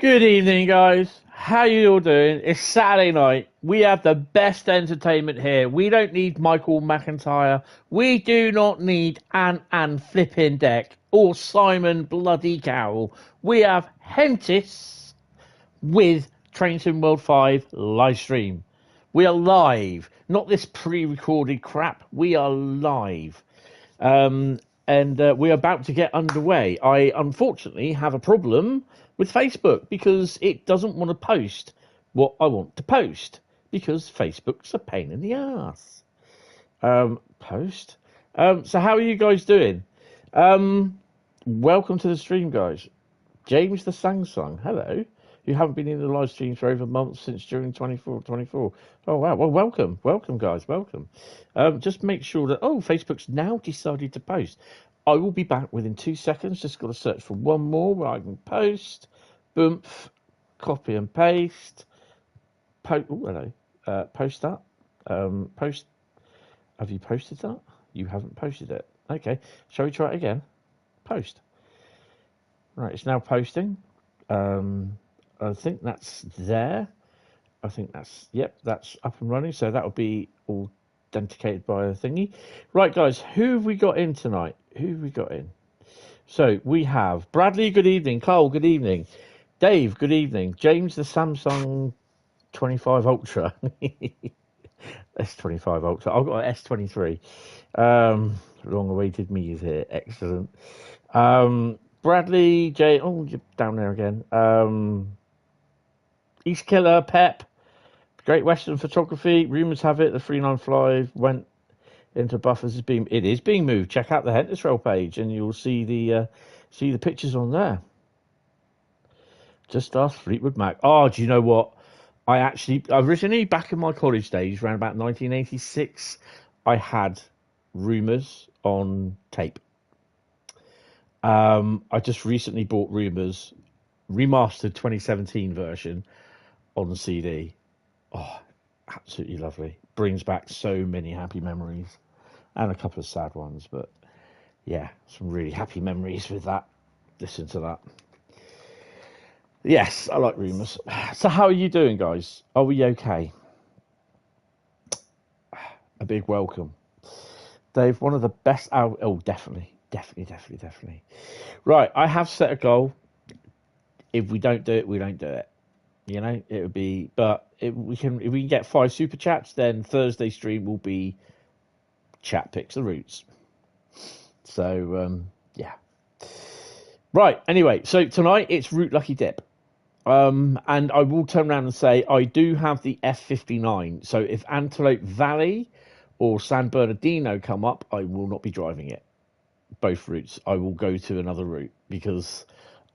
Good evening, guys. How you all doing? It's Saturday night. We have the best entertainment here. We don't need Michael McIntyre. We do not need Ann Flippin Deck or Simon Bloody Cowell. We have Hentis with Train Sim World 5 live stream. We are live, not this pre-recorded crap. We are live. And we're about to get underway. I unfortunately have a problem with Facebook because it doesn't want to post what I want to post because Facebook's a pain in the ass. Post. So how are you guys doing? Welcome to the stream, guys. James the Samsung, hello. You haven't been in the live streams for over a month since June 24. Oh, wow. Well, welcome, guys. Welcome. Just make sure that, Facebook's now decided to post. I will be back within 2 seconds. Just got to search for one more where I can post. Boom. Copy and paste. Hello. Post that. Post. Have you posted that? You haven't posted it. Okay. Shall we try it again? Post. Right. It's now posting. I think that's there. I think that's, that's up and running. So that'll be authenticated by a thingy. Right, guys, who have we got in tonight? Who have we got in? So we have Bradley, good evening. Cole, good evening. Dave, good evening. James, the Samsung 25 Ultra. S25 Ultra. I've got an S23. Long-awaited me is here. Excellent. Bradley, Jay, you're down there again. East Killer, Pep, Great Western Photography. Rumours have it the 395 went into buffers. It is being moved. Check out the Hentis Rail page, and you'll see the pictures on there. Just ask Fleetwood Mac. Oh, do you know what? I originally back in my college days, around about 1986, I had Rumours on tape. I just recently bought Rumours remastered 2017 version on CD. Oh, absolutely lovely. Brings back so many happy memories and a couple of sad ones, but yeah, some really happy memories with that. Listen to that. Yes, I like Rumours. So how are you doing, guys? Are we okay? A big welcome. Dave, one of the best definitely. Right, I have set a goal. If we don't do it, we don't do it. You know, it would be, but if we can get 5 super chats, then Thursday stream will be chat picks the routes. So yeah. Right. Anyway, so tonight it's Route Lucky Dip, and I will turn around and say I do have the F59. So if Antelope Valley or San Bernardino come up, I will not be driving it. Both routes. I will go to another route because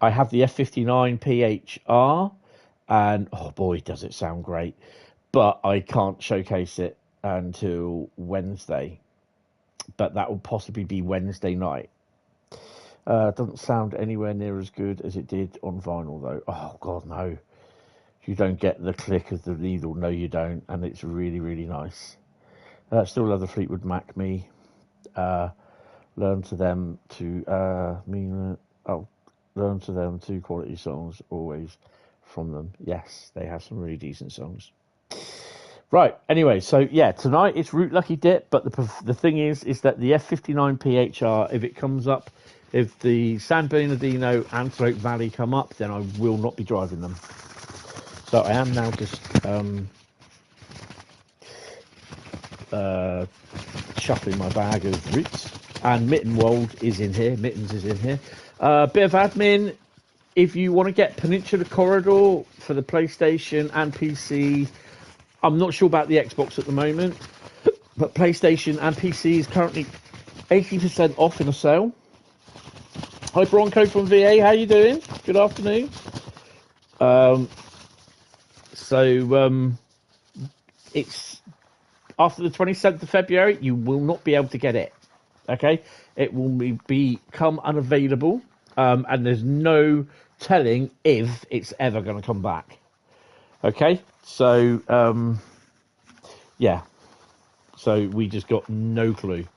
I have the F59 PHR. And oh boy, does it sound great! But I can't showcase it until Wednesday. But that will possibly be Wednesday night. Doesn't sound anywhere near as good as it did on vinyl, though. Oh God, no! You don't get the click of the needle. No, you don't, and it's really, really nice. Still love the Fleetwood Mac. Me. Learn to them two quality songs always. From them, yes, they have some really decent songs. Right, anyway, so yeah, tonight it's Route Lucky Dip, but the thing is that the F59 PHR, if it comes up, if the San Bernardino Antelope Valley come up, then I will not be driving them. So I am now just shuffling my bag of routes, and Mittens is in here. Bit of admin. If you want to get Peninsula Corridor for the PlayStation and PC, I'm not sure about the Xbox at the moment, but PlayStation and PC is currently 80% off in a sale. Hi Bronco from VA, how you doing? Good afternoon. It's after the 27th of February, you will not be able to get it. Okay, it will become unavailable, and there's no telling if it's ever going to come back. Okay, so yeah, so we just got no clue.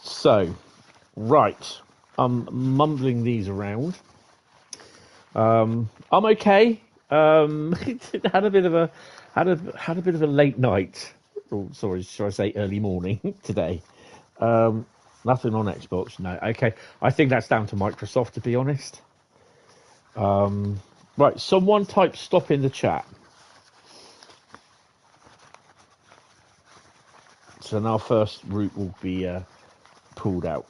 So right, I'm mumbling these around I'm okay. Had a bit of a had a bit of a late night. Or, sorry, should I say early morning today? Nothing on Xbox. No. Okay. I think that's down to Microsoft, to be honest. Right. Someone type stop in the chat. So now first route will be pulled out.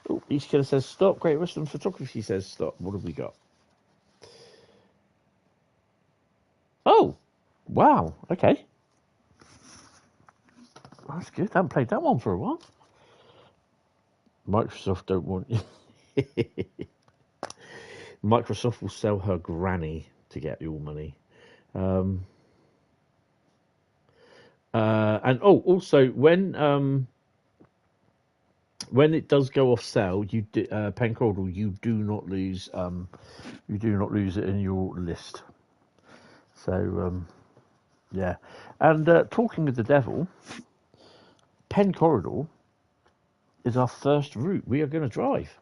Oh, East Killer says stop. Great Western Photography says stop. What have we got? Oh, wow. Okay. That's good. I haven't played that one for a while. Microsoft don't want you. Microsoft will sell her granny to get your money. And also when it does go off sale, you Pencordial, you do not lose it in your list. So yeah, and talking with the devil, Pencordial is our first route we are going to drive.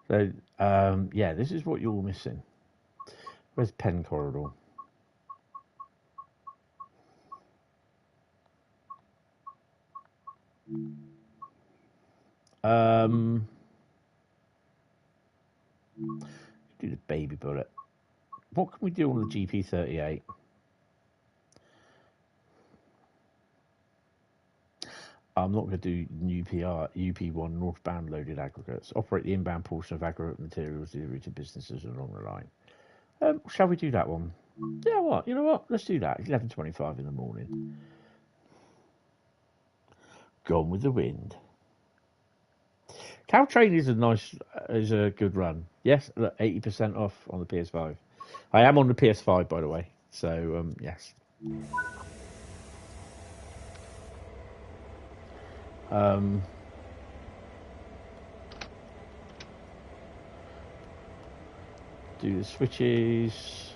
So yeah, this is what you're missing. Where's Pencordial? Do the baby bullet. What can we do on the GP38? I'm not going to do UP1 northbound loaded aggregates. Operate the inbound portion of aggregate materials delivery to businesses along the line. Shall we do that one? Yeah, what? You know what? Let's do that. 11:25 in the morning. Gone with the wind. Caltrain is a good run. Yes, look, 80% off on the PS5. I am on the PS5, by the way. So yes. Do the switches.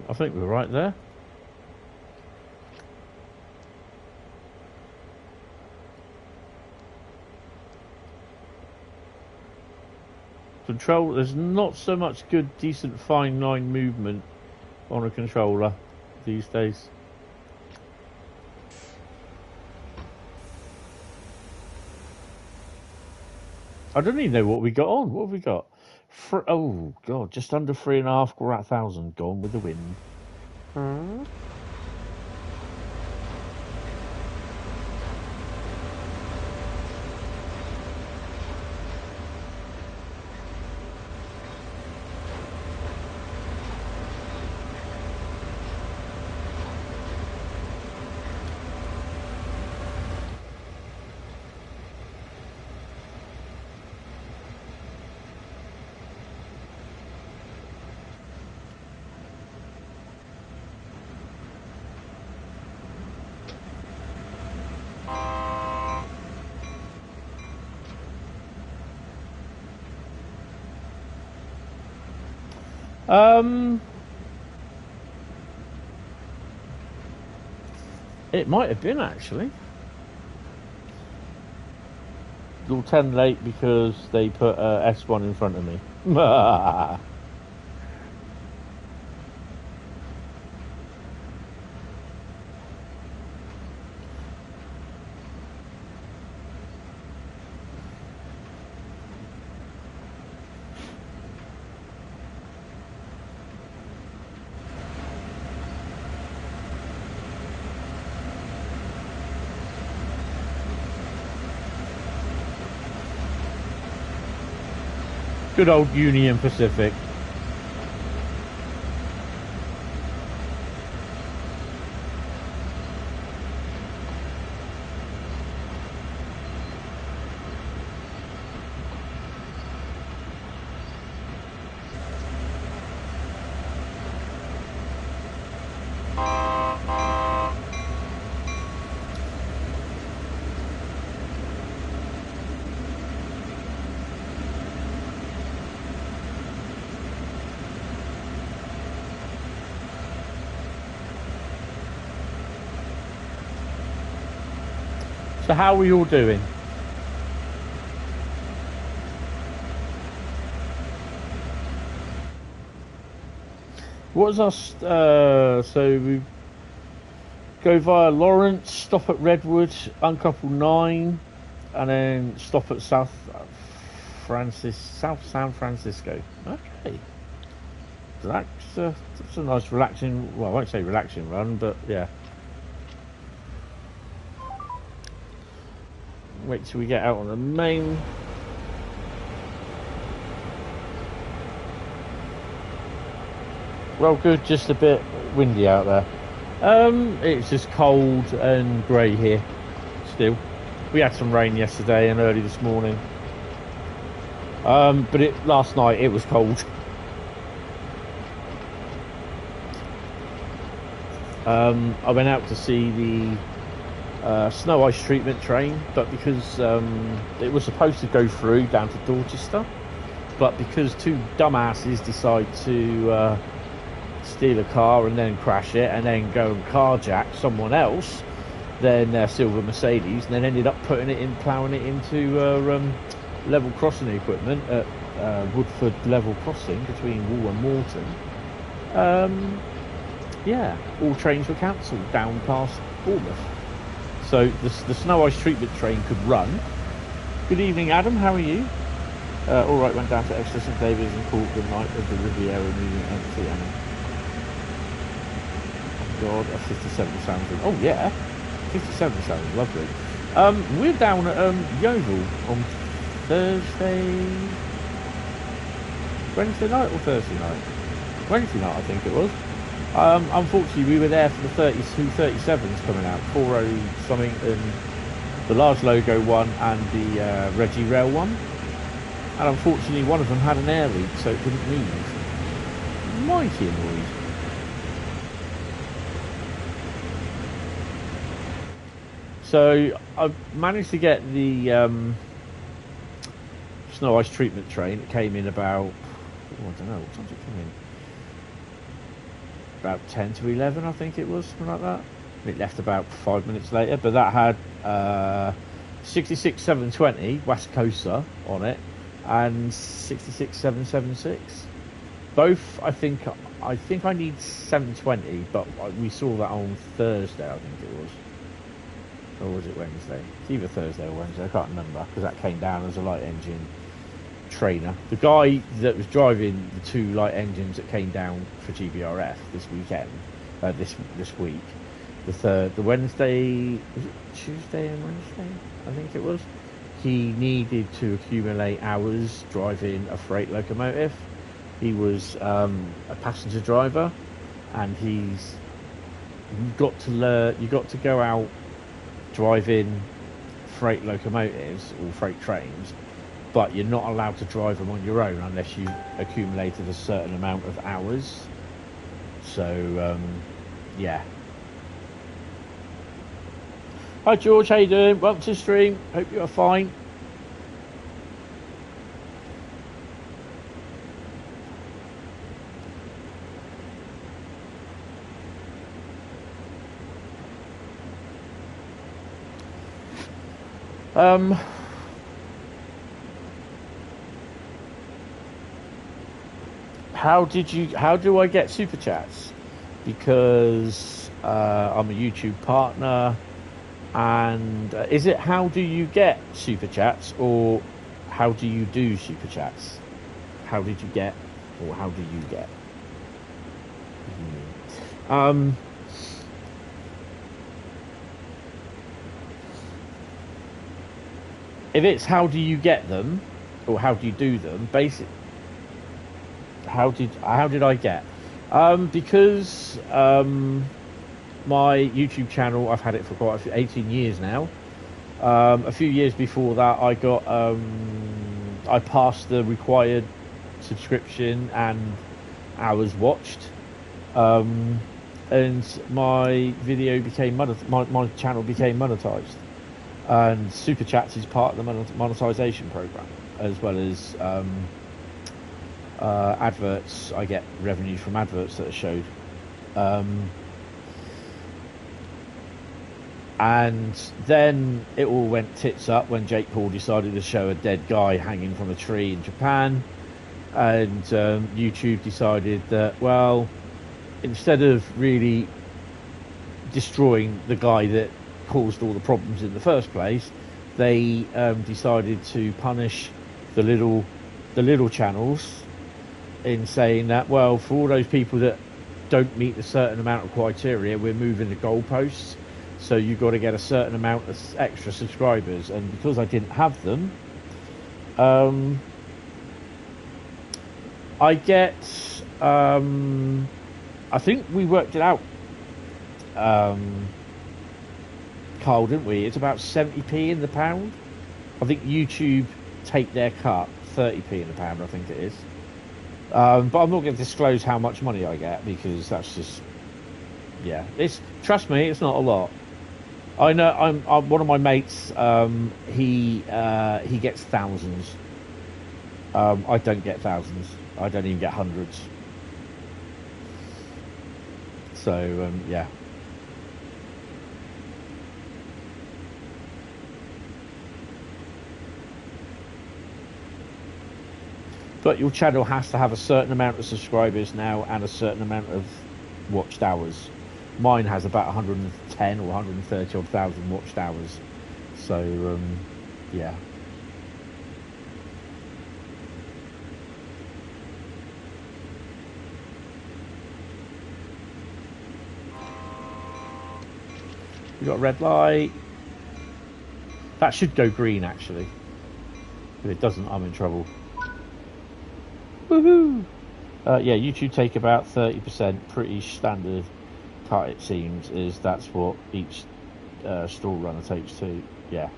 I think we're right there. Control, there's not so much good, decent, fine line movement on a controller these days. I don't even know what we got on. What have we got? Oh, God, just under 3,500 gone with the wind. It might have been, actually. A little 10 late because they put S1 in front of me. Good old Union Pacific. So how are we all doing? What was our... so we go via Lawrence, stop at Redwood, uncouple 9, and then stop at South San Francisco. Okay. That's a nice relaxing... Well, I won't say relaxing run, but yeah. Wait till we get out on the main. Well, good, just a bit windy out there. It's just cold and grey here still. We had some rain yesterday and early this morning. But last night it was cold. I went out to see the snow ice treatment train, but because it was supposed to go through down to Dorchester, but because two dumbasses decide to steal a car and then crash it and then go and carjack someone else, then their silver Mercedes, and then ended up ploughing it into level crossing equipment at Woodford level crossing between Wall and Morton. Yeah, all trains were cancelled down past Bournemouth. So the snow ice treatment train could run. Good evening, Adam. How are you? All right, went down to Exeter St David's and called the night of the Riviera moving empty. And God, a 57 sounds good. Oh yeah, 57 sounds lovely. We're down at Yeovil on Wednesday night or Thursday night? Wednesday night, I think it was. Unfortunately, we were there for the 37s coming out, 40 something, and the large logo one and the Reggie Rail one. And unfortunately, one of them had an air leak, so it couldn't move. Mighty annoyed. So I managed to get the snow ice treatment train. It came in about, I don't know, what time did it come in? About 10 to 11, I think it was, something like that. It left about 5 minutes later, but that had 66720 West Coast on it and 66776. Both, I think I need 720, but we saw that on Thursday, I think it was. Or was it Wednesday? It's either Thursday or Wednesday, I can't remember, because that came down as a light engine trainer. The guy that was driving the two light engines that came down for GBRF this weekend, this week, the Wednesday, was it Tuesday and Wednesday? I think it was. He needed to accumulate hours driving a freight locomotive. He was a passenger driver, and you've got to go out driving freight locomotives or freight trains, but you're not allowed to drive them on your own unless you accumulated a certain amount of hours. So yeah. Hi George, how you doing? Welcome to the stream. Hope you are fine. How do I get super chats? Because I'm a YouTube partner, and is it how do you get super chats, or how do you do super chats? How did you get, or how do you get? If it's how do you get them, or how do you do them, basically, how did I get? Because my YouTube channel, I've had it for 18 years now. A few years before that, I passed the required subscription and hours watched, and my video became my channel became monetized. And Super Chats is part of the monetization program, as well as adverts. I get revenue from adverts that are showed. And then it all went tits up when Jake Paul decided to show a dead guy hanging from a tree in Japan. And YouTube decided that, well, instead of really destroying the guy that caused all the problems in the first place, they decided to punish the little channels in saying that, well, for all those people that don't meet a certain amount of criteria, we're moving the goalposts, so you've got to get a certain amount of extra subscribers. And because I didn't have them, I get I think we worked it out, Carl, didn't we? It's about 70p in the pound. I think YouTube take their cut, 30p in the pound, I think it is. But I'm not going to disclose how much money I get, because that's just, yeah. It's, trust me, it's not a lot. I know. I'm one of my mates. He gets thousands. I don't get thousands. I don't even get hundreds. So yeah. But your channel has to have a certain amount of subscribers now and a certain amount of watched hours. Mine has about 110 or 130 odd thousand watched hours. So yeah. We got a red light. That should go green, actually. If it doesn't, I'm in trouble. Woohoo! Yeah, YouTube take about 30%. Pretty standard cut, it seems. That's what each stall runner takes too. Yeah.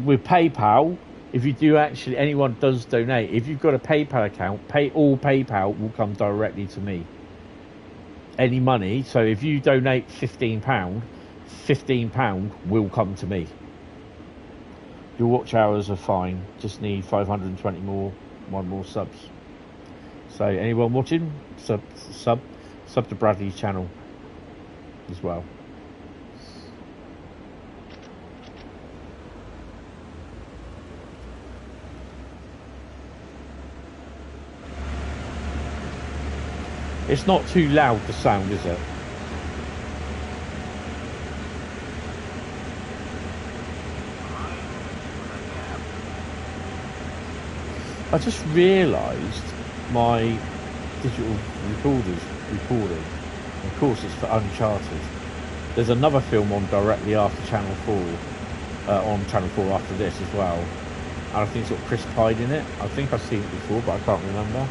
With PayPal, if you do actually, anyone does donate, if you've got a PayPal account, all PayPal will come directly to me. Any money, so if you donate £15, £15 will come to me. Your watch hours are fine, just need 520 more, one more subs. So anyone watching, sub to Bradley's channel as well. It's not too loud, the sound, is it? I just realised my digital recorder's recording. Of course, it's for Uncharted. There's another film on directly after Channel 4, on Channel 4 after this as well. And I think it's got Chris Pine in it. I think I've seen it before, but I can't remember.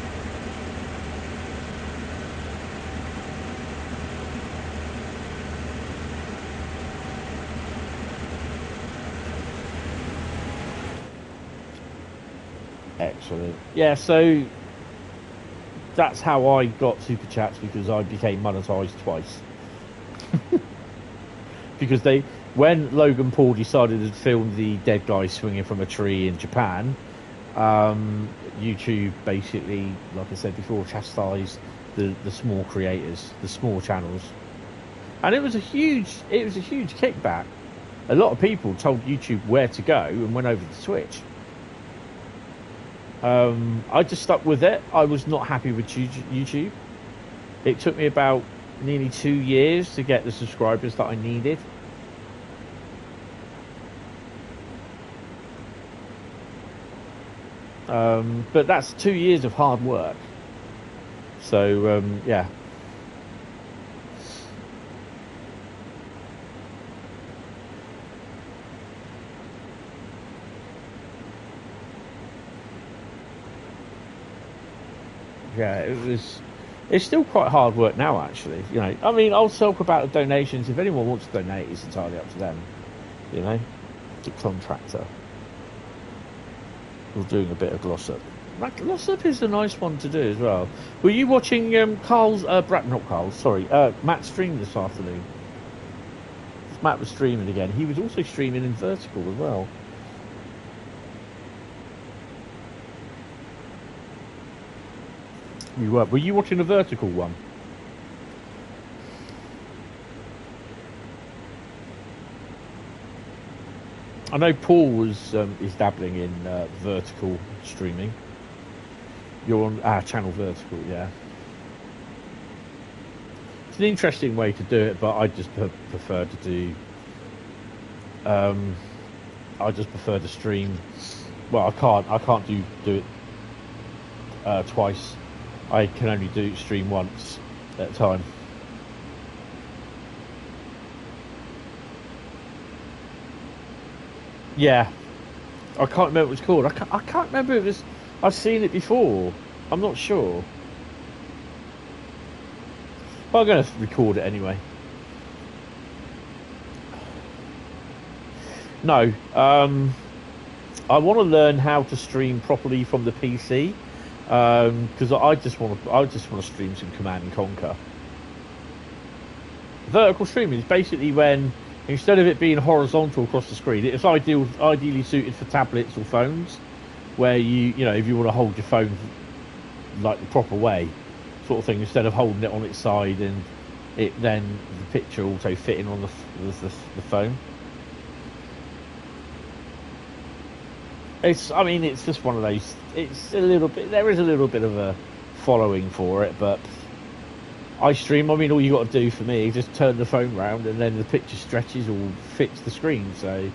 Excellent. Yeah, so that's how I got super chats, because I became monetized twice. Because when Logan Paul decided to film the dead guy swinging from a tree in Japan, YouTube basically, like I said before, chastised the small creators, the small channels, and it was a huge kickback. A lot of people told YouTube where to go and went over to Twitch. I just stuck with it. I was not happy with YouTube. It took me about nearly 2 years to get the subscribers that I needed. But that's 2 years of hard work. So yeah. Yeah, it's still quite hard work now, actually. You know, I mean, I'll talk about the donations. If anyone wants to donate, it's entirely up to them. You know, the contractor. We're doing a bit of gloss up. That gloss up is a nice one to do as well. Were you watching Matt's stream this afternoon? Matt was streaming again. He was also streaming in vertical as well. You were you watching a vertical one? I know Paul was is dabbling in vertical streaming. You're on our channel vertical, yeah. It's an interesting way to do it, but I just prefer to do. I just prefer to stream. Well, I can't do it twice. I can only stream once at a time. Yeah, I can't remember what it's called. I can't remember if it was. I've seen it before. I'm not sure. But I'm going to record it anyway. No, I want to learn how to stream properly from the PC because I just want to stream some Command and Conquer. Vertical streaming is basically when instead of it being horizontal across the screen, it's ideally suited for tablets or phones, where you know if you want to hold your phone like the proper way, sort of thing, instead of holding it on its side and it then the picture also fitting on the phone. I mean, it's just one of those. It's a little bit. There is a little bit of a following for it, but I stream. I mean, all you got to do for me is just turn the phone round, and then the picture stretches or fits the screen. So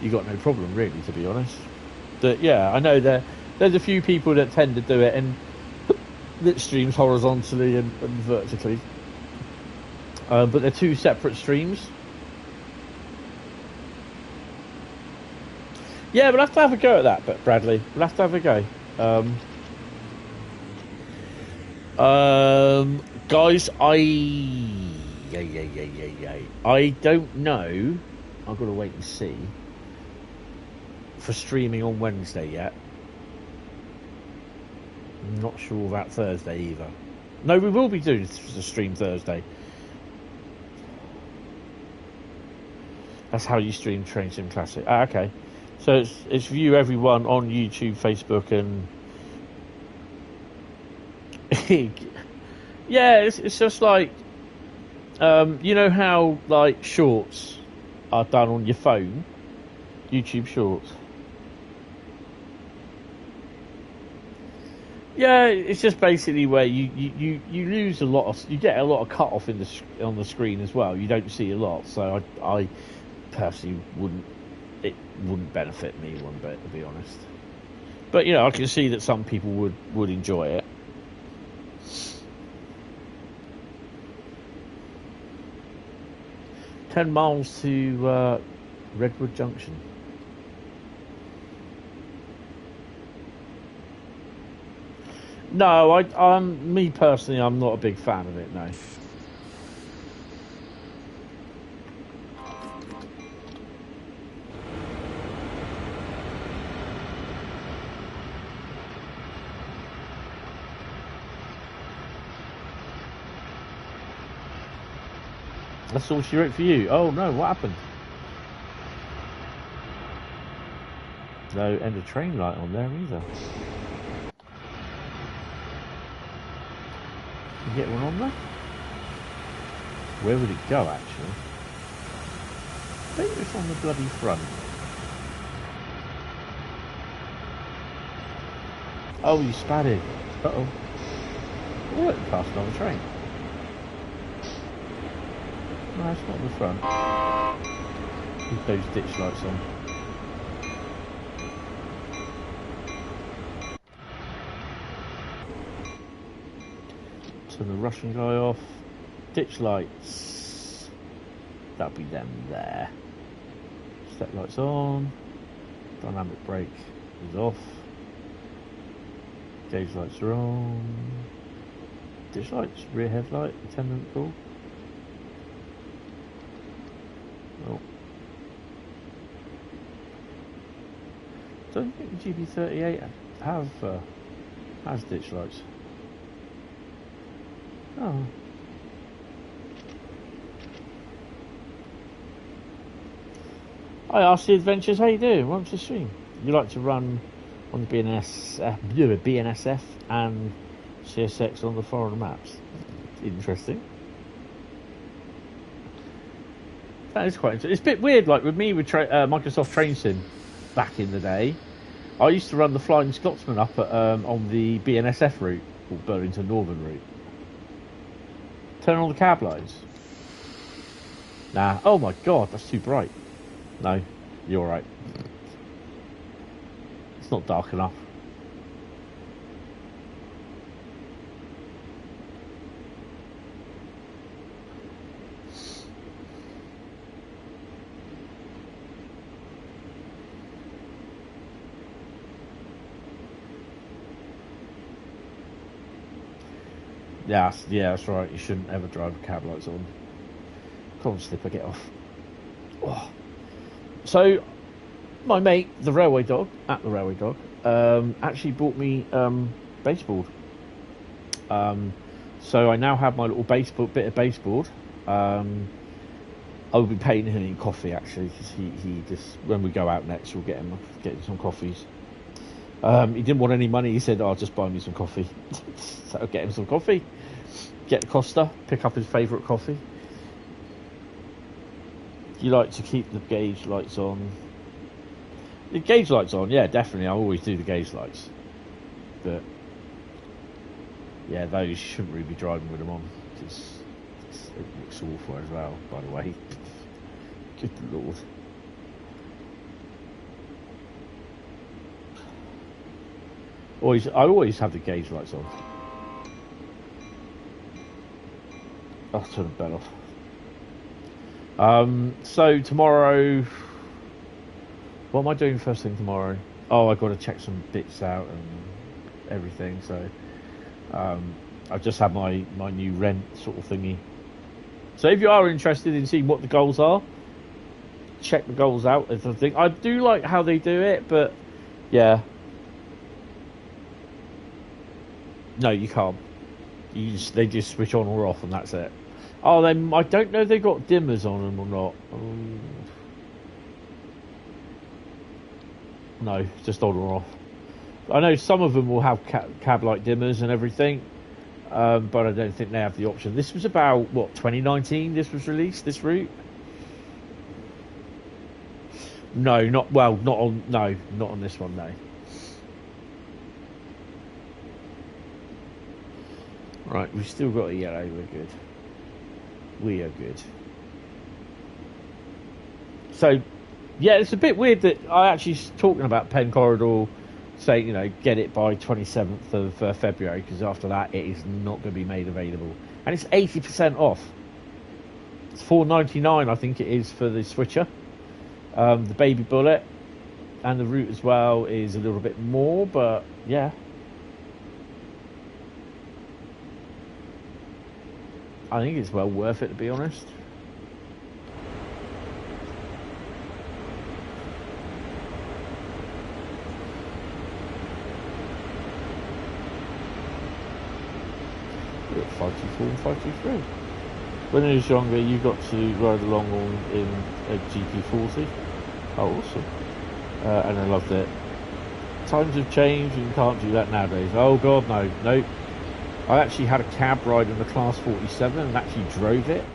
you got no problem, really, to be honest. But yeah, I know there's a few people that tend to do it and that streams horizontally and vertically, but they're two separate streams. Yeah, we'll have to have a go at that, but Bradley, we'll have to have a go. Guys, I don't know. I've got to wait and see for streaming on Wednesday yet. I'm not sure about Thursday either. No, we will be doing the stream Thursday. That's how you stream Train Sim Classic. Ah, okay. So it's view everyone on YouTube, Facebook, and yeah, it's just like you know how like shorts are done on your phone, YouTube Shorts. Yeah, it's just basically where you lose a lot of, you get a lot of cut off on the screen as well. You don't see a lot, so I personally it wouldn't benefit me one bit, to be honest. But you know, I can see that some people would enjoy it. "10 miles to Redwood Junction." No, me personally, I'm not a big fan of it. No. That's all she wrote for you. Oh no, what happened? No end of train light on there either. You get one on there? Where would it go actually? I think it's on the bloody front. Oh, you spatted. Uh-oh. Oh, it passed another train. No, it's not on the front. With those ditch lights on. Turn the Russian guy off. Ditch lights. That'll be them there. Step lights on. Dynamic brake is off. Gauge lights are on. Ditch lights, rear headlight, attendant call. Oh. Don't think the GB38 has ditch lights. Oh. Hi RC Adventures, how you doing? Welcome to the stream. You like to run on the BNSF and CSX on the foreign maps. Interesting. That is quite interesting. It's a bit weird, like with me with Microsoft Train Sim back in the day. I used to run the Flying Scotsman up at, on the BNSF route, or Burlington Northern route. Turn on the cab lights. Nah. Oh my god, that's too bright. No, you're right. It's not dark enough. Yeah, that's right. You shouldn't ever drive with cab lights on. Come on, Slipper, get off. Oh. So, my mate, the railway dog, actually bought me baseboard. So I now have my little bit of baseboard. I will be paying him in coffee actually, because he just, when we go out next, we'll get him some coffees. He didn't want any money. He said, "Oh, just buy me some coffee." So I'll get him some coffee. Get the Costa, pick up his favourite coffee. You like to keep the gauge lights on? The gauge lights on, yeah, definitely. I always do the gauge lights, but yeah, those shouldn't really be driving with them on. It looks awful as well, by the way. Good lord. I always have the gauge lights on. I'll turn the bell off. So tomorrow, what am I doing first thing tomorrow? Oh, I've got to check some bits out and everything. So I've just had my new rent sort of thingy. So if you are interested in seeing what the goals are, check the goals out. I do like how they do it, but yeah. No, you can't. They just switch on or off, and that's it. Oh, then I don't know if they got dimmers on them or not. No, just on or off. I know some of them will have cab light dimmers and everything, but I don't think they have the option. This was about what, 2019? This was released. This route. No, not on this one. No. Right, we've still got a yellow, we're good. We are good. So, yeah, it's a bit weird that I actually talking about Pen Corridor, saying, get it by 27th of February, because after that it is not going to be made available. And it's 80% off. It's $4.99, I think it is, for the switcher. The Baby Bullet and the route as well is a little bit more, but yeah. I think it's well worth it, to be honest. Look, 524 and 523. When I was younger, you got to ride along in a GP40. Oh, awesome. And I loved it. Times have changed and you can't do that nowadays. Oh, God, no. Nope. I actually had a cab ride in the Class 47 and actually drove it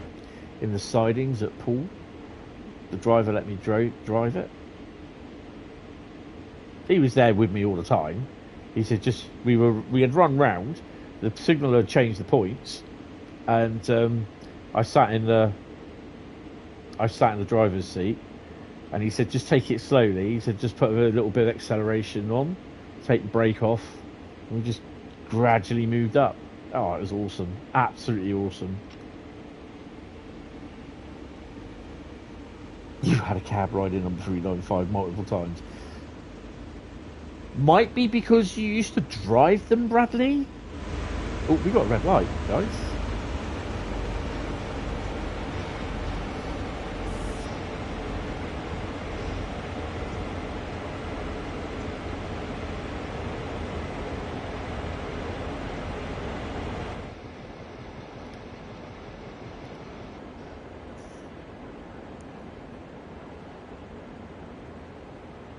in the sidings at Poole. The driver let me drive it. He was there with me all the time. He said we had run round, the signaller had changed the points, and I sat in the driver's seat, and he said just take it slowly. He said just put a little bit of acceleration on, take the brake off, and we just gradually moved up. Oh, it was awesome. Absolutely awesome. You had a cab ride in number 395 multiple times. Might be because you used to drive them, Bradley. Oh, we got a red light, guys.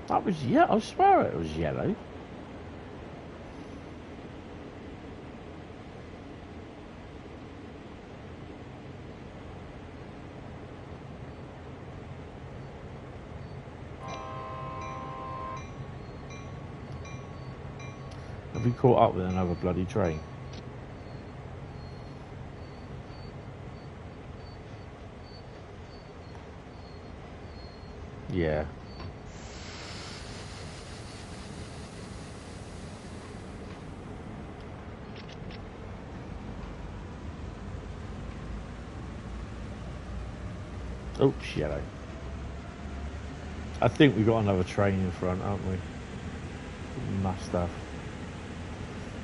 That was, yeah, I swear it was yellow. Have we caught up with another bloody train? Yeah. Oops, yellow. I think we've got another train in front, aren't we? Must have.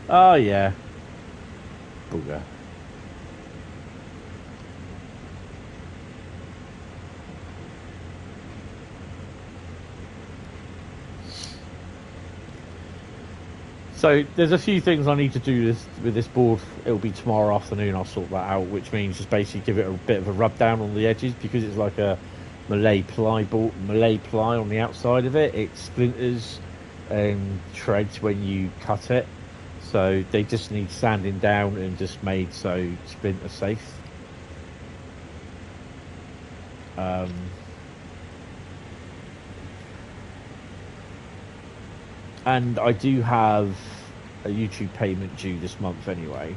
Oh, yeah. Booger. So there's a few things I need to do with this board. It'll be tomorrow afternoon. I'll sort that out, which means just basically give it a bit of a rub down on the edges because it's like a Malay ply on the outside of it. It splinters and shreds when you cut it. So they just need sanding down and just made so splinter safe. And I do have a YouTube payment due this month anyway,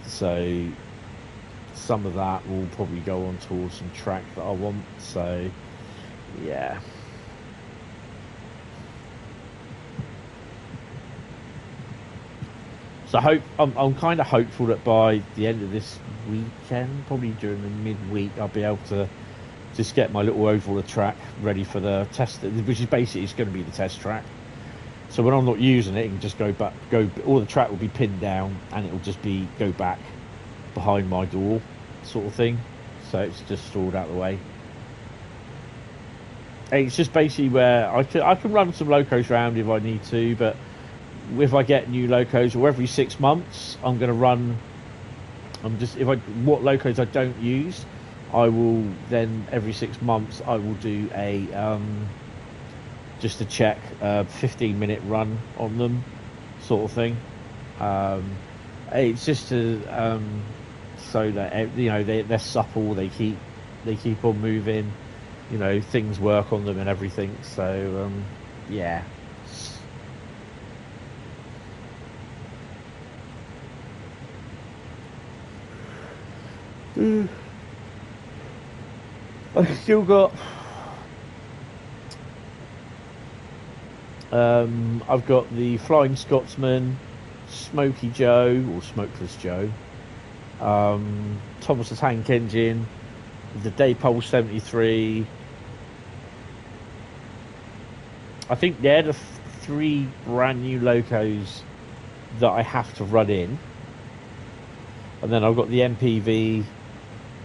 so some of that will probably go on towards some track that I want. So yeah. So I'm kind of hopeful that by the end of this weekend, probably during the midweek, I'll be able to just get my little oval of track ready for the test, which is basically it's going to be the test track. So when I'm not using it, it can just go back. All the track will be pinned down, and it will just go back behind my door, sort of thing. So it's just stored out of the way. And it's just basically where I can run some locos around if I need to, but if I get new locos or every 6 months, I'm going to run. What locos I don't use, I will then every 6 months I will do a just to check a 15-minute run on them, sort of thing. It's just to so that they're supple, they keep on moving, things work on them and everything. So yeah. I've still got I've got the Flying Scotsman, Smoky Joe or Smokeless Joe, Thomas the Tank Engine, the Daypole 73. I think they're the 3 brand new locos that I have to run in. And then I've got the MPV,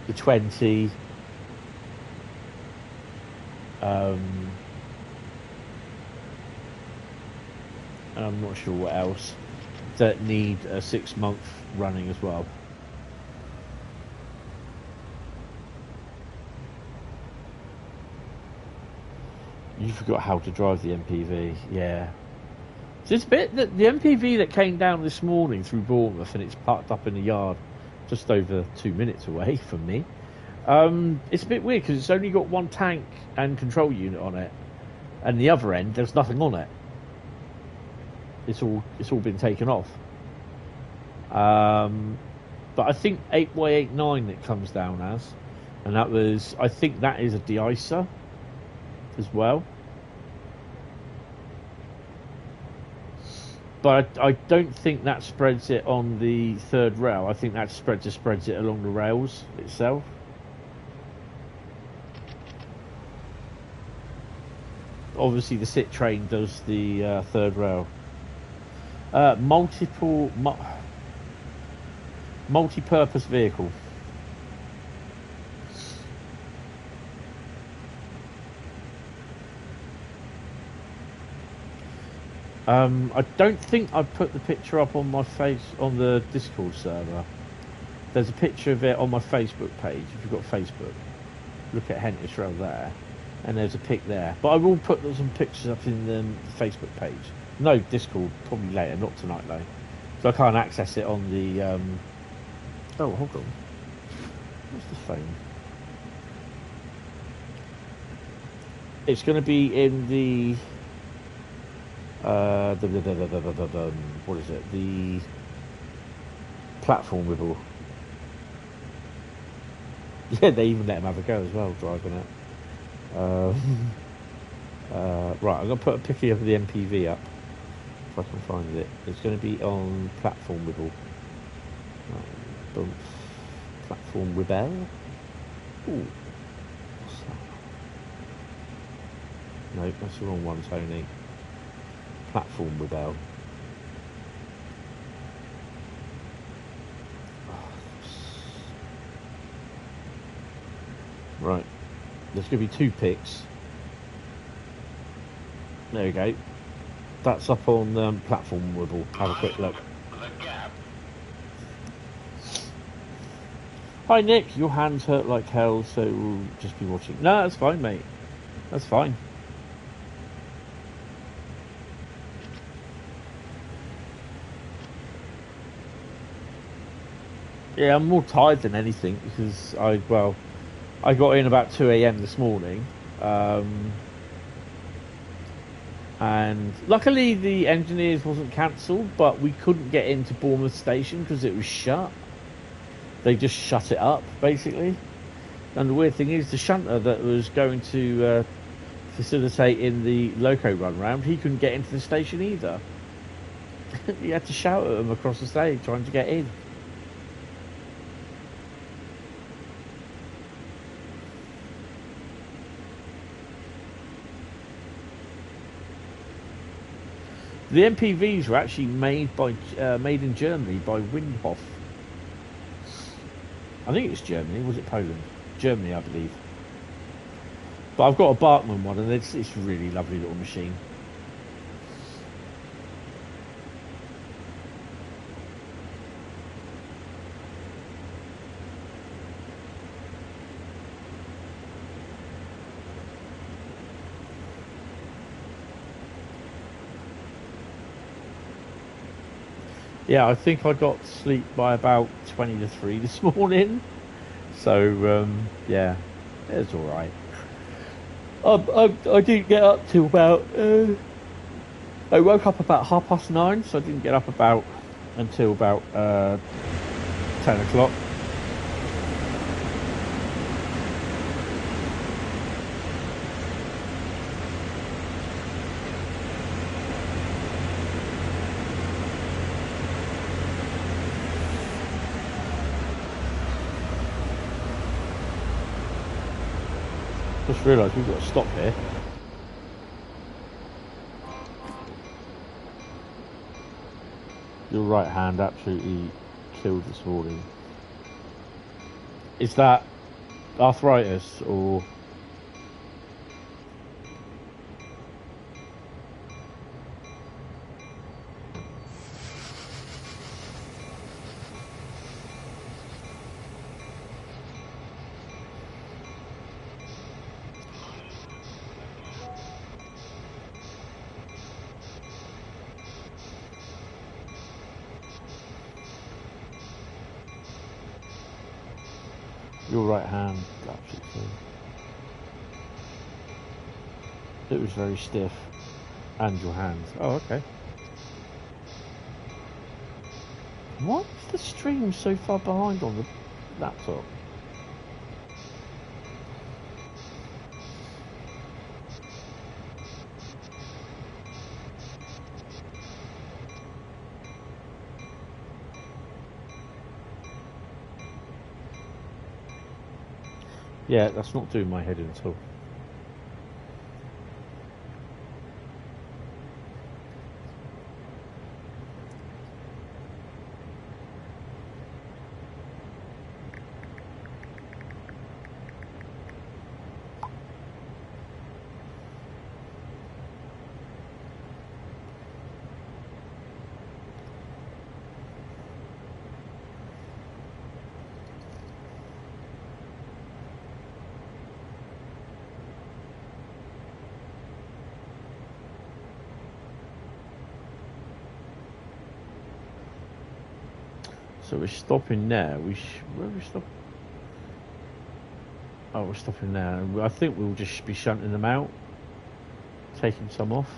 the 20, and I'm not sure what else that need a 6-month running as well. You forgot how to drive the MPV, yeah. So it's a bit that the MPV that came down this morning through Bournemouth, and it's parked up in the yard just over 2 minutes away from me. It's a bit weird because it's only got 1 tank and control unit on it, and the other end there's nothing on it. It's all been taken off. But I think 8x89 it comes down as, and I think that is a de-icer as well. But I don't think that spreads it on the 3rd rail. I think that spreads it along the rails itself. Obviously, the sit train does the 3rd rail. Multi-purpose vehicle. I don't think I've put the picture up on my face on the Discord server. There's a picture of it on my Facebook page. If you've got Facebook, look at Hentis Rail there, and there's a pic there. But I will put some pictures up in the Facebook page. No, Discord, probably later, not tonight though. So I can't access it on the... Oh, hold on. What's the phone? It's going to be in the What is it? The platform wibble. Yeah, they even let him have a go as well, driving it. Right, I'm going to put a picture of the MPV up, if I can find it. It's going to be on platform wibble. Boom. Platform rebel. Ooh. What's that? No, that's the wrong one, Tony. Platform rebel. Right. There's going to be 2 pics. There you go. That's up on platform wibble. Have a quick look. Hi Nick, your hands hurt like hell, so we'll just be watching. No, that's fine, mate. That's fine. Yeah, I'm more tired than anything because I got in about 2 a.m. this morning, and luckily the engineers wasn't cancelled, but we couldn't get into Bournemouth station because it was shut. They just shut it up basically, and the weird thing is the shunter that was going to facilitate in the loco run round, he couldn't get into the station either. He had to shout at him across the stage trying to get in. The MPVs were actually made in Germany by Windhoff. I think it's Germany. Was it Poland? Germany, I believe. But I've got a Bachmann one, and it's a really lovely little machine. Yeah, I think I got to sleep by about 20 to 3 this morning. So, yeah, it's all right. I didn't get up till about... I woke up about 9:30, so I didn't get up until about 10 o'clock. Just realised we've got to stop here. Your right hand absolutely killed this morning. Is that arthritis or... Your right hand, absolutely. It was very stiff. And your hands. Oh, okay. Why is the stream so far behind on the laptop? Yeah, that's not doing my head in at all. So we're stopping now. Where are we stopping? Oh, we're stopping now. I think we'll just be shunting them out, taking some off.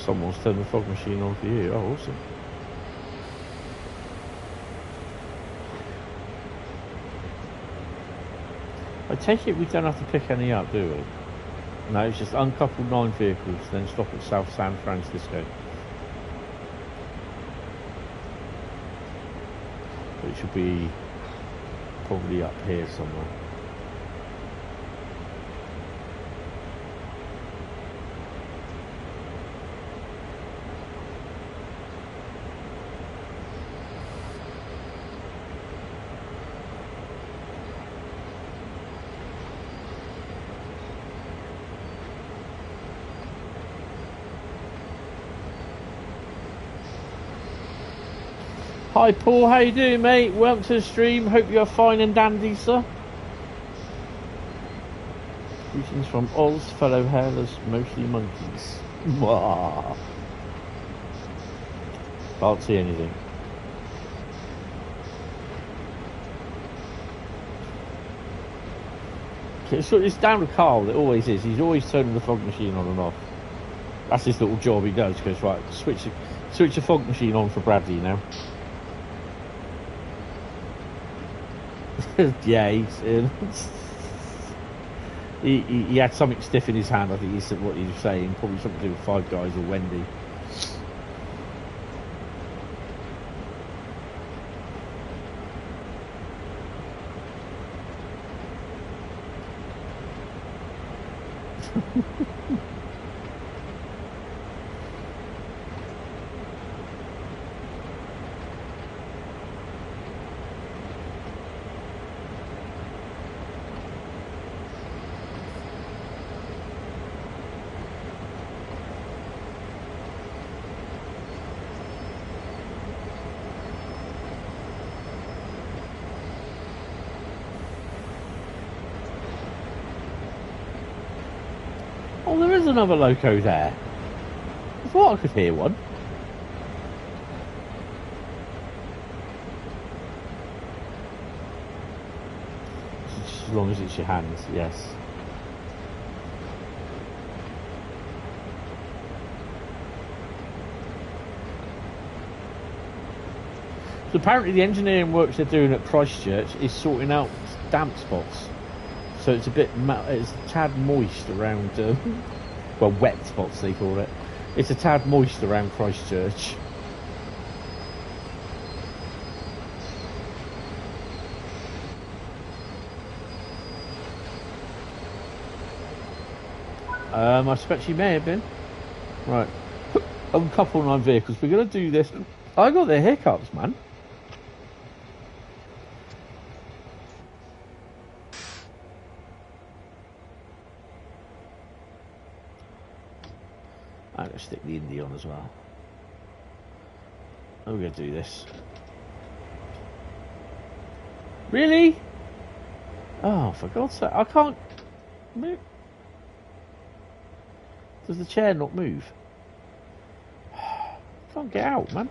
Someone's turned the fog machine on for you. Oh, awesome. I take it we don't have to pick any up, do we? No, it's just uncouple 9 vehicles, then stop at South San Francisco. It should be probably up here somewhere. Hi Paul, how you doing, mate? Welcome to the stream. Hope you're fine and dandy, sir. Greetings from Oz, fellow hairless, mostly monkeys. Wah. Can't see anything. It's down to Carl, it always is. He's always turning the fog machine on and off. That's his little job he does. He goes, right, switch the fog machine on for Bradley now. Yeah, he had something stiff in his hand. I think he said what he was saying, probably something to do with Five Guys or Wendy. Oh, there is another loco there. I thought I could hear one. Just as long as it's your hands, yes. So apparently the engineering works they're doing at Christchurch is sorting out damp spots. So it's it's a tad moist around, well, wet spots they call it. It's a tad moist around Christchurch. I suspect you may have been. Right. Uncouple 9 vehicles. We're going to do this. I got the hiccups, man. I'm going to stick the Indy on as well. We're going to do this. Really? Oh, for God's sake. I can't move. Does the chair not move? I can't get out, man.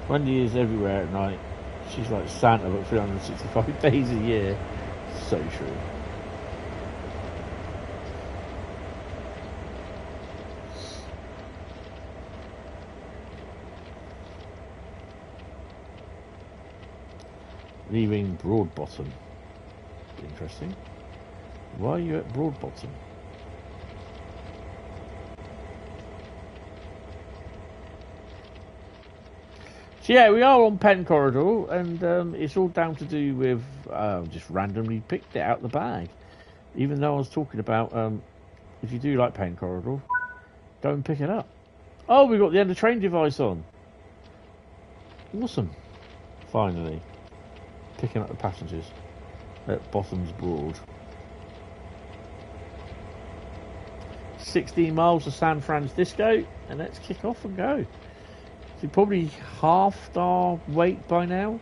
Wendy is everywhere at night. She's like Santa, but 365 days a year. So true. Leaving Broadbottom. Interesting. Why are you at Broadbottom? So yeah, we are on Pen Corridor, and it's all down to do with just randomly picked it out of the bag. Even though I was talking about if you do like Pen Corridor, go and pick it up. Oh, we got the end of train device on. Awesome. Finally. Picking up the passengers at Bottoms Broad. 16 miles to San Francisco, and let's kick off and go. So probably half our weight by now.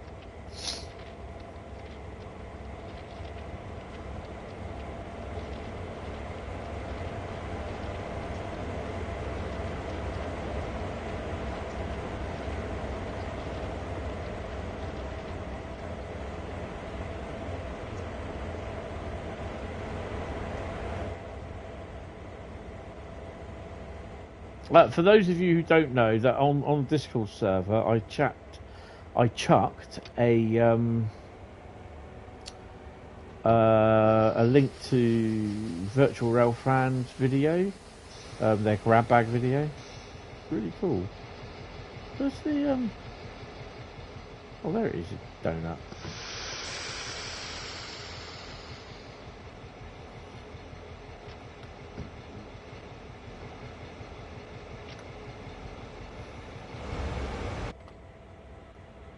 For those of you who don't know, that on the Discord server, I chucked a link to Virtual Railfran's video, their grab bag video. Really cool. Where's the oh, there it is, a donut.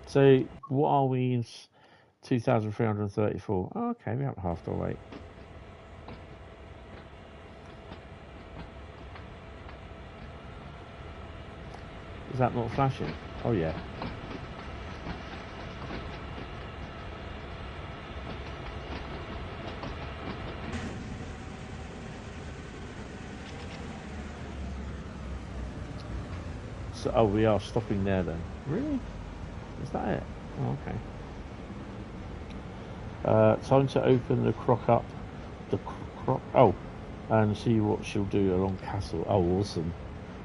So what are we in 2,334? Oh, okay, we haven't halved our weight. Is that not flashing? Oh yeah. So, oh, we are stopping there then. Really? Is that it? Oh, okay. Time to open the crock up. The crock. Oh, and see what she'll do along Castle. Oh, awesome.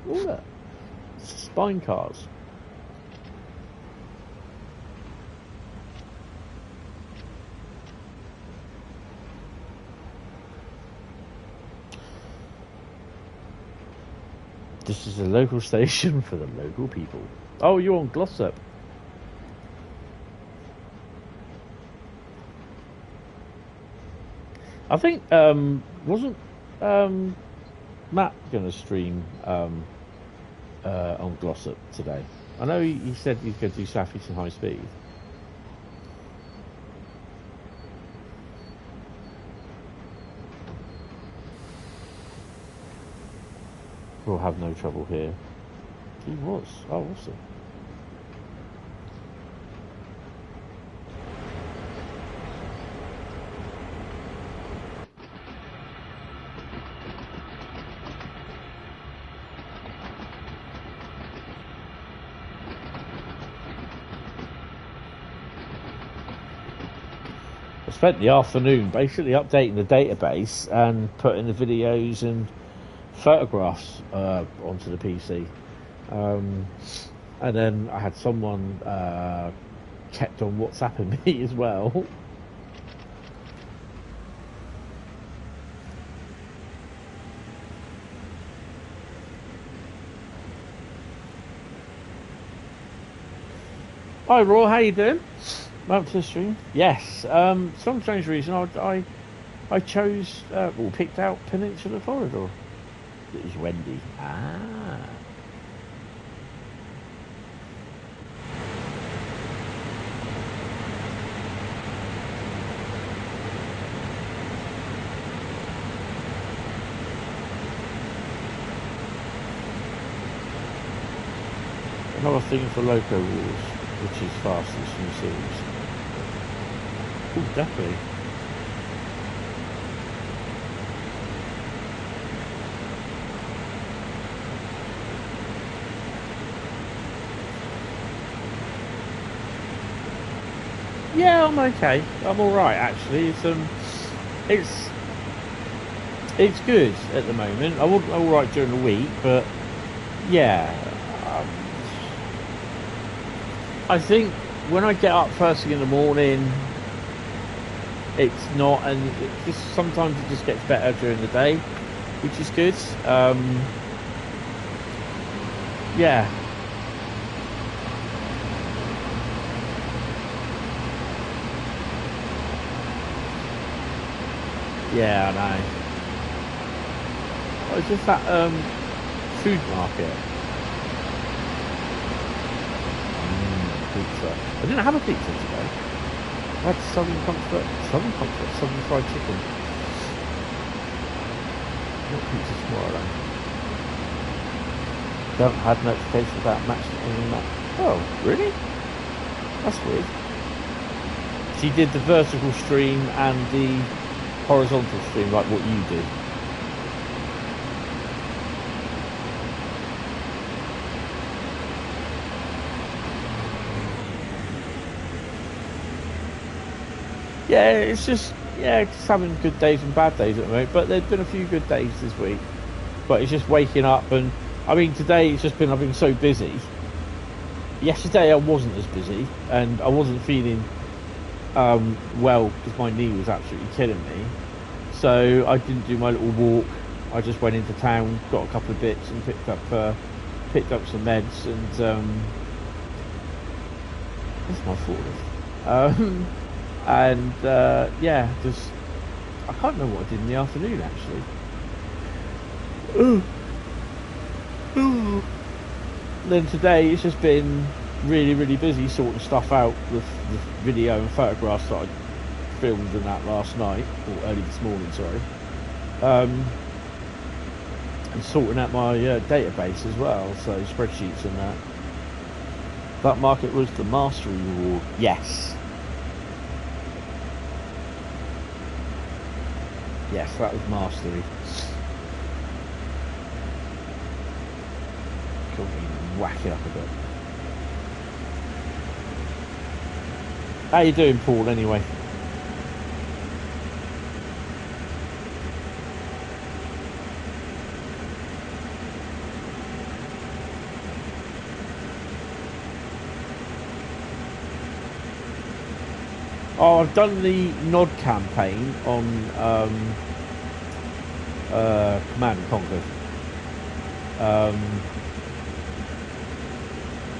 Look. Spine cars. This is a local station for the local people. Oh, you're on Glossop. I think wasn't Matt going to stream on Glossop today? I know he said he's going to do Saffy's and high speed. We'll have no trouble here. He was. Oh, awesome. Spent the afternoon basically updating the database and putting the videos and photographs onto the PC, and then I had someone kept on WhatsApping me as well. Hi Raw, how you doing? Welcome to the stream. Yes, some strange reason I chose picked out Peninsula Corridor. It was Wendy. Ah. Another thing for Loco Wars, which is fastest in the series. Oh, definitely. Yeah, I'm okay. I'm all right actually. It's good at the moment. I wasn't all right during the week, but yeah. I think when I get up first thing in the morning, it's not, and sometimes it just gets better during the day, which is good. Yeah. Yeah, I know. Oh, it's just that food market. Pizza. I didn't have a pizza today. I had Southern Comfort, Southern fried chicken. Not pizza tomorrow then. Don't have notifications about matching any match. Oh, really? That's weird. She did the vertical stream and the horizontal stream like what you do. Yeah, it's just having good days and bad days at the moment. But there's been a few good days this week. But it's just waking up and I mean, today it's just been, I've been so busy. Yesterday I wasn't as busy, and I wasn't feeling well because my knee was absolutely killing me. So I didn't do my little walk. I just went into town, got a couple of bits, and picked up some meds, and that's my fault. And yeah, just I can't remember what I did in the afternoon actually. Then today it's just been really, really busy sorting stuff out with the video and photographs that I filmed in that last night, or early this morning, sorry. And sorting out my database as well, so spreadsheets and that. That market was the Mastery Award. Yes. Yes, that was Mastery. Couldn't even whack it up a bit. How you doing, Paul, anyway? Oh, I've done the nod campaign on Command and Conquer.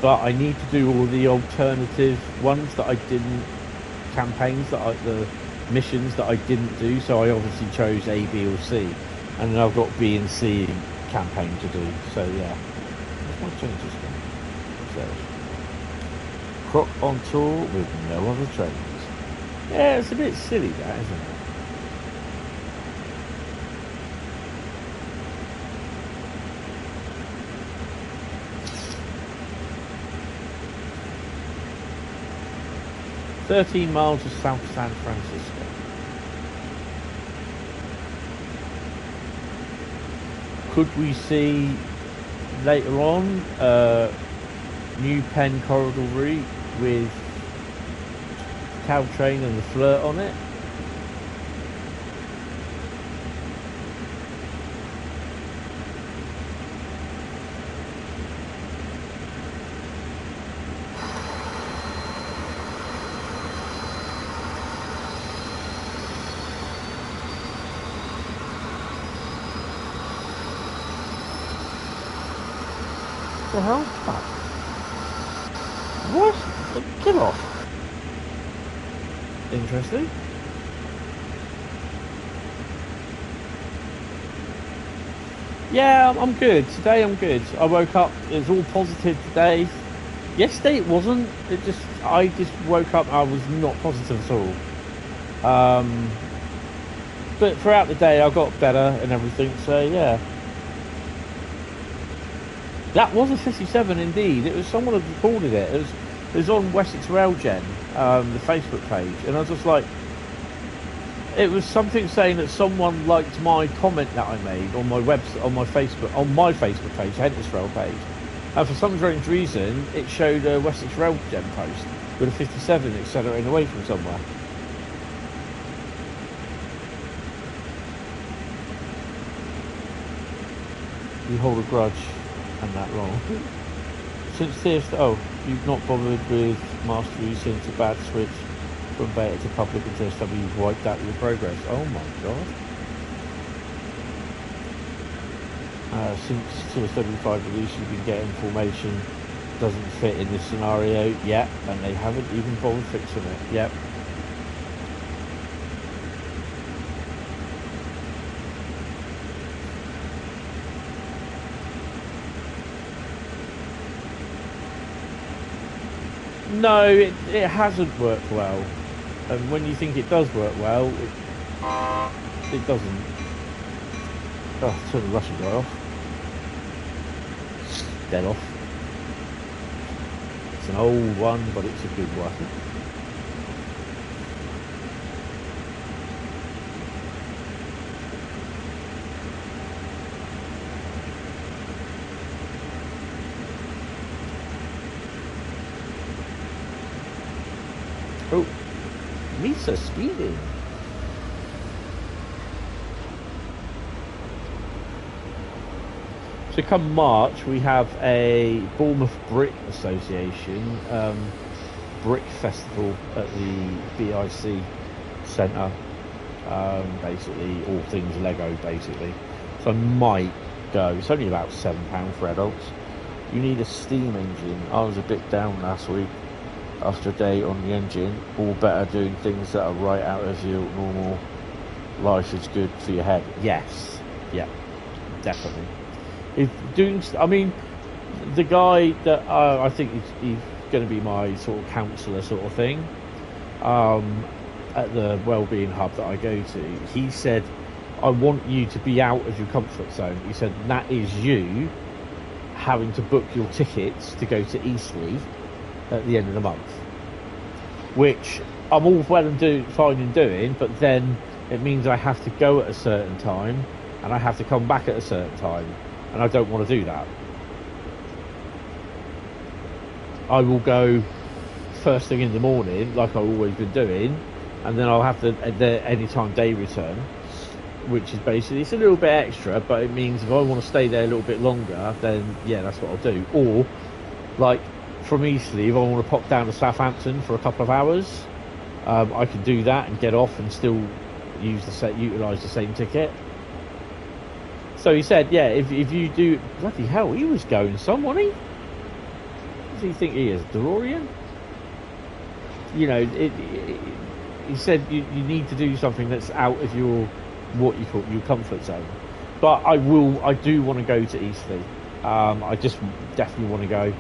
But I need to do all the alternative ones that I didn't, the missions that I didn't do, so I obviously chose A, B or C. And then I've got B and C campaign to do, so yeah. What's my changes then? Croc on tour with no other trains. Yeah, it's a bit silly that, isn't it? "13 miles of South San Francisco." Could we see later on new Penn Corridor route with Caltrain and the Flirt on it? The hell? Fuck. What? Get off. Interesting. Yeah, I'm good. Today I'm good. I woke up, it was all positive today. Yesterday it wasn't. I just woke up, I was not positive at all. But throughout the day I got better and everything, so yeah. That was a 57 indeed. It was someone had recorded it. It was on Wessex Railgen, the Facebook page, and I was just like, it was something saying that someone liked my comment that I made on my website, on my Facebook page, Hentis Rail page, and for some strange reason, it showed a Wessex Railgen post with a 57 accelerating away from somewhere. You hold a grudge. And that long. Since TSW, you've not bothered with Mastery since a bad switch from beta to public and TSW, you've wiped out your progress. Oh my god. Since TSW 5 release, you've been getting formation doesn't fit in this scenario. Yep, and they haven't even bothered fixing it. Yep. No, it hasn't worked well, and when you think it does work well, it doesn't. Oh, turn the Russian guy off. Dead off. It's an old one, but it's a good one. Oh, Lisa speeding. So come March, we have a Bournemouth Brick Association brick festival at the BIC Centre. Basically, all things Lego, basically. So I might go. It's only about £7 for adults. You need a steam engine. I was a bit down last week after a day on the engine. All better doing things that are right out of your normal life is good for your head. Yes, yeah, definitely. If doing, I mean, the guy that I think he's going to be my sort of counsellor sort of thing at the wellbeing hub that I go to. He said, "I want you to be out of your comfort zone." He said that is you having to book your tickets to go to Eastleigh at the end of the month, which I'm all well and fine in doing, but then it means I have to go at a certain time and I have to come back at a certain time, and I don't want to do that. I will go first thing in the morning like I've always been doing, and then I'll have the anytime day return, which is basically, it's a little bit extra, but it means if I want to stay there a little bit longer, then yeah, that's what I'll do. Or like from Eastleigh, if I want to pop down to Southampton for a couple of hours, I can do that and get off and still utilise the same ticket. So he said, yeah, if you do, bloody hell, he was going some, wasn't he? What does he think he is, DeLorean? You know, he said you need to do something that's out of your, what you call your comfort zone. But I do want to go to Eastleigh. I just definitely want to go.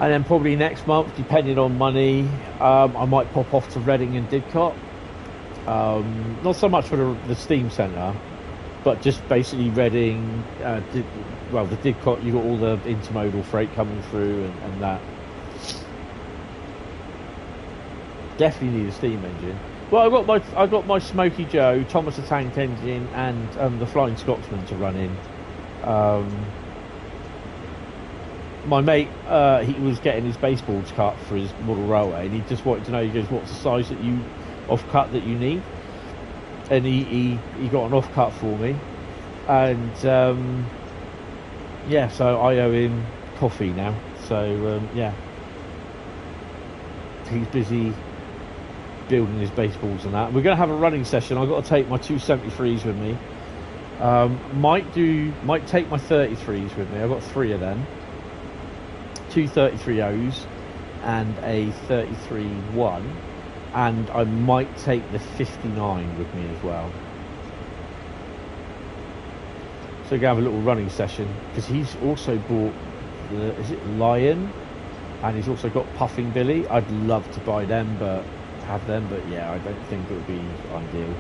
And then probably next month, depending on money, I might pop off to Reading and Didcot. Not so much for the Steam Centre, but just basically Reading. The Didcot, you got all the intermodal freight coming through and that. Definitely need a steam engine. Well, I got my Smoky Joe, Thomas the Tank Engine, and the Flying Scotsman to run in. My mate, he was getting his baseballs cut for his model railway, and he just wanted to know. He goes, "What's the size that you off-cut that you need?" And he got an off-cut for me, and yeah, so I owe him coffee now. So yeah, he's busy building his baseballs and that. We're going to have a running session. I've got to take my 273s with me. Might take my 33s with me. I've got 3 of them. 2 33-0s and a 33-1. And I might take the 59 with me as well. So we're going to have a little running session, because he's also bought is it Lion? And he's also got Puffing Billy. I'd love to buy them, but yeah, I don't think it would be ideal.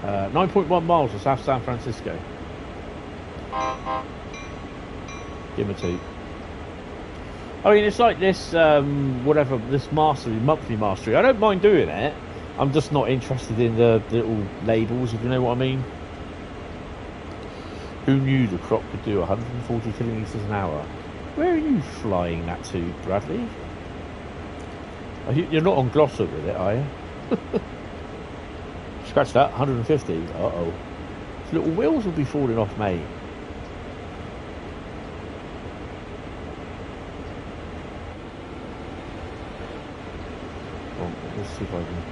Uh, 9.1 miles to South San Francisco. Give him a 2. I mean, it's like this, this monthly mastery. I don't mind doing it. I'm just not interested in the little labels, if you know what I mean. Who knew the crop could do 140 kilometres an hour? Where are you flying that to, Bradley? You're not on Glossop with it, are you? Scratch that, 150. Uh-oh. So little wheels will be falling off, mate. Oh, let's see if I can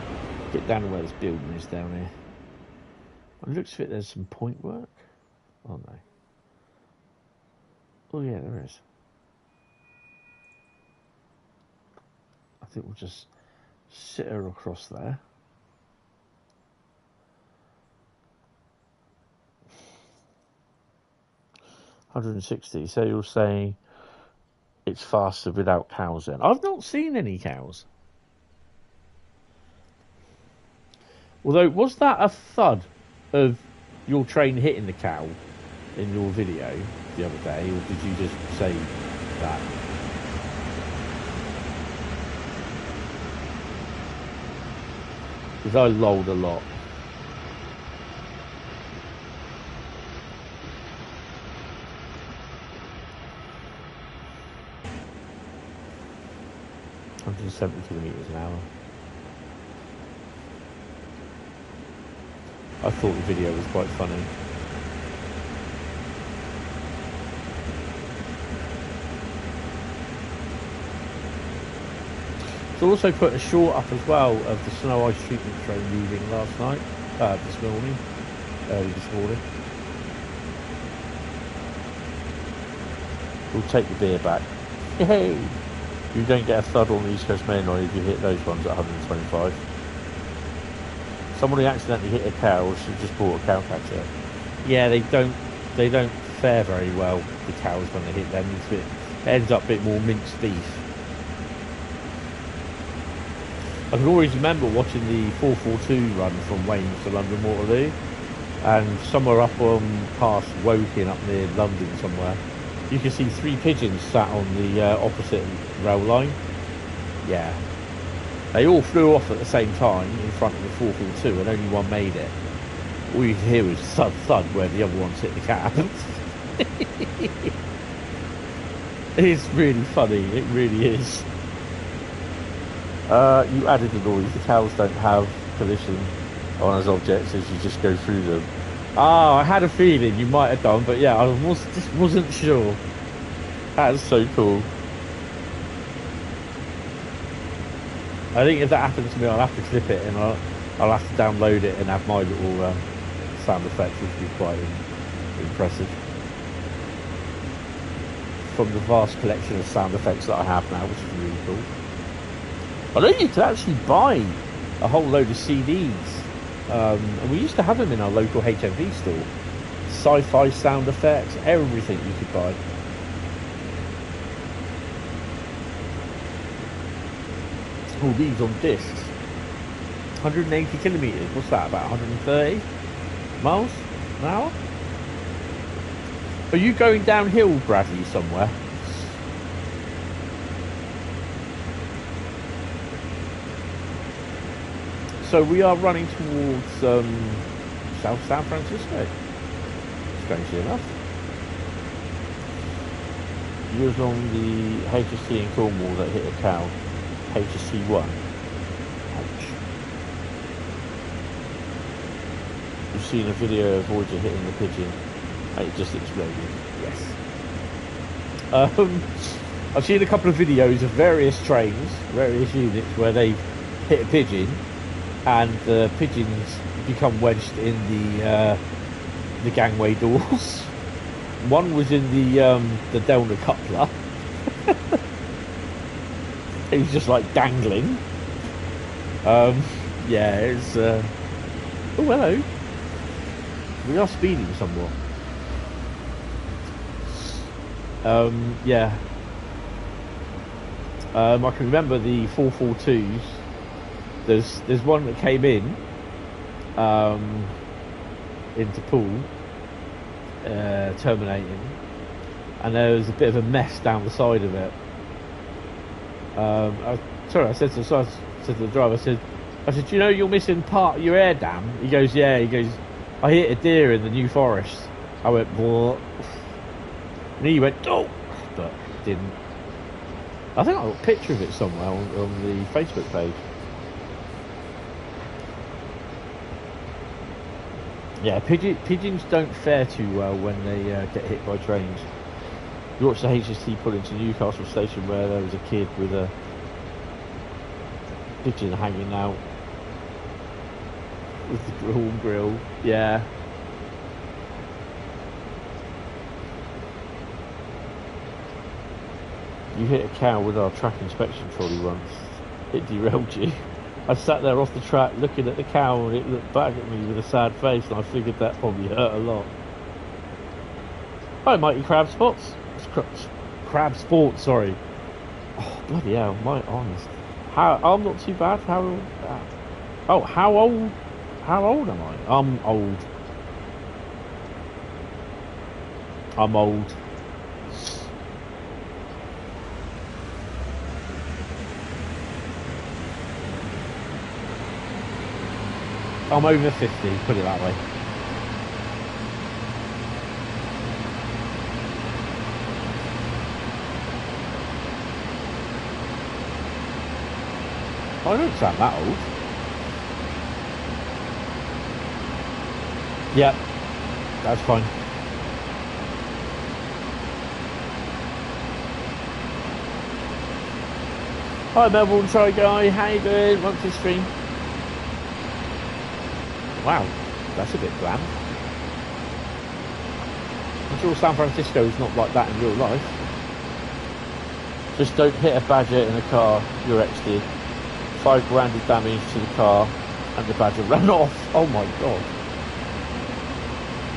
get down to where this building is down here. It looks like there's some point work. Oh, no. Oh, yeah, there is. I think we'll just sit her across there. $160. So you're saying it's faster without cows then? I've not seen any cows. Although, was that a thud of your train hitting the cow in your video the other day, or did you just say that? Because I lolled a lot. $170 kilometres an hour. I thought the video was quite funny. So also put a short up as well of the snow ice treatment train leaving last night, this morning, early this morning. We'll take the beer back. Yay! You don't get a thud on the East Coast Main Line if you hit those ones at 125. Somebody accidentally hit a cow, or should just bought a cow catcher. Yeah, they don't fare very well, the cows, when they hit them. It ends up a bit more minced beef. I can always remember watching the 442 run from Wayne to London Waterloo, and somewhere up on past Woking, up near London somewhere, you can see 3 pigeons sat on the opposite rail line. Yeah. They all flew off at the same time in front of the 442, and only one made it. All you could hear was thud thud where the other ones hit the cab. It's really funny, it really is. You added the noise. The cows don't have collision on as objects as you just go through them. Ah, I had a feeling you might have done, but yeah, I just wasn't sure. That is so cool. I think if that happens to me, I'll have to clip it, and I'll have to download it and have my little sound effects, which would be quite impressive. From the vast collection of sound effects that I have now, which is really cool. I know you can actually buy a whole load of CDs. And we used to have them in our local HMV store. Sci-fi sound effects, everything you could buy. All these on discs. 180 kilometres, what's that, about 130 miles an hour? Are you going downhill, Bradley, somewhere? So we are running towards South San Francisco, strangely enough. You was on the HSC in Cornwall that hit a cow. HSC 1. Ouch. You've seen a video of Voyager hitting the pigeon and it just exploded. Yes. I've seen a couple of videos of various trains, various units where they've hit a pigeon and the pigeons become wedged in the gangway doors. One was in the Delna coupler. It was just like dangling. Yeah, it's oh hello. We are speeding somewhat. Yeah. I can remember the 442s. There's one that came in into Poole, terminating, and there was a bit of a mess down the side of it. I said to the driver, I said, you know you're missing part of your air dam? He goes, yeah. He goes, I hit a deer in the New Forest. I went, what? And he went, oh, but didn't. I think I got a picture of it somewhere on the Facebook page. Yeah, pigeons don't fare too well when they get hit by trains. You watched the HST pull into Newcastle station where there was a kid with a pigeon hanging out with the grill. Yeah. You hit a cow with our track inspection trolley once. It derailed you. I sat there off the track looking at the cow and it looked back at me with a sad face, and I figured that probably hurt a lot. Hi, Mighty Crab Spots. Crab Sports, sorry. Oh, bloody hell, my honest. I'm not too bad. How old am I? I'm old. I'm over 50, put it that way. I don't sound that old. Yeah, that's fine. Hi Melbourne Try Guy, how you doing? Monthly stream. Wow, that's a bit bland. I'm sure San Francisco is not like that in real life. Just don't hit a badger in a car, your ex did. 5 grand of damage to the car and the badger ran off. Oh my god.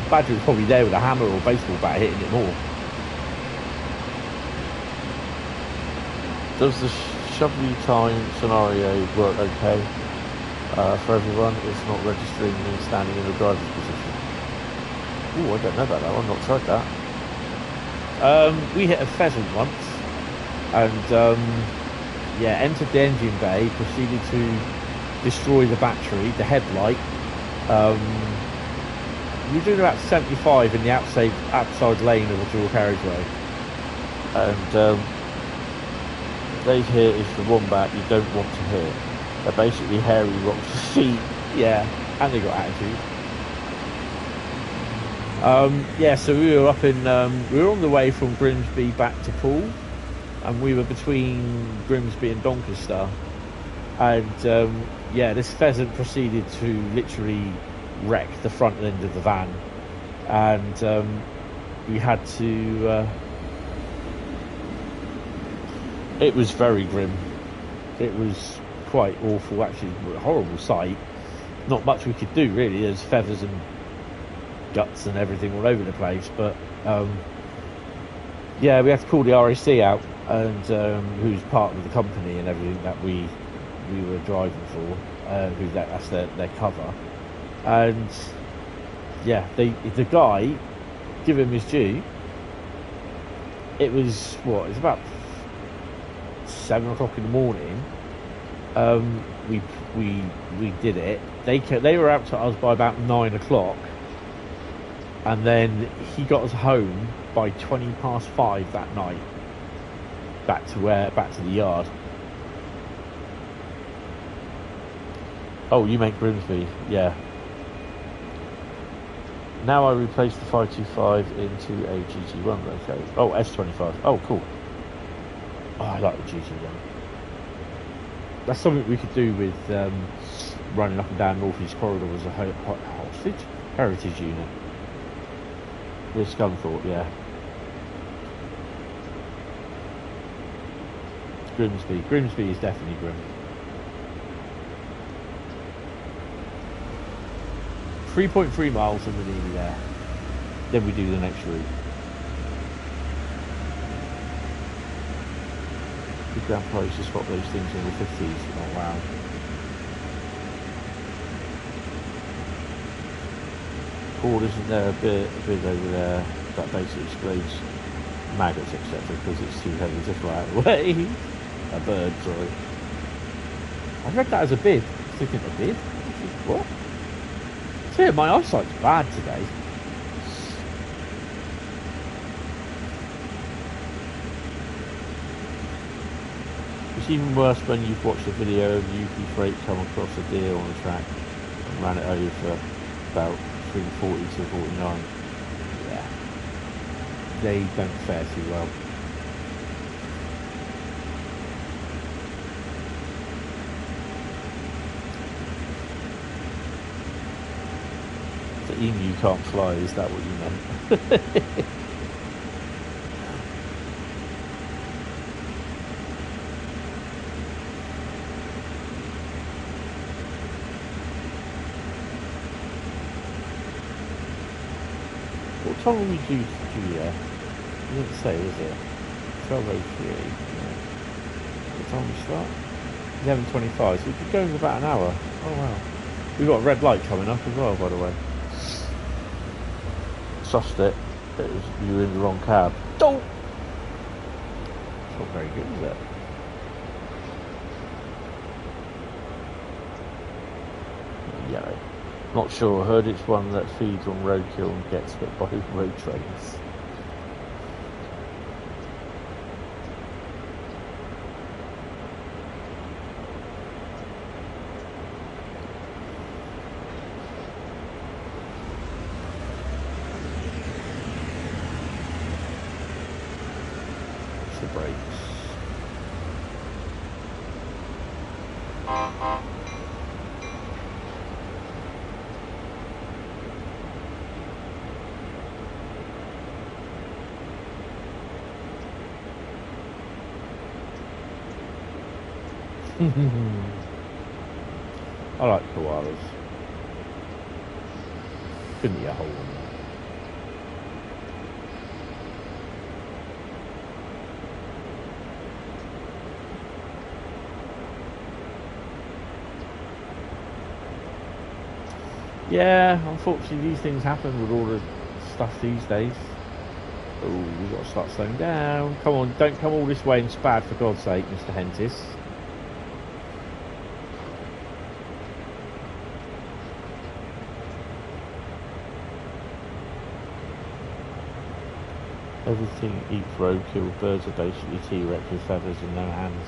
The badger was probably there with a hammer or baseball bat hitting it more. Does the shovel time scenario work okay for everyone? It's not registering me standing in the driver's position. Oh, I don't know about that one. I've not tried that. We hit a pheasant once, and yeah, entered the engine bay, proceeded to destroy the battery, the headlight. We were doing about 75 in the outside lane of a dual carriageway, and they here is the wombat you don't want to hit. They're basically hairy rocks for feet, yeah, and they got attitude. Yeah, so we were up in, we were on the way from Grimsby back to Poole, and we were between Grimsby and Doncaster, and yeah, this pheasant proceeded to literally wreck the front end of the van, and we had to, it was very grim. It was quite awful, actually, a horrible sight. Not much we could do really, there's feathers and guts and everything all over the place, but yeah, we had to call the RAC out, and who's part of the company and everything that we were driving for, that's their cover, and yeah, the guy, give him his due, it was about 7 o'clock in the morning. We did it. They were out to us by about 9 o'clock, and then he got us home by 5:20 that night, back to the yard. Oh, you meant Grimsby, yeah. Now I replaced the 525 into a GT1, okay. Oh, S25. Oh, cool. Oh, I like the GT1. That's something we could do with running up and down North East Corridor as a heritage unit. With Scunthorpe, yeah. Grimsby is definitely grim. 3.3 miles and we're nearly there. Then we do the next route. The grand prize to spot those things in the 50s. Oh wow. Cord isn't there a bit over there that basically excludes maggots, etc., because it's too heavy to fly out of the way. A bird, sorry. I read that as a bid. I was thinking a bid? What? So yeah, my eyesight's bad today. It's even worse when you've watched a video of UP Freight come across a deer on the track and ran it over for about between 40 to 49. Yeah. They don't fare too well. The emu can't fly, is that what you meant? What time will we do Julia? You didn't say, was it? 12:03. Yeah. What time we start? 11:25. So we could go in about an hour. Oh wow. We've got a red light coming up as well, by the way. Sussed it. You were in the wrong cab. Don't! It's not very good, is it? Yellow. Not sure. I heard it's one that feeds on roadkill and gets hit by road trains. brakes. I like koalas. Couldn't eat a whole one. Yeah, unfortunately these things happen with all the stuff these days. Oh, we've got to start slowing down. Come on, don't come all this way in Spad for God's sake, Mr. Hentis. Everything eats roadkill. Birds are basically T-Rex with feathers and no hands.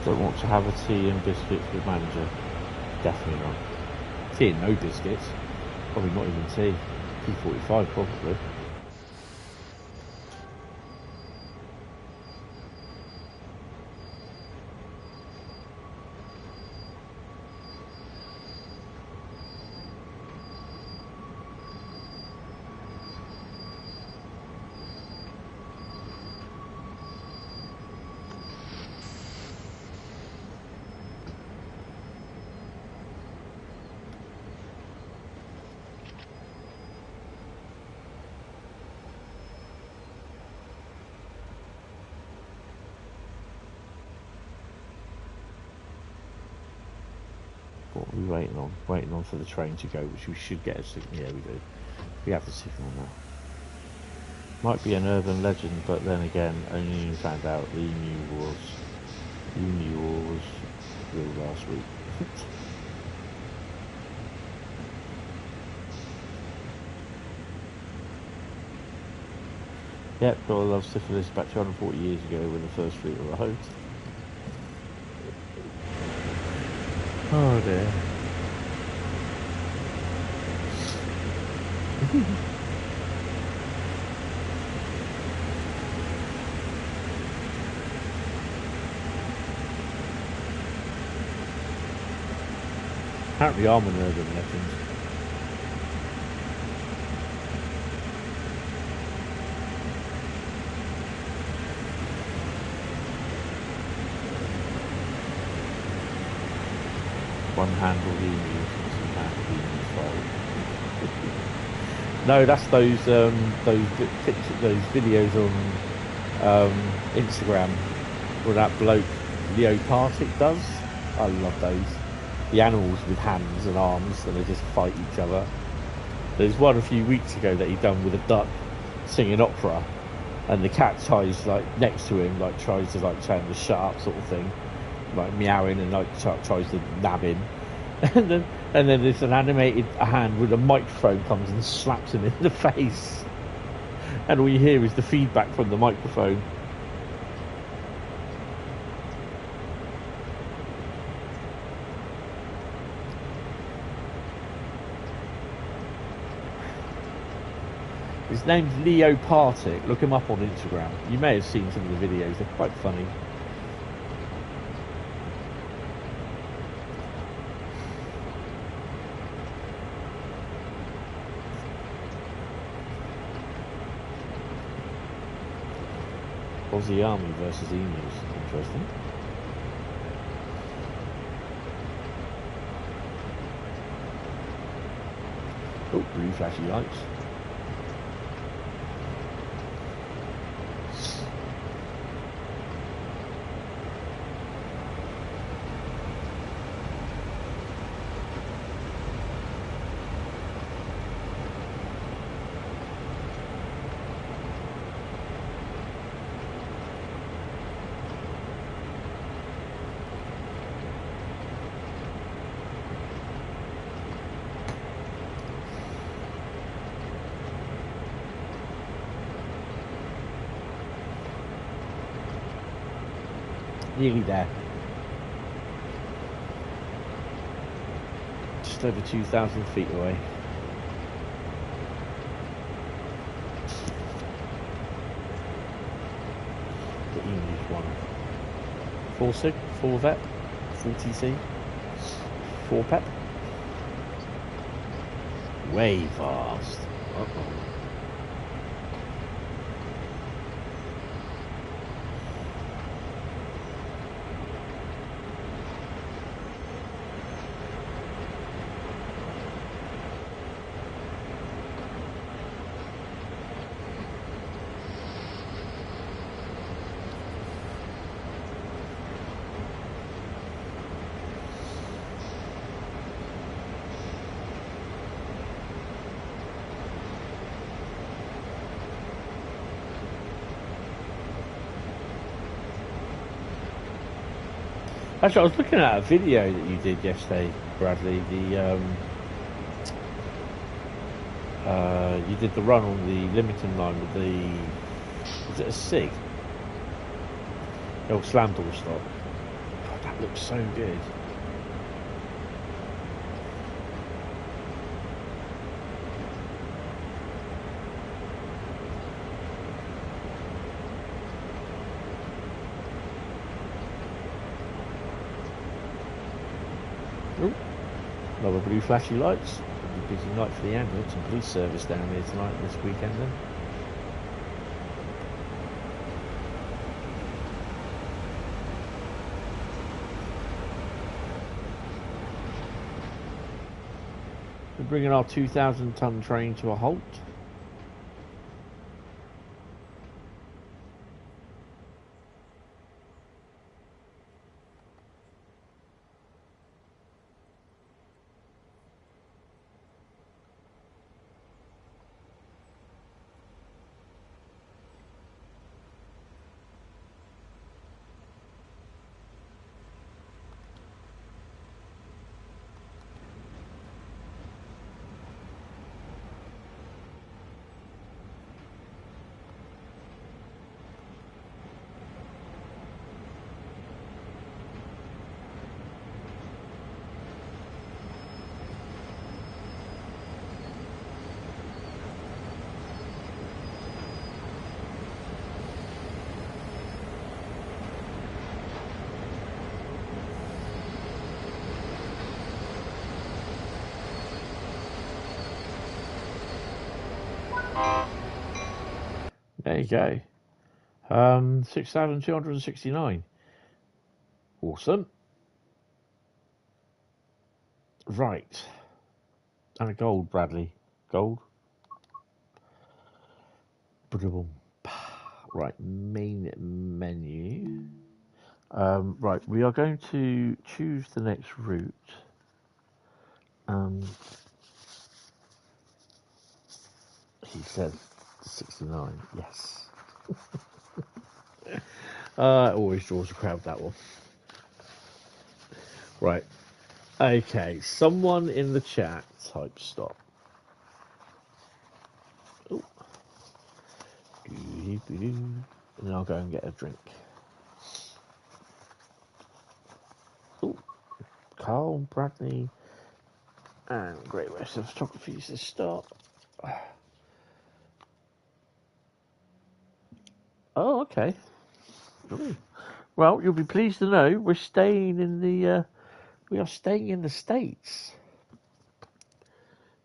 Don't want to have a tea and biscuits with manager. Definitely not. Tea and no biscuits. Probably not even tea. 2:45 probably. What are we waiting on? Waiting on for the train to go, which we should get a signal. Yeah, we do. We have the signal now. Might be an urban legend, but then again, only found out the Emu War was real last week. Yep, God, I love syphilis back 240 years ago when the first fleet arrived. Oh dear. Apparently I'm an urban legend. One-handle emus and two-handle emus. No, that's those pictures, those videos on Instagram where that bloke Leo Partick does. I love those. The animals with hands and arms and they just fight each other. There's one a few weeks ago that he done with a duck singing opera, and the cat tries like next to him, like tries to like tell him to shut up, sort of thing, like meowing and like tries to nab him, and then there's an animated hand with a microphone comes and slaps him in the face, and all you hear is the feedback from the microphone. His name's Leo Partick. Look him up on Instagram. You may have seen some of the videos. They're quite funny. Aussie Army versus emus. Interesting. Oh, blue flashy lights. Nearly there. Just over 2,000 feet away. The English one. 4 SIG, 4 VEP, 4 TC, 4 PEP. Way fast. Uh-oh. Actually, I was looking at a video that you did yesterday, Bradley. You did the run on the Lymington line with the, is it a SIG? Oh, slam door stop. God, that looks so good. Ooh, another blue flashy lights. A busy night for the ambulance and police service down here tonight and this weekend then. We're bringing our 2,000 ton train to a halt. There you go. 6,269. Awesome. Right. And a gold, Bradley. Gold. Right, main menu. Right, we are going to choose the next route. He says 69. Yes. Always draws a crowd, that one. Right. Okay, someone in the chat type stop. Ooh. And then I'll go and get a drink. Ooh. Carl, Bradley, and Great Western Photography says stop. Oh, okay. Ooh. Well, you'll be pleased to know we're staying in the. We are staying in the States.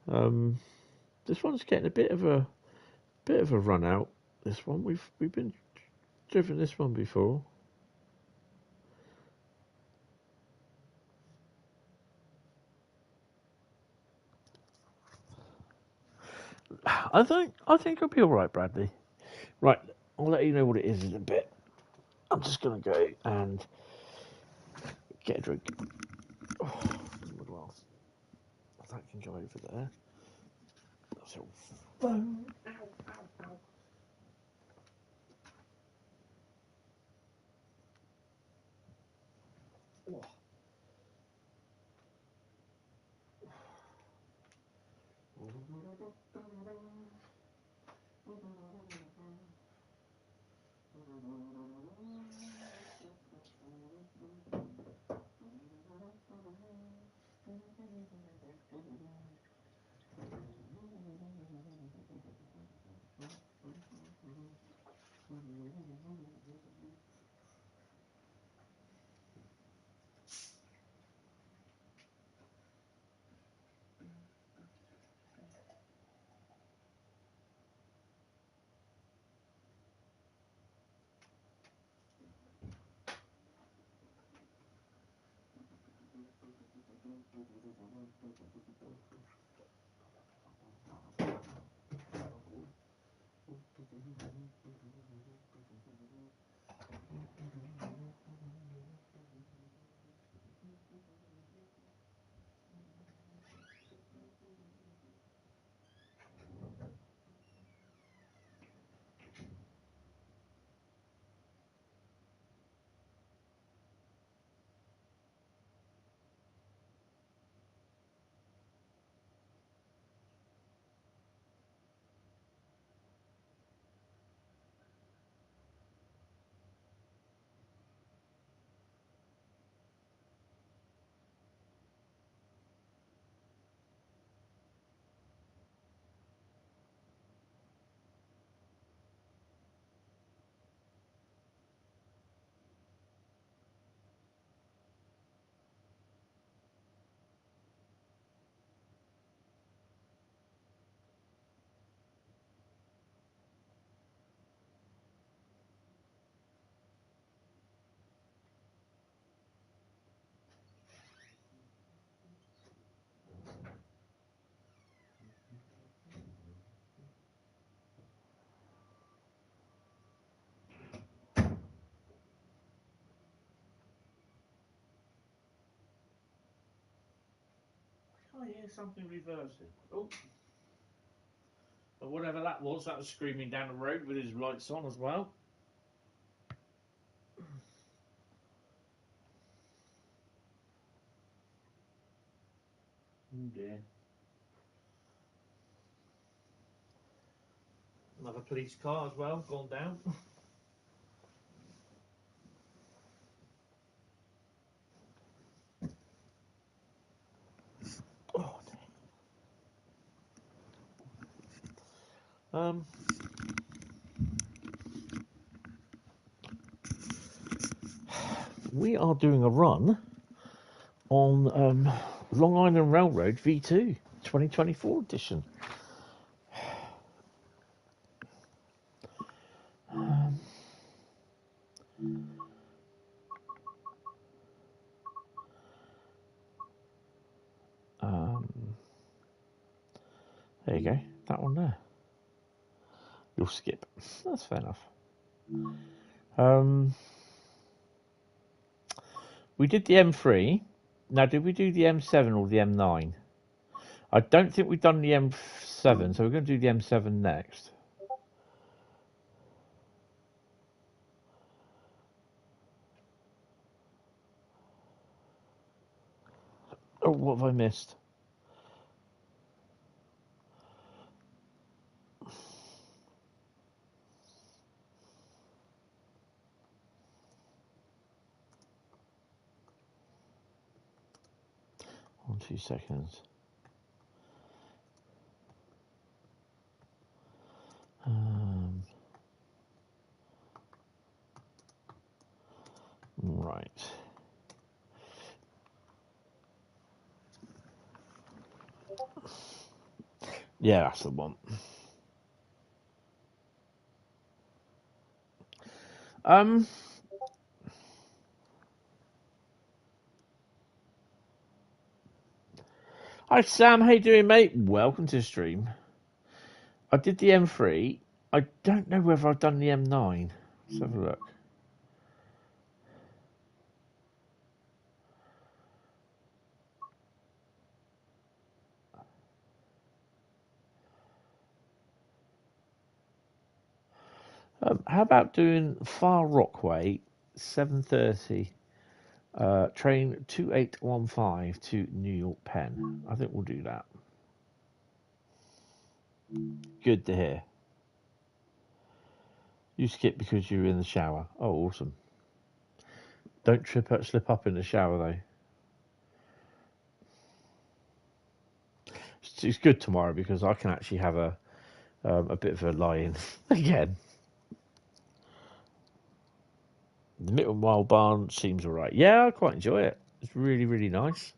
This one's getting a bit of a run out. This one we've been driven this one before. I think it'll be all right, Bradley. Right, I'll let you know what it is in a bit. I'm just gonna go and get a drink. Oh, well, that can go over there. That's your phone. Ow, ow, ow. Oh. Oh yeah, something reversing. Oh, but whatever that was screaming down the road with his lights on as well. Oh dear. Another police car as well, gone down. Oh, we are doing a run on Long Island Railroad V2 2024 edition. There you go, that one there. You'll skip. That's fair enough. We did the M3. Now, did we do the M7 or the M9? I don't think we've done the M7, so we're going to do the M7 next. Oh, what have I missed? On 2 seconds. Right. Yeah, that's the one. Hi Sam, how you doing, mate? Welcome to the stream. I did the M3. I don't know whether I've done the M9. Let's have a look. How about doing Far Rockway, 7:30, train 2815 to New York Penn? I think we'll do that. Good to hear. You skip because you're in the shower. Oh, awesome. Don't slip up in the shower, though. It's good tomorrow because I can actually have a bit of a lie-in again. The Middle Mile Barn seems alright. Yeah, I quite enjoy it. It's really, really nice.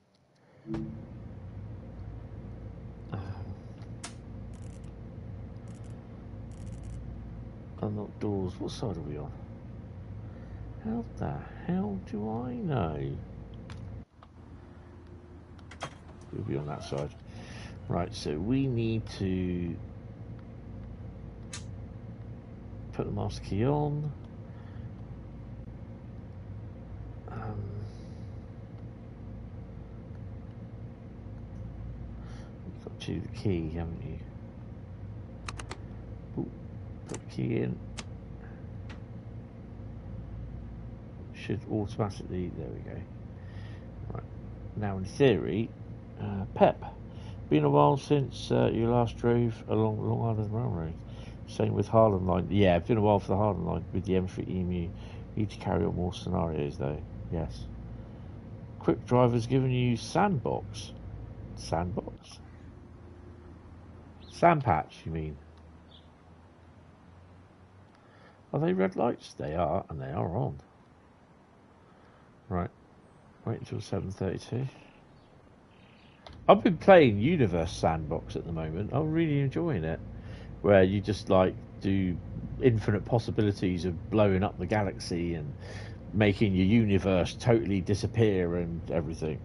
Unlocked doors. What side are we on? How the hell do I know? we'll be on that side. Right, so we need to put the master key on. You've got to choose the key, haven't you? Ooh, put the key in. Should automatically, there we go. Right, now in theory, Pep, been a while since you last drove along Long Island Railroad. Same with Harlem Line. Yeah, it's been a while for the Harlem Line with the M3 EMU. Need to carry on more scenarios though. Yes. Quick Driver's given you Sandbox. Sandbox? Sandpatch, you mean? Are they red lights? They are, and they are on. Right. Wait until 7:32. I've been playing Universe Sandbox at the moment. I'm really enjoying it. Where you just like do infinite possibilities of blowing up the galaxy and making your universe totally disappear and everything.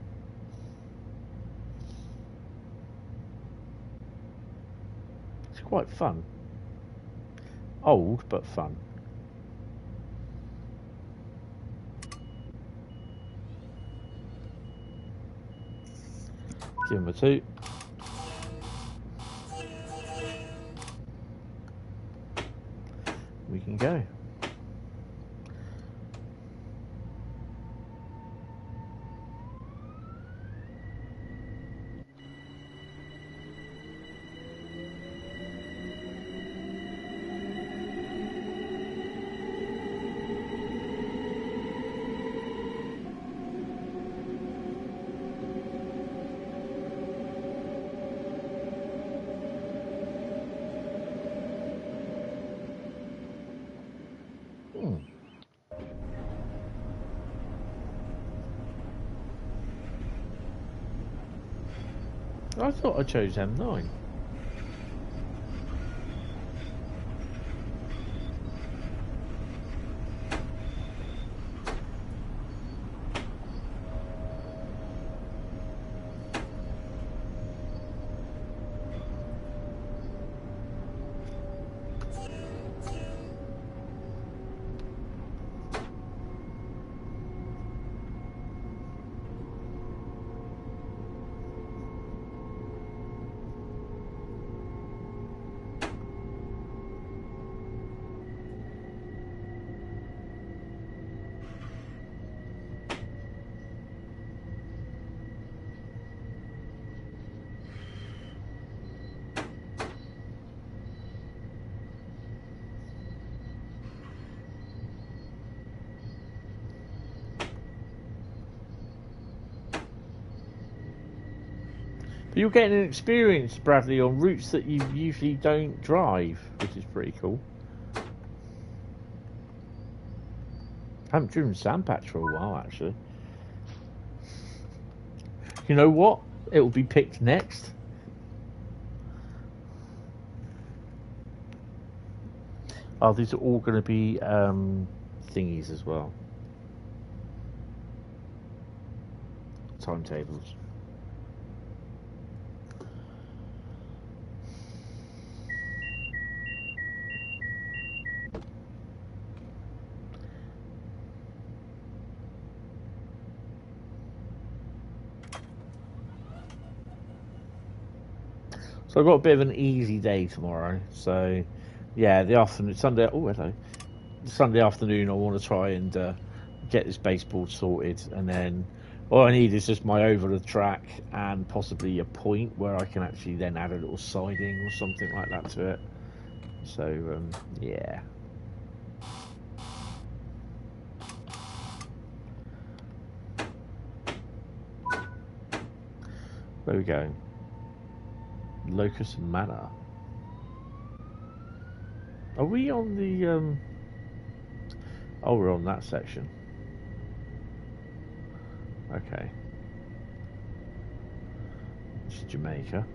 It's quite fun. Old, but fun. Give him a 2. We can go. I thought I chose M9. But you're getting an experience, Bradley, on routes that you usually don't drive, which is pretty cool. I haven't driven Sandpatch for a while, actually. You know what? It will be picked next. Oh, these are all going to be thingies as well. Timetables. So I've got a bit of an easy day tomorrow. So, yeah, the afternoon, Sunday. Oh, hello. Sunday afternoon, I want to try and get this baseboard sorted, and then all I need is just my over the track and possibly a point where I can actually then add a little siding or something like that to it. So, yeah. Where we going? Locust Manor. Are we on the oh, we're on that section. Okay. It's Jamaica.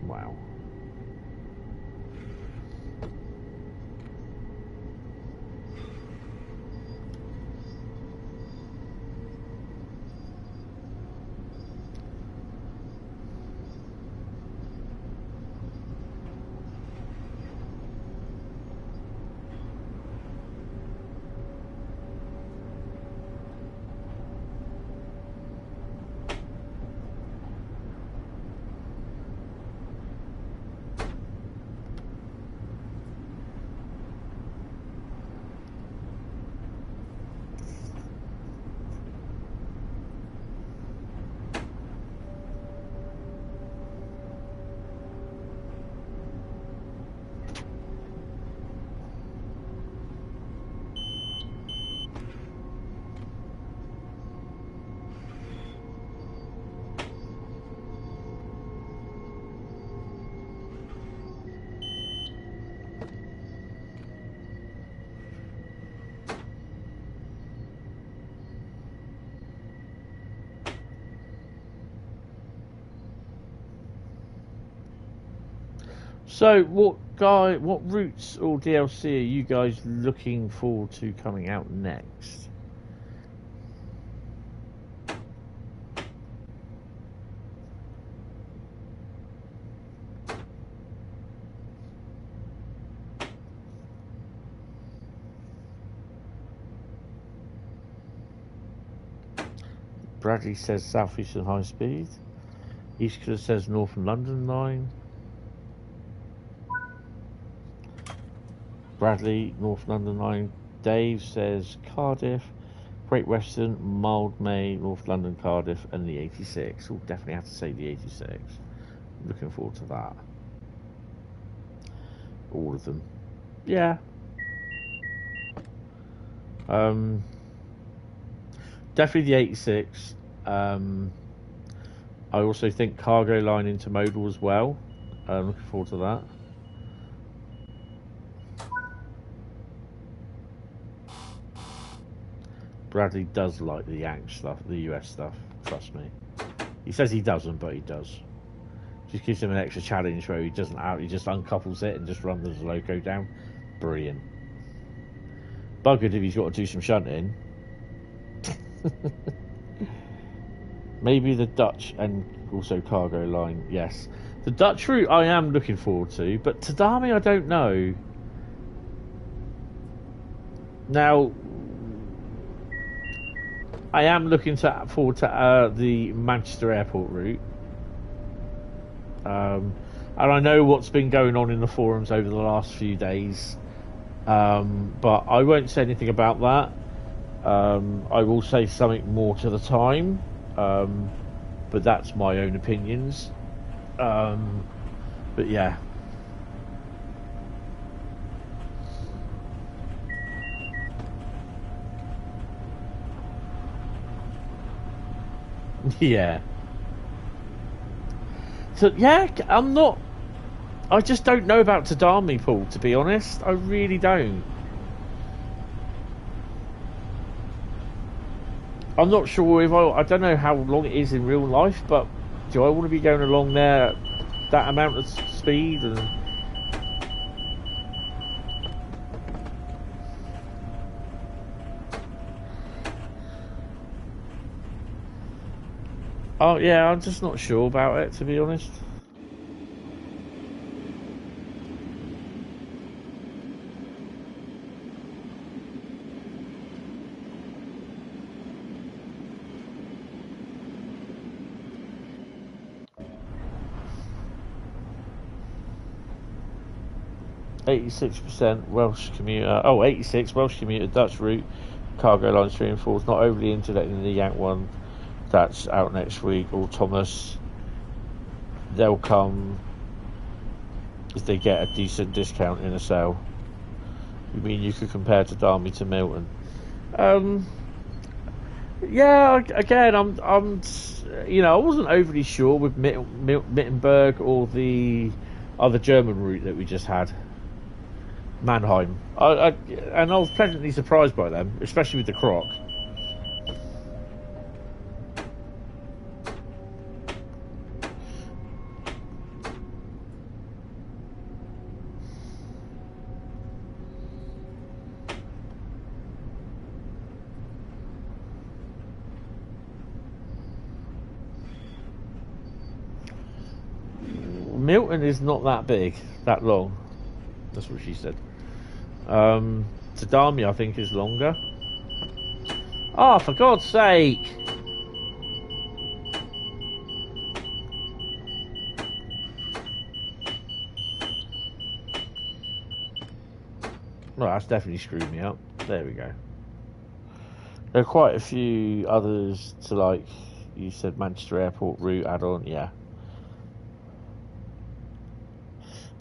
Wow. So, what routes or DLC are you guys looking forward to coming out next? Bradley says South Eastern High Speed. Eastcliff says Northern London Line. Bradley, North London Line. Dave says Cardiff. Great Western, Mildmay, North London, Cardiff, and the 86. We'll definitely have to say the 86. Looking forward to that. All of them. Yeah. Definitely the 86. I also think Cargo Line Intermodal as well. Looking forward to that. Bradley does like the Yank stuff, the US stuff, trust me. He says he doesn't, but he does. Just gives him an extra challenge where he just uncouples it and just runs the loco down. Brilliant. Buggered if he's got to do some shunting. Maybe the Dutch and also Cargo Line, yes. The Dutch route I am looking forward to, but Tadami I don't know. Now, I am looking forward to the Manchester Airport route. And I know what's been going on in the forums over the last few days. But I won't say anything about that. I will say something more to the time. But that's my own opinions. But yeah. Yeah. So yeah, I just don't know about Tadami, Paul, to be honest. I really don't. I'm not sure if I don't know how long it is in real life, but do I want to be going along there at that amount of speed? And oh yeah, I'm just not sure about it, to be honest. %, Welsh commuter. Oh, 86 Welsh commuter Dutch route cargo line stream falls not overly interested in the Yank one. That's out next week. Or Thomas, they'll come if they get a decent discount in a sale. You mean you could compare to Darmy to Milton? Yeah. Again, I'm. I wasn't overly sure with Mittenberg or the other German route that we just had, Mannheim. And I was pleasantly surprised by them, especially with the croc. Milton is not that big, that long. That's what she said. Tadami, I think, is longer. Oh, for God's sake! Well, that's definitely screwed me up. There we go. There are quite a few others to, like, you said, Manchester Airport route add-on, yeah.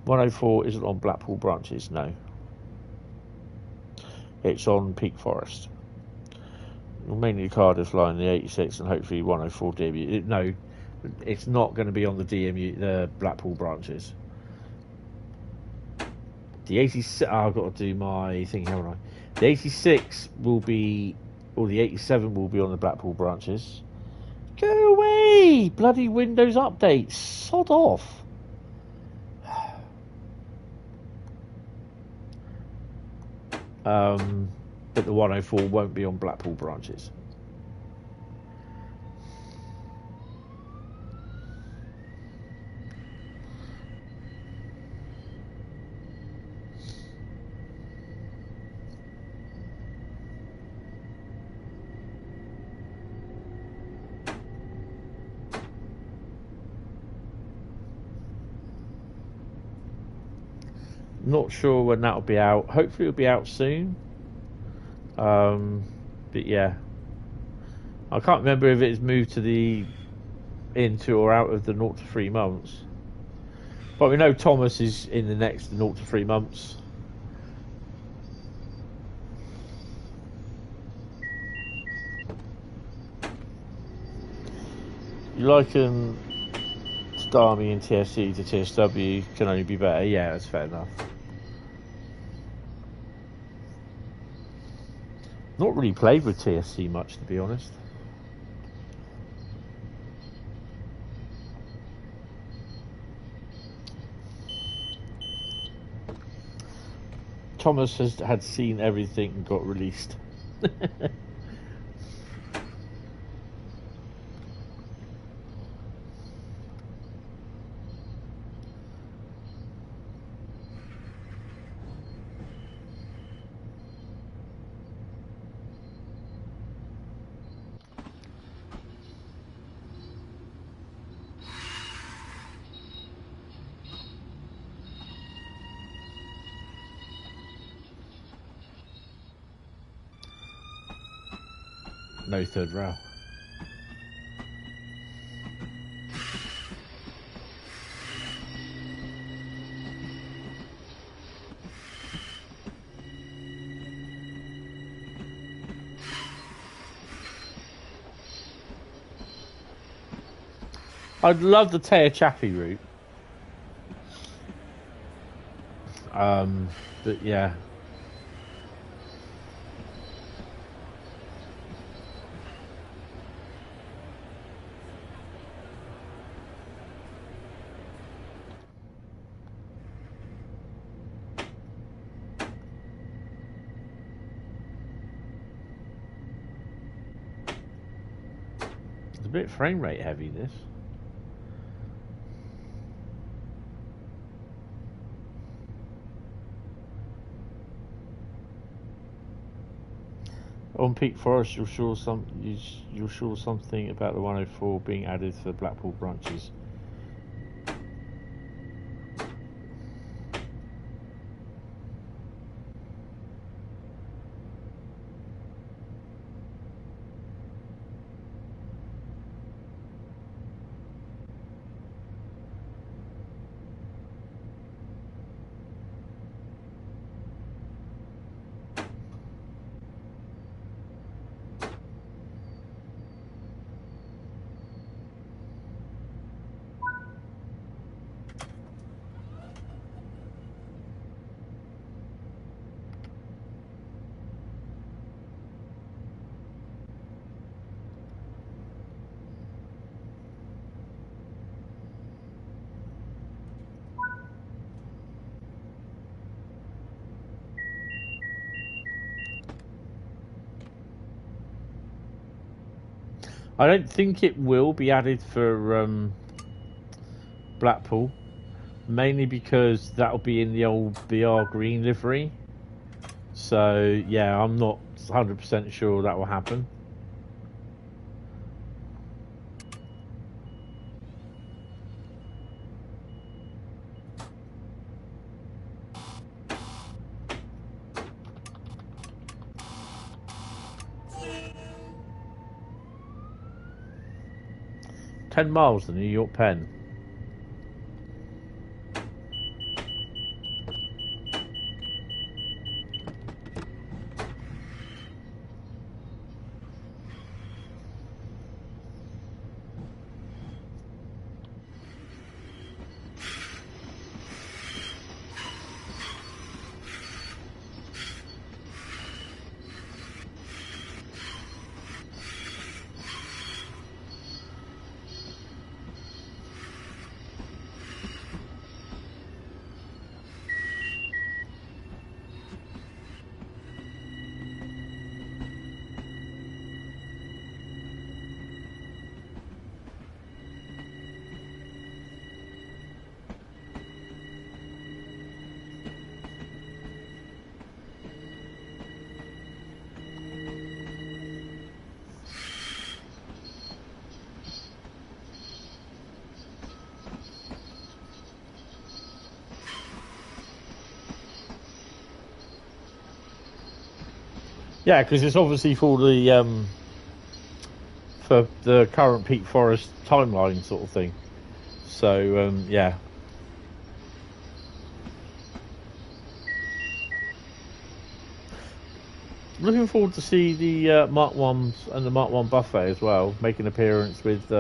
104 isn't on Blackpool branches, no. It's on Peak Forest. Mainly the Cardiff line, the 86, and hopefully 104 DMU. No, it's not going to be on the DMU, the Blackpool branches. The 86, I've got to do my thing, haven't I? The 86 will be, or the 87 will be on the Blackpool branches. Go away! Bloody Windows update. Sod off. but the 104 won't be on Blackpool branches. Not sure when that'll be out. Hopefully it'll be out soon. But yeah, I can't remember if it's moved to the into or out of the 0 to 3 months. But we know Thomas is in the next 0 to 3 months. You liken Starmie and TSC to TSW can only be better. Yeah, that's fair enough. Not really played with TSC much, to be honest. Thomas had seen everything and got released. No third rail. I'd love the Tehachapi route. But yeah. It's a bit frame rate heavy, this. On Peak Forest, you'll show something about the 104 being added for Blackpool branches. I don't think it will be added for Blackpool, mainly because that'll be in the old BR green livery. So yeah, I'm not 100% sure that will happen. $10 the New York Pen. Yeah, because it's obviously for the current peak forest timeline sort of thing. So yeah. Looking forward to see the Mark 1s and the Mark 1 buffet as well, make an appearance with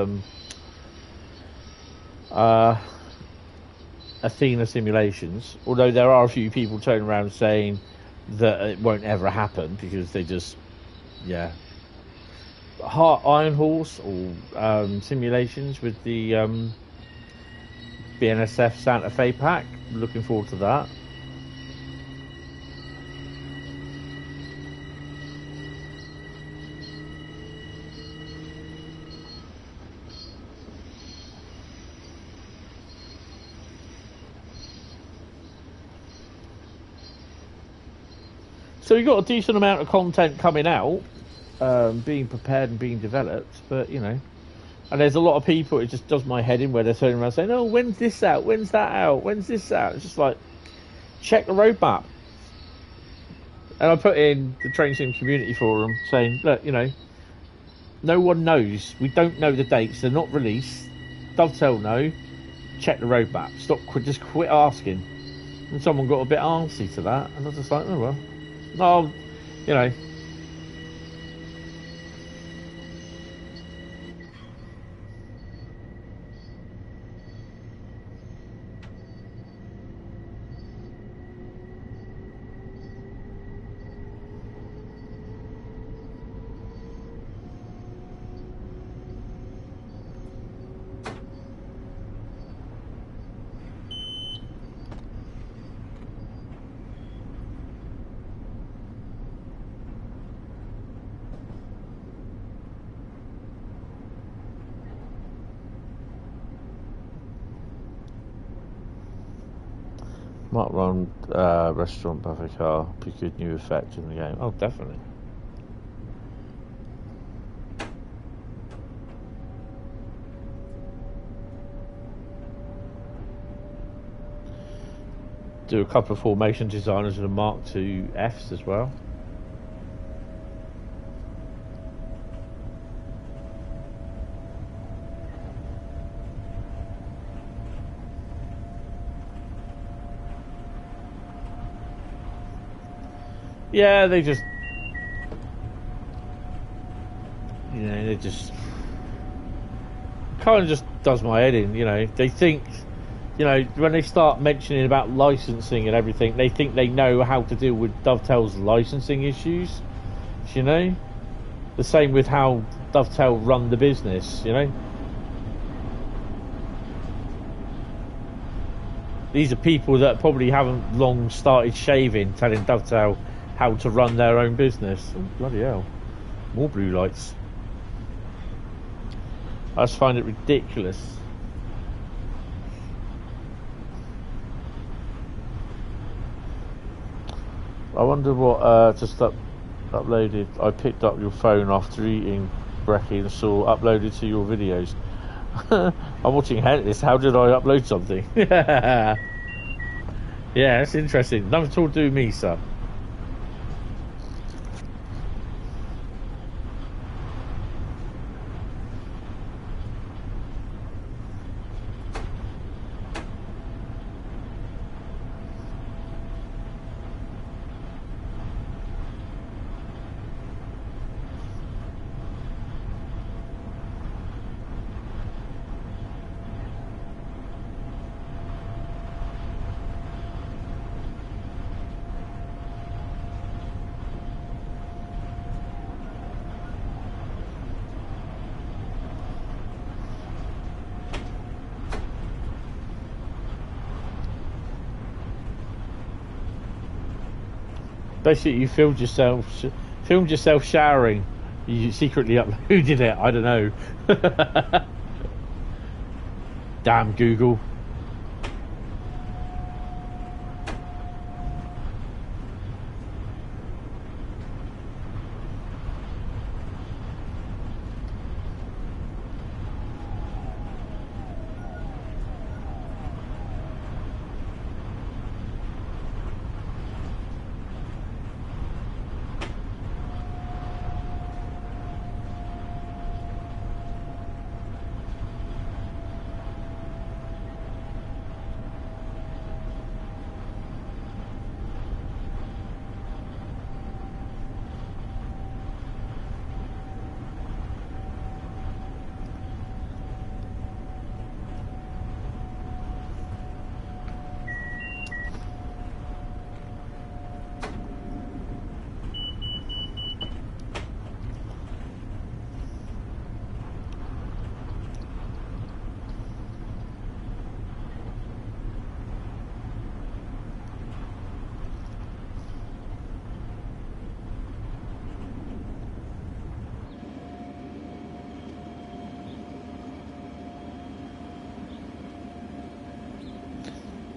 Athena simulations. Although there are a few people turning around saying that it won't ever happen because they just, yeah. Iron Horse or simulations with the BNSF Santa Fe pack. Looking forward to that. So we've got a decent amount of content coming out, being prepared and being developed, but you know, and there's a lot of people, it just does my head in where they're turning around saying, oh, when's this out, when's that out, when's this out? It's just like, check the roadmap. And I put in the Train Sim community forum saying, look, you know, no one knows, we don't know the dates, they're not released. Dovetail know, check the roadmap, just quit asking. And someone got a bit arsey to that, and I was just like, oh well. No, you know. Might run restaurant buffet car, be a good new effect in the game. Oh, definitely. Do a couple of formation designers and a Mark II Fs as well. Yeah, they just, you know, they just kind of just does my head in. You know, they think, you know, when they start mentioning about licensing and everything, they think they know how to deal with Dovetail's licensing issues. You know, the same with how Dovetail run the business. You know, these are people that probably haven't long started shaving, telling Dovetail how to run their own business. Oh, bloody hell. More blue lights. I just find it ridiculous. I wonder what just uploaded. I picked up your phone after eating brekkie and saw uploaded to your videos. I'm watching Hentis. How did I upload something? Yeah, that's interesting. Nothing at all to do with me, sir. Basically, you filmed yourself showering. You secretly uploaded it. I don't know. Damn Google.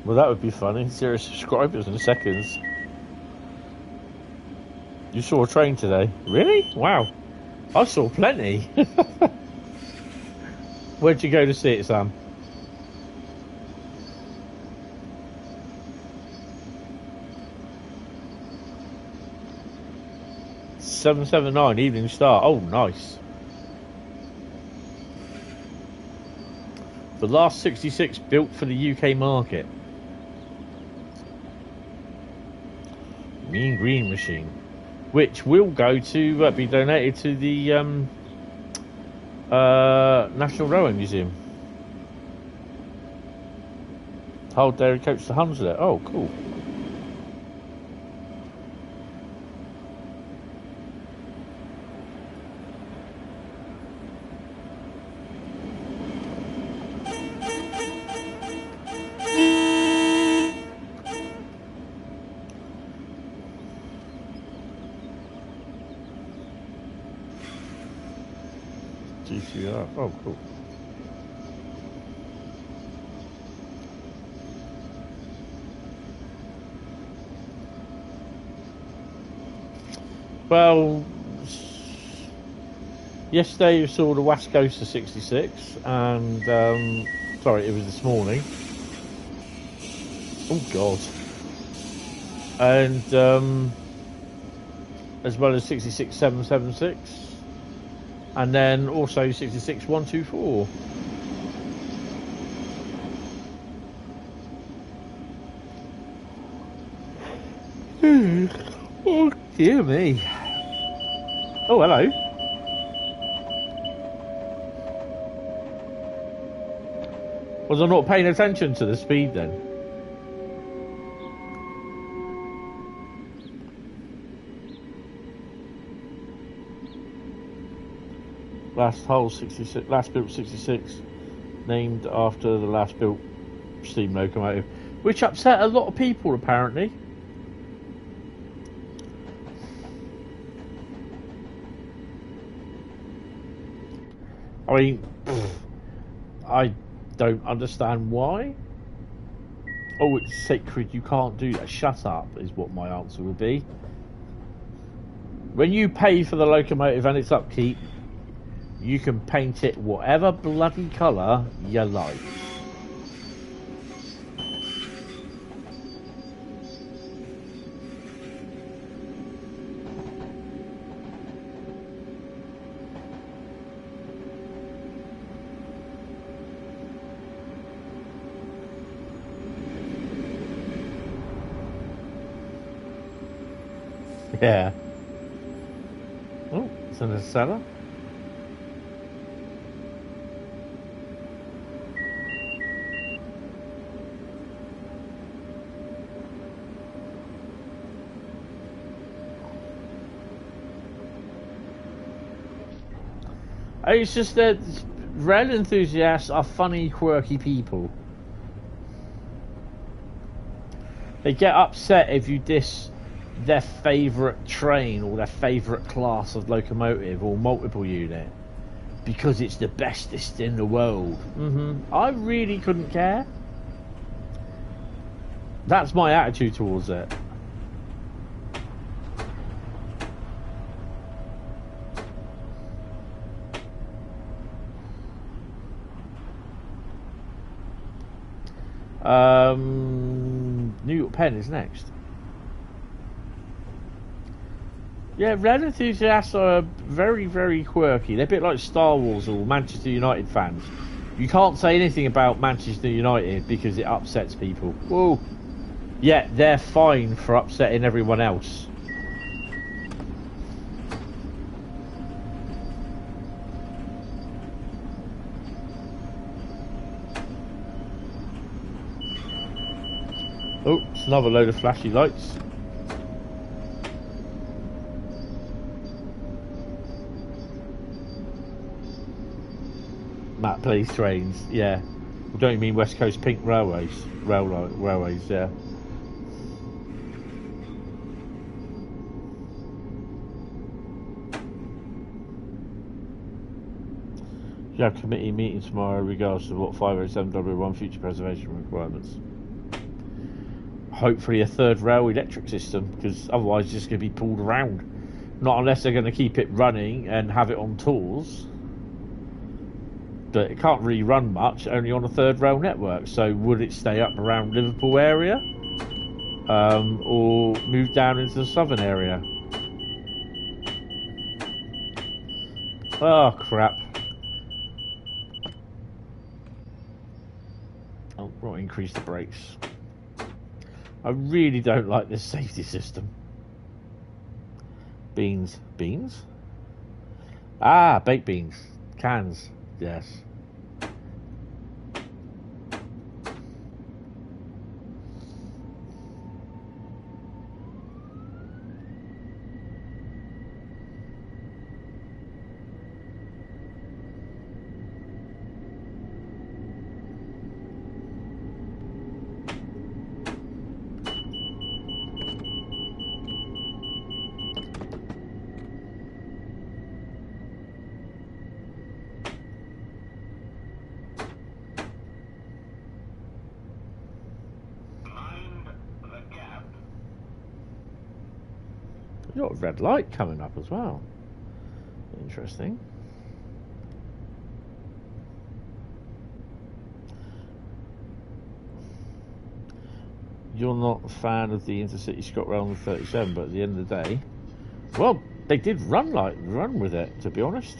Well, that would be funny. 0 subscribers in seconds. You saw a train today? Really? Wow. I saw plenty. Where'd you go to see it, Sam? $7.79 Evening Star. Oh, nice. The last 66 built for the UK market. Mean Green Machine, which will go to be donated to the National Railway Museum. Hull Dairy Coach to Hunslet. Oh, cool. GTR. Oh, cool. Well, yesterday you saw the West Coast of 66, and sorry, it was this morning. Oh God! And as well as 66 776, and then also 66 124. Oh dear me! Oh, hello. Was I not paying attention to the speed then? Last hull 66, last built 66, named after the last built steam locomotive, which upset a lot of people apparently. I mean, I don't understand why. Oh, it's sacred, you can't do that. Shut up, is what my answer would be. When you pay for the locomotive and its upkeep, you can paint it whatever bloody colour you like. Yeah. Oh, it's in the cellar. It's just that rail enthusiasts are funny, quirky people. They get upset if you diss their favourite train or their favourite class of locomotive or multiple unit because it's the bestest in the world. I really couldn't care. That's my attitude towards it. New York Penn is next. Yeah, rail enthusiasts are very, very quirky. They're a bit like Star Wars or Manchester United fans. You can't say anything about Manchester United because it upsets people. Whoa. Yeah, they're fine for upsetting everyone else. Oh, it's another load of flashy lights. Matt plays trains, yeah. Well, don't you mean West Coast Pink Railways? Railways, yeah. You have a committee meeting tomorrow regards to what 507W1 future preservation requirements. hopefully a third rail electric system, because otherwise it's just going to be pulled around. Not unless they're going to keep it running and have it on tours. But it can't really run much, only on a third rail network. So would it stay up around Liverpool area? Or move down into the southern area? Oh, crap. Oh, we'll increase the brakes. I really don't like this safety system. Beans. Beans? Ah, baked beans. Cans. Yes. You've got a red light coming up as well. Interesting. You're not a fan of the Intercity ScotRail on the 37, but at the end of the day, well, they did run with it, to be honest.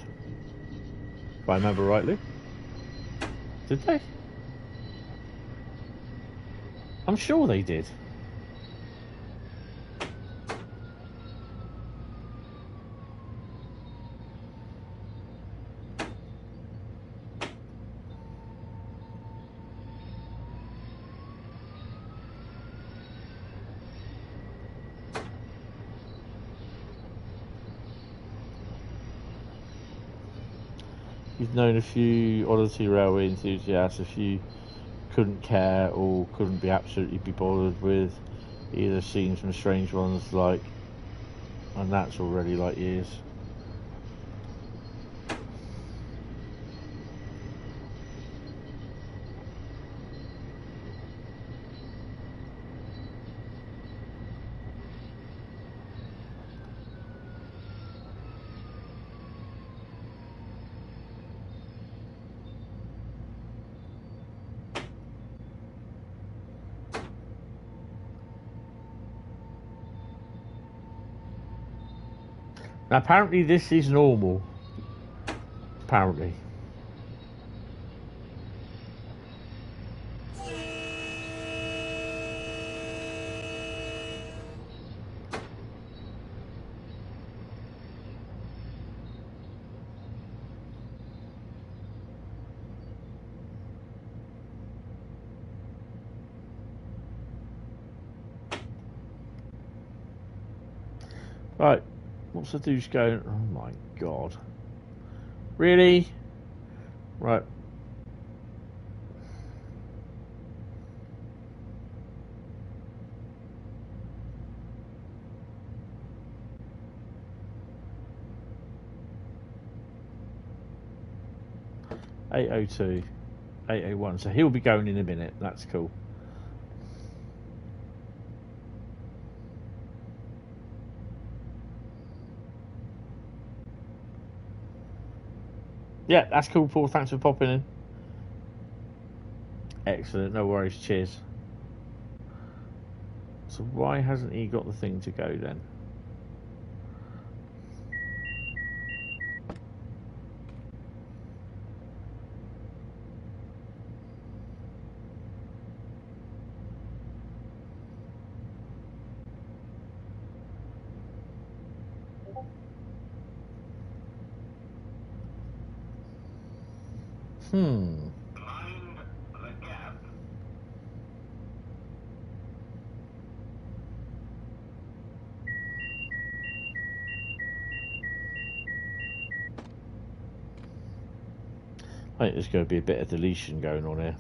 If I remember rightly. Did they? I'm sure they did. You've known a few Odyssey Railway enthusiasts, a few couldn't care or couldn't be absolutely be bothered with, either seen some strange ones like, and that's already like years. Now, apparently this is normal. Apparently. Right. What's the deuce going? Oh my god. Really? Right. (802), 801. So he'll be going in a minute. That's cool. Yeah, that's cool, Paul. Thanks for popping in. Excellent. No worries. Cheers. So why hasn't he got the thing to go then? Mind the gap. I think there's going to be a bit of deletion going on here.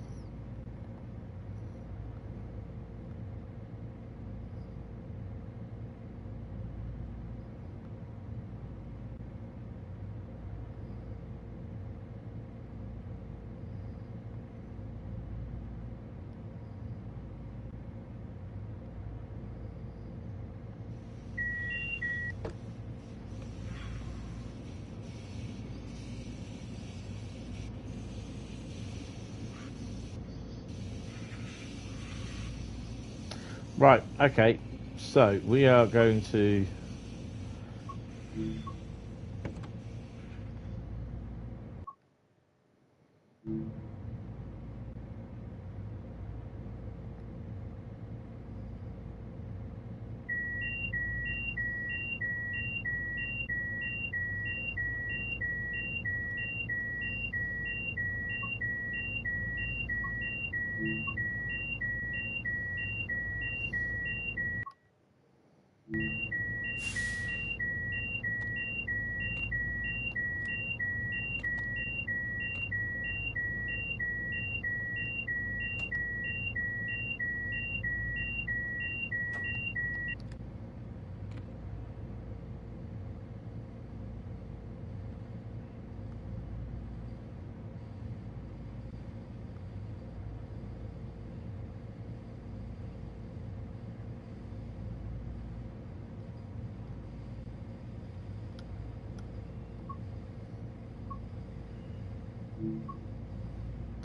Right, okay. So we are going to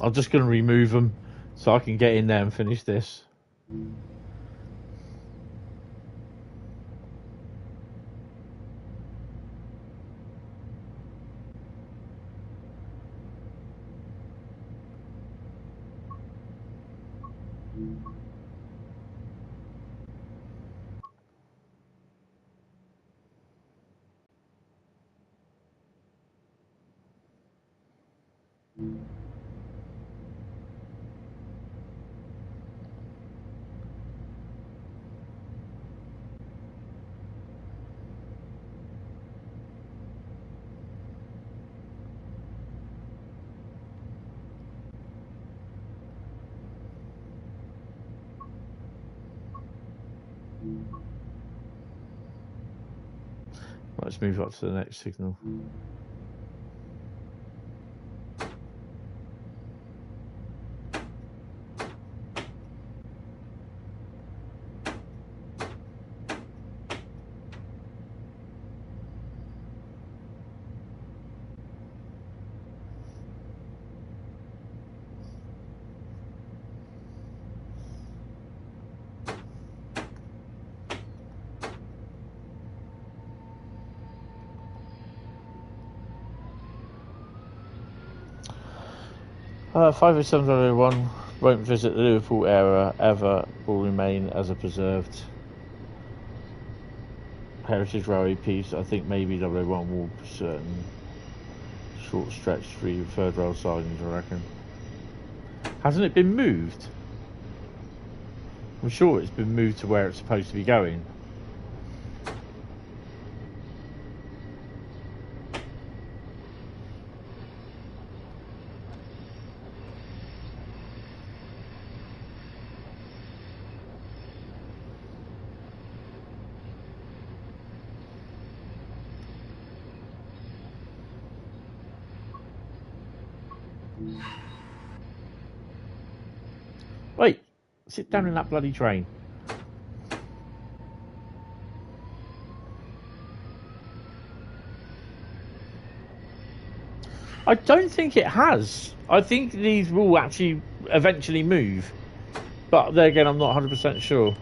I'm just going to remove them so I can get in there and finish this. Let's move up to the next signal. 507.01 won't visit the Liverpool area ever, will remain as a preserved heritage railway piece. I think maybe 001 will certain short stretch free third rail sidings, I reckon. Hasn't it been moved? I'm sure it's been moved to where it's supposed to be going. Wait, sit down in that bloody train. I don't think it has. I think these will actually eventually move. But there again, I'm not 100% sure.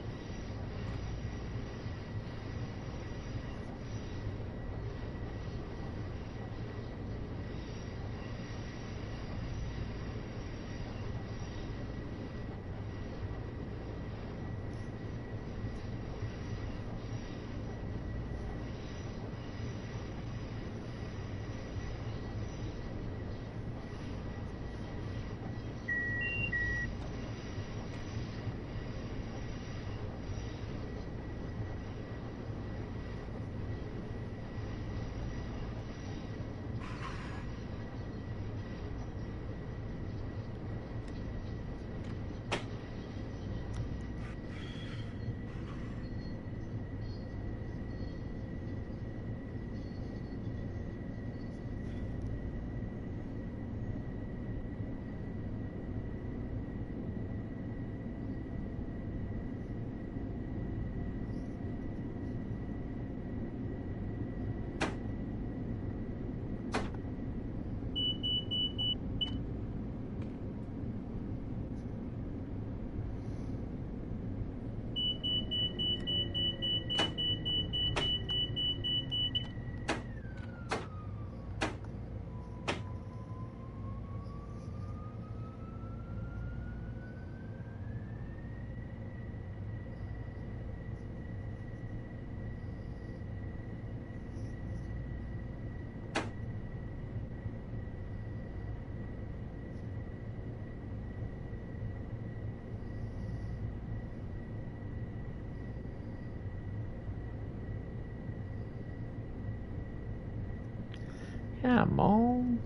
Come on.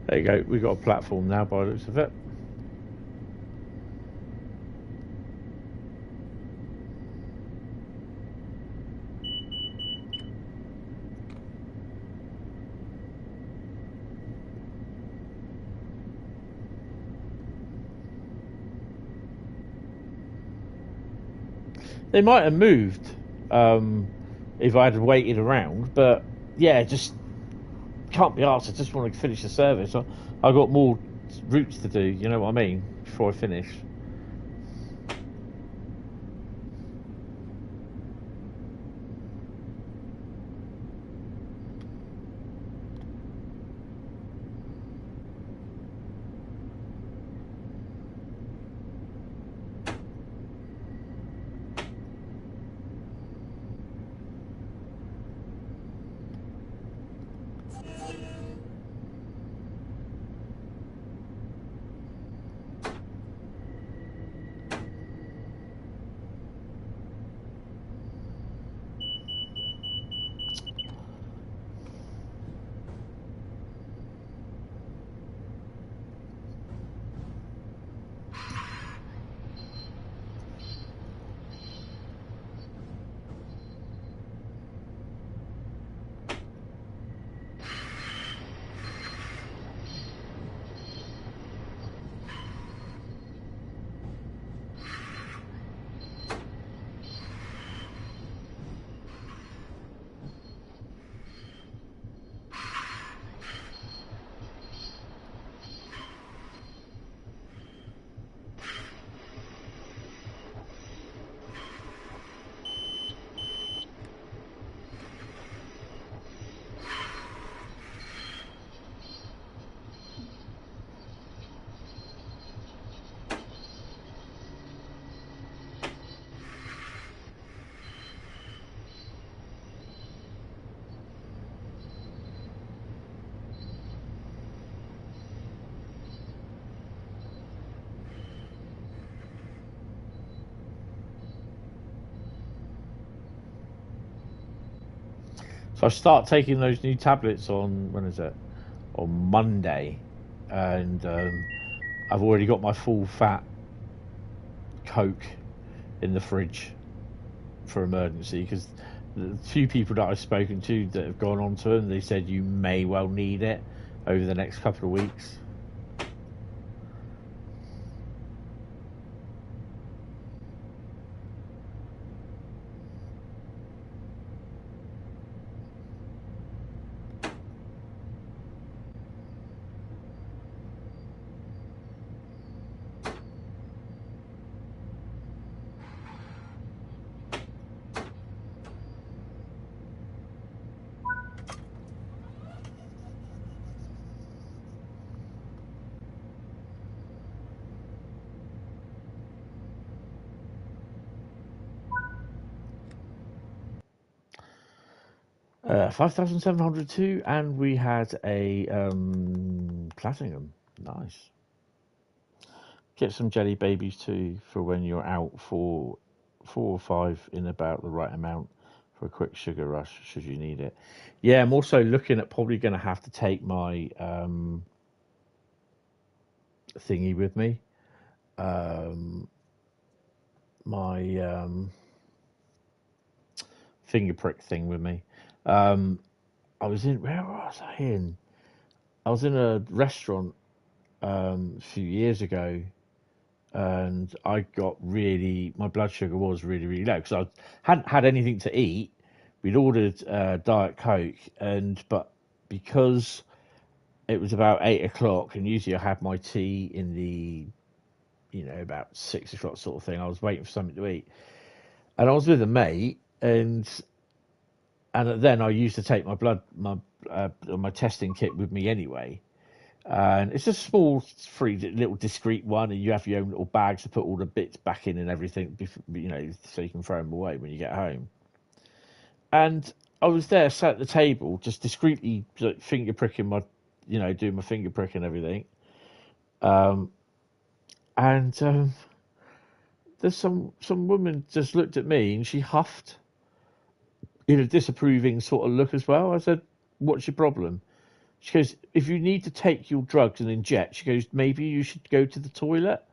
There you go. We've got a platform now by the looks of it. They might have moved if I had waited around, but yeah, just can't be asked. I just want to finish the service. I got more routes to do. You know what I mean? Before I finish. So I start taking those new tablets on, when is it? On Monday. And I've already got my full fat Coke in the fridge for emergency, because the few people that I've spoken to that have gone on to them, they said you may well need it over the next couple of weeks. $5,702, and we had a platinum. Nice. Get some jelly babies too for when you're out for 4 or 5 in about the right amount for a quick sugar rush should you need it. Yeah, I'm also looking at probably going to have to take my thingy with me. My finger prick thing with me. I was in, where was I in? I was in a restaurant a few years ago, and I got really, my blood sugar was really, really low because I hadn't had anything to eat. We'd ordered Diet Coke, but because it was about 8 o'clock, and usually I have my tea in the, about 6 o'clock sort of thing. I was waiting for something to eat, and I was with a mate, and then I used to take my blood, my testing kit with me anyway. And it's a small, free, little discreet one, and you have your own little bags to put all the bits back in and everything, you know, so you can throw them away when you get home. And I was there, sat at the table, just discreetly finger pricking my, you know, doing my finger prick and everything. And there's some woman just looked at me and she huffed in a disapproving sort of look as well. I said, "What's your problem?" She goes, "If you need to take your drugs and inject," she goes, "maybe you should go to the toilet."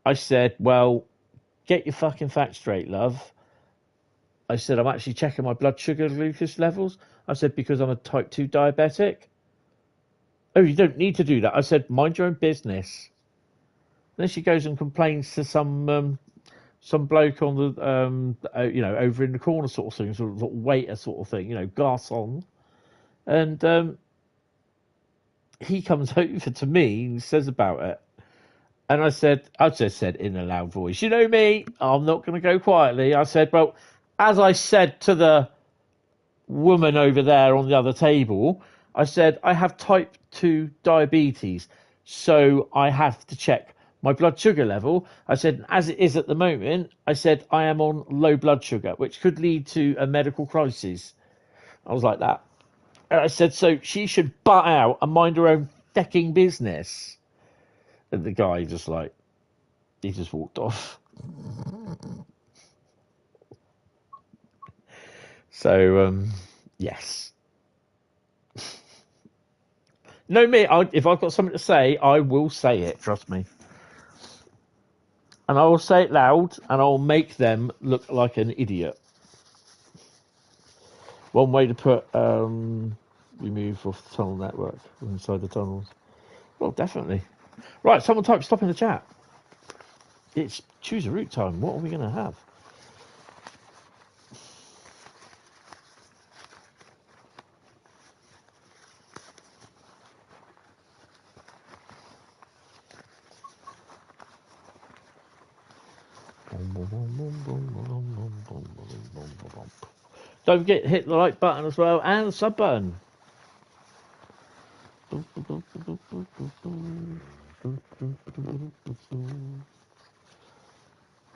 I said, "Well, get your fucking facts straight, love." I said, "I'm actually checking my blood sugar glucose levels." I said, "Because I'm a type 2 diabetic." "Oh, you don't need to do that." I said, "Mind your own business." Then she goes and complains to some bloke on the you know, over in the corner sort of thing, sort of waiter sort of thing, you know, garçon. And he comes over to me and says about it. And I just said in a loud voice, "You know me, I'm not going to go quietly." I said, "Well, as I said to the woman over there on the other table, I said, I have type 2 diabetes, so I have to check my blood sugar level." I said, "As it is at the moment," I said, "I am on low blood sugar, which could lead to a medical crisis." I was like that. And I said, "So she should butt out and mind her own fucking business." And the guy just like, he just walked off. So, yes. No, me, if I've got something to say, I will say it, trust me. And I will say it loud, and I'll make them look like an idiot. One way to put remove off the tunnel network inside the tunnels. Well, definitely. Right, someone type stop in the chat. It's choose a route time. What are we going to have? Don't forget hit the like button as well and the sub button.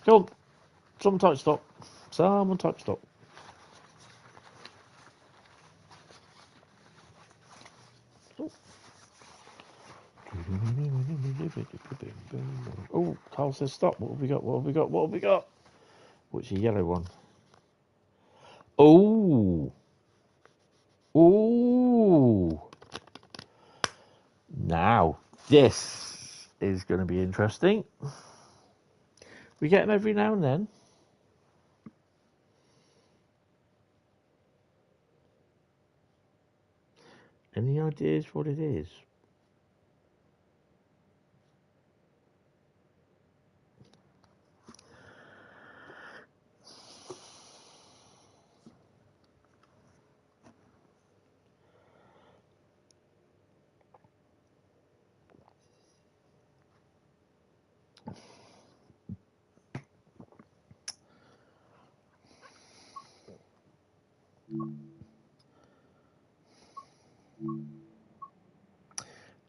Come on, someone type stop. Someone type stop. Oh, Carl says stop. What have we got? What have we got? What have we got? What's the yellow one? Oh. Ooh. Now, this is going to be interesting. We get them every now and then. Any ideas what it is?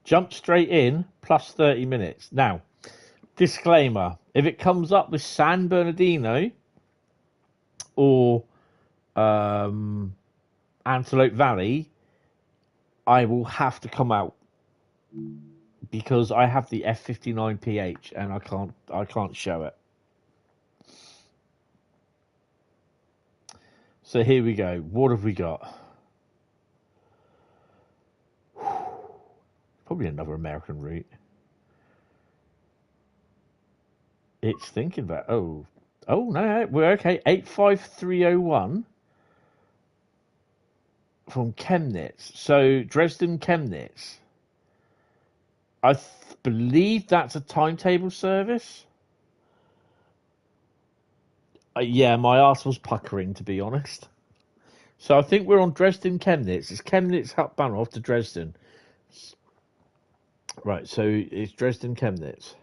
Jump straight in, plus 30 minutes. Now, disclaimer, if it comes up with San Bernardino or Antelope Valley, I will have to come out because I have the F59PH and I can't show it. So here we go. What have we got? Probably another American route. It's thinking about no, we're okay. 85301 from Chemnitz. So Dresden Chemnitz. I believe that's a timetable service. Yeah, my arse was puckering, to be honest. So I think we're on Dresden Chemnitz. It's Chemnitz Hauptbahnhof to Dresden. Right, so it's Dresden Chemnitz.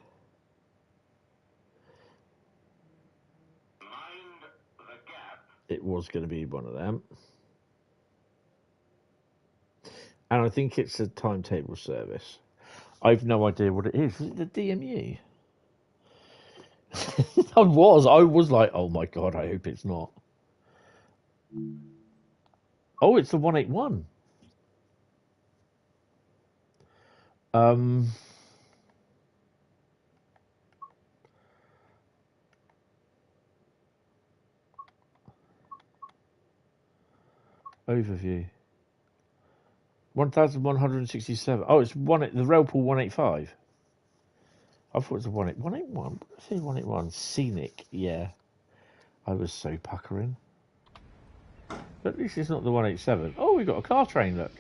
It was going to be one of them. And I think it's a timetable service. I've no idea what it is. Is it the DMU? I was like, oh my god, I hope it's not. Oh, it's the 181. Overview. 1,167. Oh, it's the Railpool 185. I thought it was a 181. I say 181. Scenic, yeah. I was so puckering. But at least it's not the 187. Oh, we got a car train, look.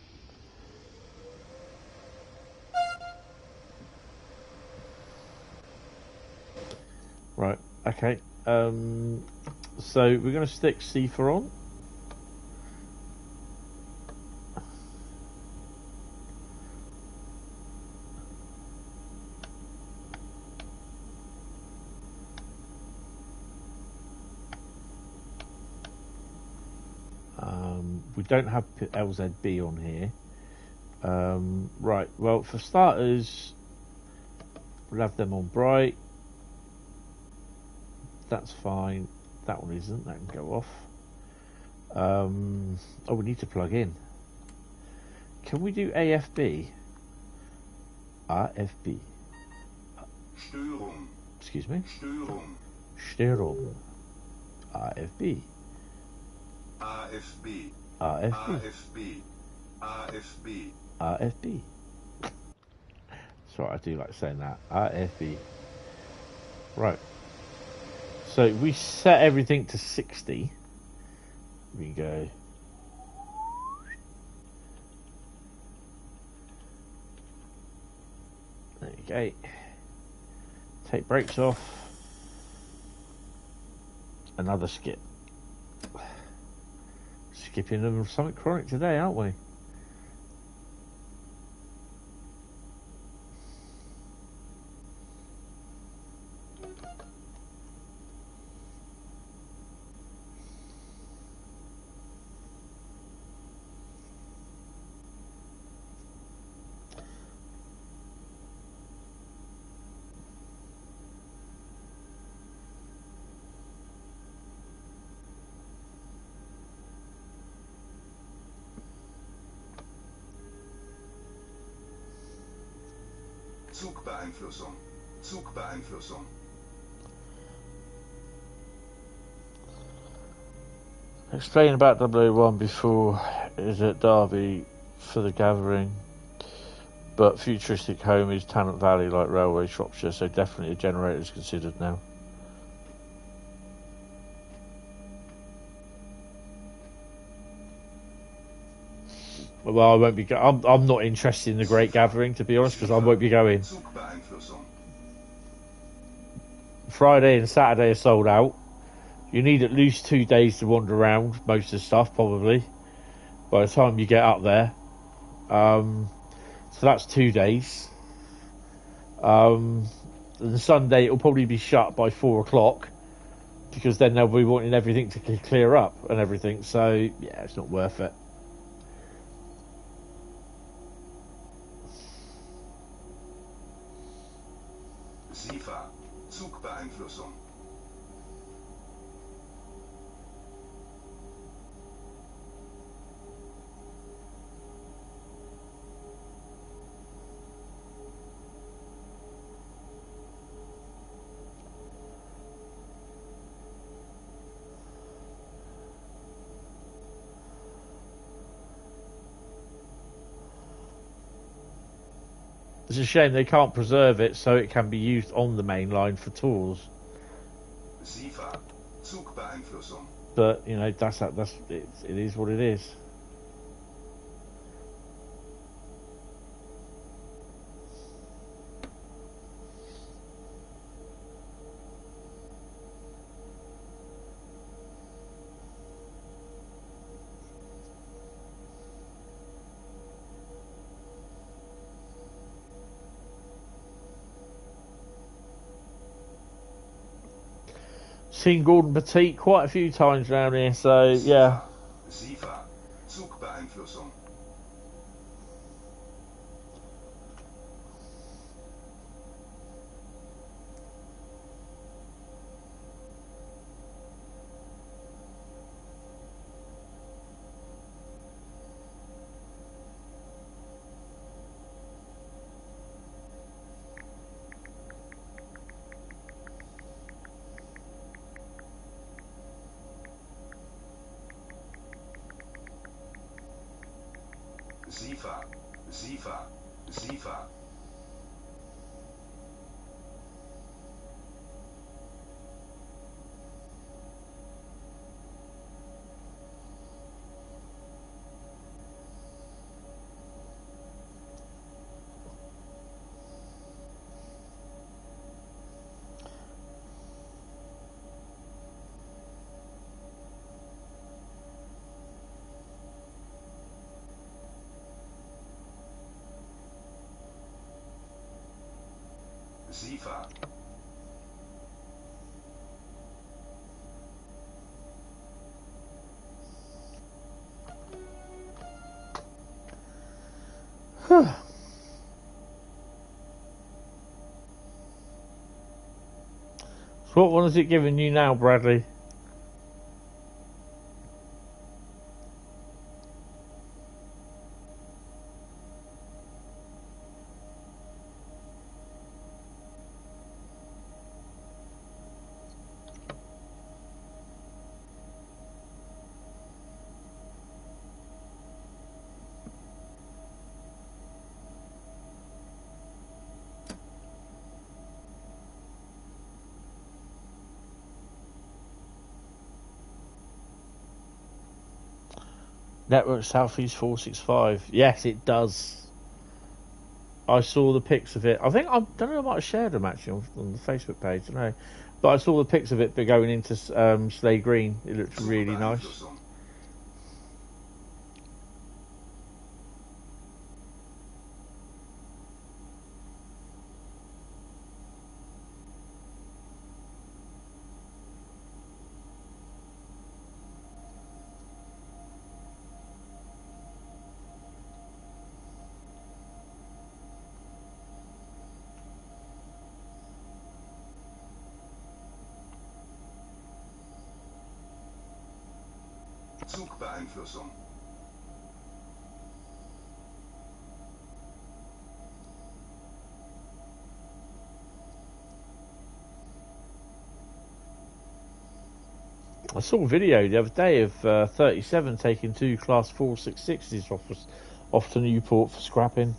Right, okay. So we're going to stick C4 on. We don't have LZB on here. Right, well, for starters, we'll have them on bright. That's fine. That one isn't. That can go off. Oh, we need to plug in. Can we do AFB? AFB. Störung. Excuse me? Störung. Störung. AFB. AFB. AFB. AFB. AFB. AFB. That's right, I do like saying that. AFB. Right. So we set everything to 60. We go. There you go. Take brakes off. Another skip. Skipping them something chronic today, aren't we? Zugbeeinflussung. Zugbeeinflussung. Explain about 001 before is at Derby for the gathering, but futuristic home is Tannant Valley like Railway Shropshire, so definitely a generator is considered now. Well, I won't be. I'm not interested in the Great Gathering, to be honest, because I won't be going. Friday and Saturday are sold out. You need at least 2 days to wander around most of the stuff, probably, by the time you get up there. So that's 2 days. And Sunday it'll probably be shut by 4 o'clock, because then they'll be wanting everything to clear up and everything. So yeah, it's not worth it. Zugbeeinflussung. It's a shame they can't preserve it so it can be used on the main line for tours. Zugbeeinflussung. But you know, it is what it is. Seen Gordon Petit quite a few times around here, so yeah. Zugbeeinflussung. Siefer, Siefer, Siefer. Siefer. So what one is it giving you now, Bradley? Network Southeast 465. Yes, it does. I saw the pics of it. I think I don't know. I might have shared them actually on the Facebook page. I don't know, but I saw the pics of it going into Slade Green. It looked really nice. Zugbeeinflussung. I saw a video the other day of 37 taking two Class 4 660s off to Newport for scrapping.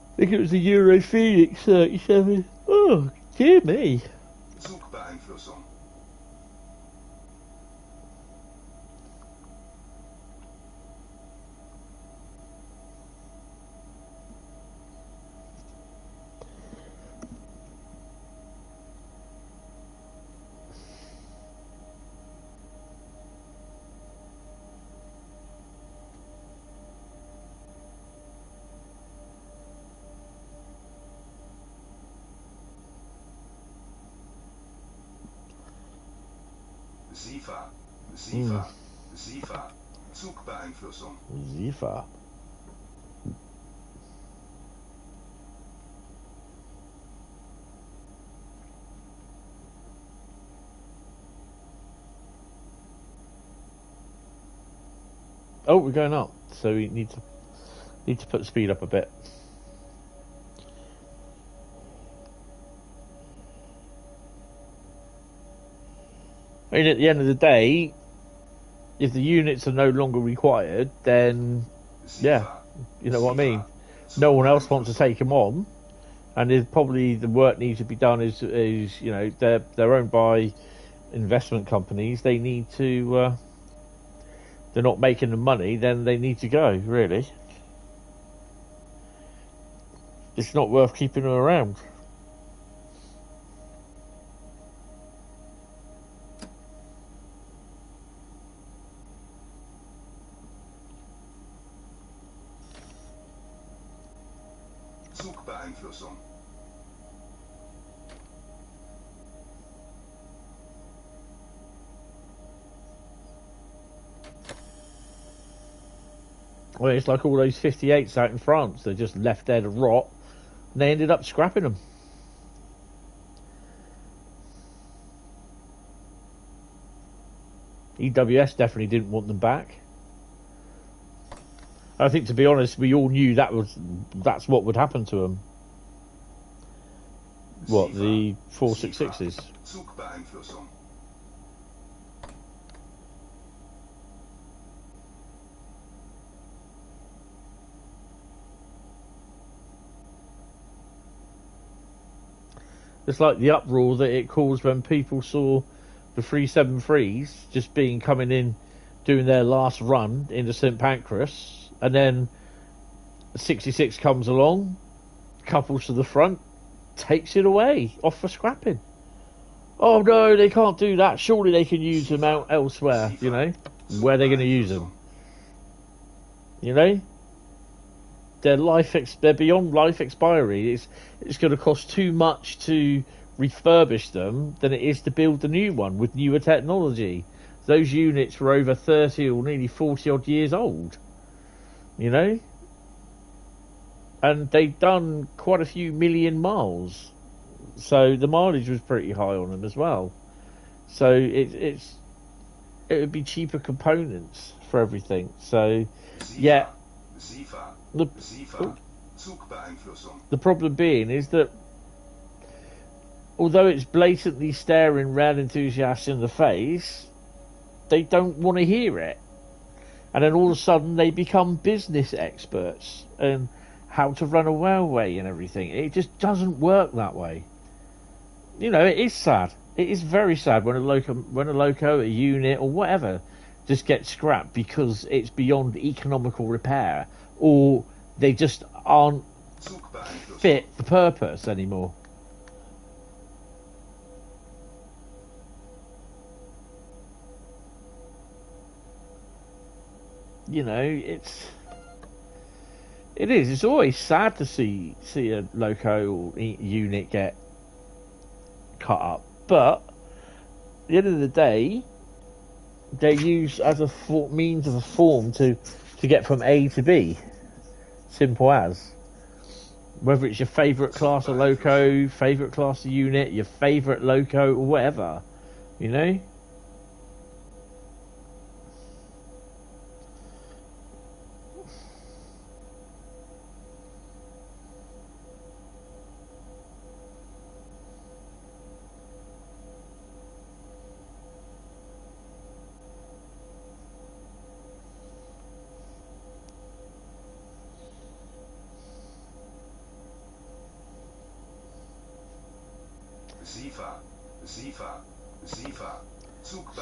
I think it was the Euro Phoenix 37. Oh, dear me. Zugbeeinflussung. Siefer, Siefer, Siefer. Zugbeeinflussung. Siefer. Oh, we're going up, so we need to put the speed up a bit. I mean, at the end of the day, if the units are no longer required, then yeah, you know what I mean. No one else wants to take them on, and there's probably the work needs to be done. Is you know they're owned by investment companies. They need to. They're not making the money, then they need to go. Really, it's not worth keeping them around. Zugbeeinflussung. Well, it's like all those 58s out in France. They're just left there to rot, and they ended up scrapping them. EWS definitely didn't want them back. I think, to be honest, we all knew that's what would happen to them. What, SIFA, the 466s? Zugbeeinflussung. It's like the uproar that it caused when people saw the 373s just being coming in, doing their last run into St Pancras, and then 66 comes along, couples to the front, takes it away, off for scrapping. Oh no, they can't do that. Surely they can use them out elsewhere, you know? Where they're going to use them. You know? They're beyond life expiry. It's going to cost too much to refurbish them than it is to build the new one with newer technology. Those units were over 30 or nearly 40 odd years old. You know? And they've done quite a few million miles. So the mileage was pretty high on them as well. So it would be cheaper components for everything. So, yeah. The problem being is that although it's blatantly staring rail enthusiasts in the face, they don't want to hear it. And then all of a sudden they become business experts and how to run a railway and everything. It just doesn't work that way. You know, it is sad. It is very sad when a loco, a unit or whatever just gets scrapped because it's beyond economical repair, or they just aren't fit for purpose anymore. You know, it is. It's always sad to see a loco or unit get cut up, but at the end of the day, they're used as a means of a form to get from A to B. Simple as. Whether it's your favourite class of loco, favourite class of unit, your favourite loco, or whatever, you know.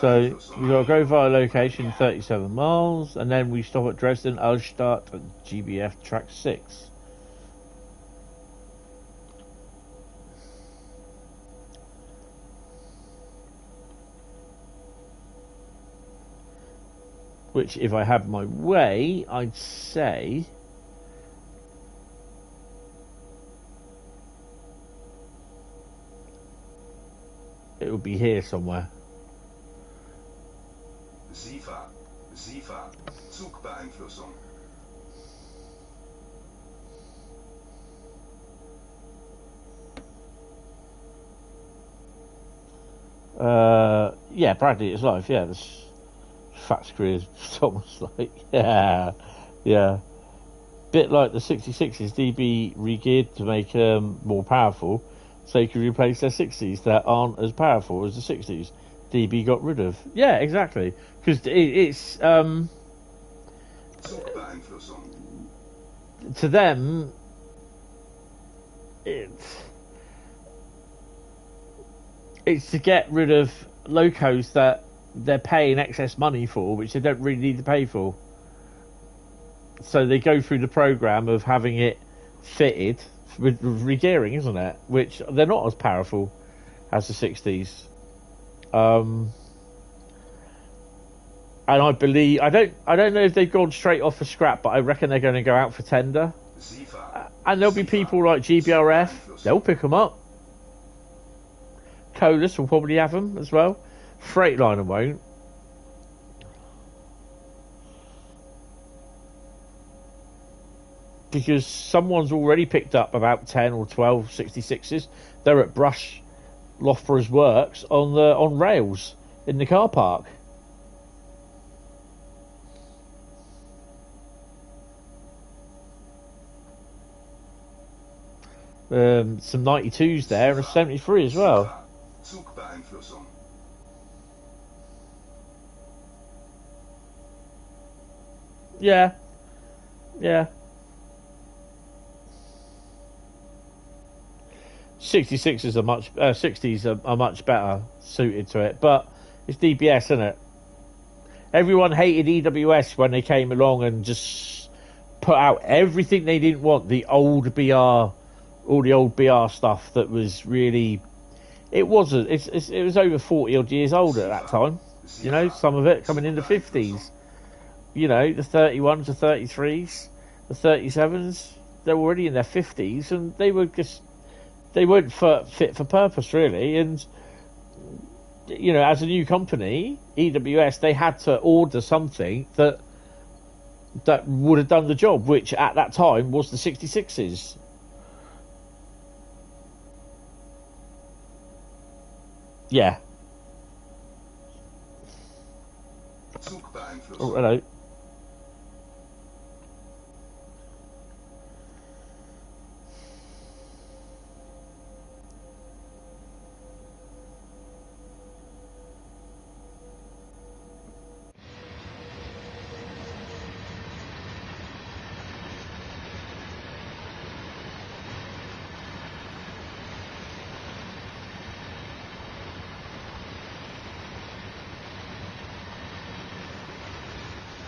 So we got to go via location 37 miles, and then we stop at Dresden, Altstadt, and GBF track 6. Which, if I had my way, I'd say it would be here somewhere. SIFA, Zugbeeinflussung. Yeah, Bradley, it's live. Yeah, this fat screw is almost like, yeah. Bit like the 66s, DB regeared to make more powerful, so you can replace their 60s that aren't as powerful as the 60s. DB got rid of. Yeah, exactly. Because it's to them, it's to get rid of locos that they're paying excess money for, which they don't really need to pay for. So they go through the program of having it fitted with regearing, isn't it? Which they're not as powerful as the 60s. And I believe I don't know if they've gone straight off for scrap, but I reckon they're going to go out for tender. And there'll be people like GBRF, they'll pick them up. Colas will probably have them as well. Freightliner won't. Because someone's already picked up about 10 or 12 66s. They're at Brush Loughborough's works on rails in the car park. some 92s there and a 73 as well. Zugbeeinflussung. Yeah, yeah. 66s are much 60s are much better suited to it, but it's DBS, isn't it? Everyone hated EWS when they came along and just put out everything they didn't want. The old BR, all the old BR stuff that was really, it wasn't. It was over 40 odd years old at that time. You know, some of it coming in the 50s. You know, the 31s, the 33s, the 37s. They were already in their 50s, and they were just, they weren't fit for purpose really. And you know, as a new company, EWS, they had to order something that would have done the job, which at that time was the 66s. Yeah. Oh, hello.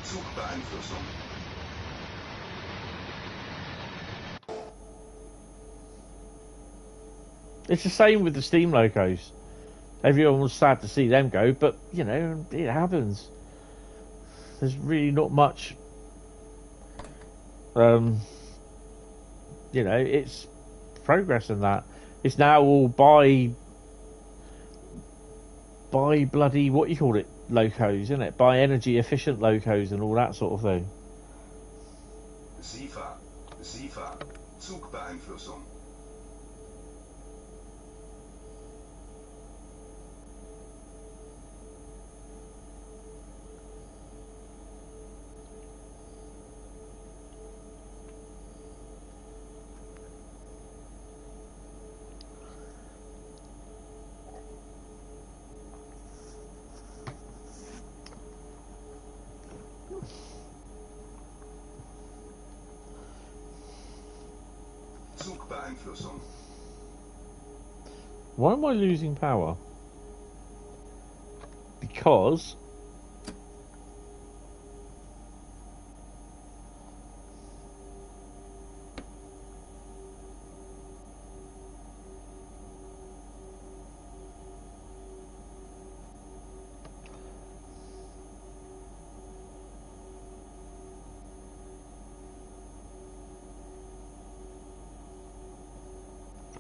Zugbeeinflussung. It's the same with the steam locos. Everyone was sad to see them go, but you know, it happens. There's really not much. You know, it's progress in that. It's now all by bloody, what you call it, locos, isn't it? By energy efficient locos and all that sort of thing. SIFA. Zugbeeinflussung. Zugbeeinflussung. Why am I losing power? Because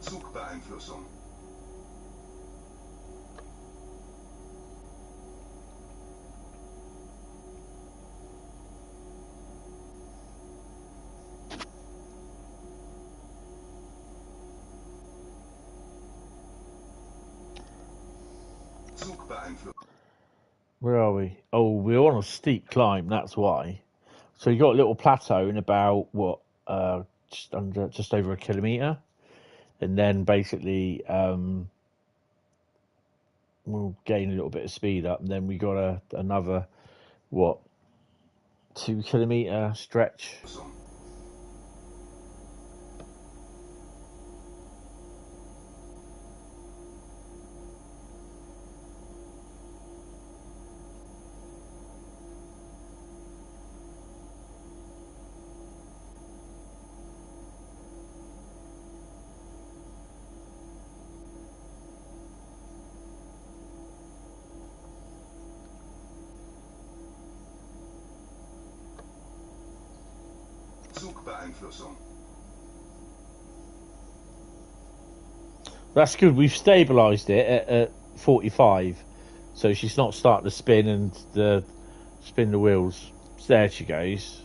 Zugbeeinflussung. where are we? Oh, we're on a steep climb. That's why. So you got a little plateau in about what, just over a kilometre, and then basically we'll gain a little bit of speed up, and then we got another what, 2 kilometre stretch. Zugbeeinflussung. That's good. We've stabilised it at 45, so she's not starting to spin and spin the wheels. There she goes.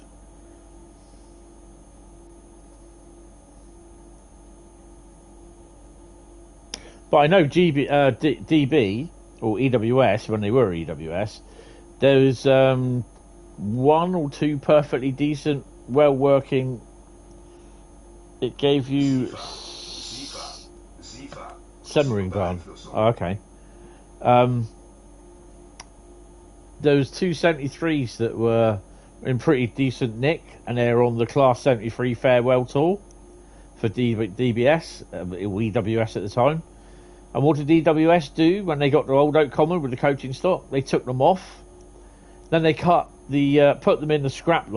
But I know DB or EWS, when they were EWS, there was 1 or 2 perfectly decent, well working. It gave you Submarine barn. Beeinflussung. Oh, okay. There was two 73s that were in pretty decent nick, and they're on the Class 73 farewell tour for DBS, EWS at the time. And what did EWS do when they got to Old Oak Common with the coaching stock? They took them off. Then they put them in the scrap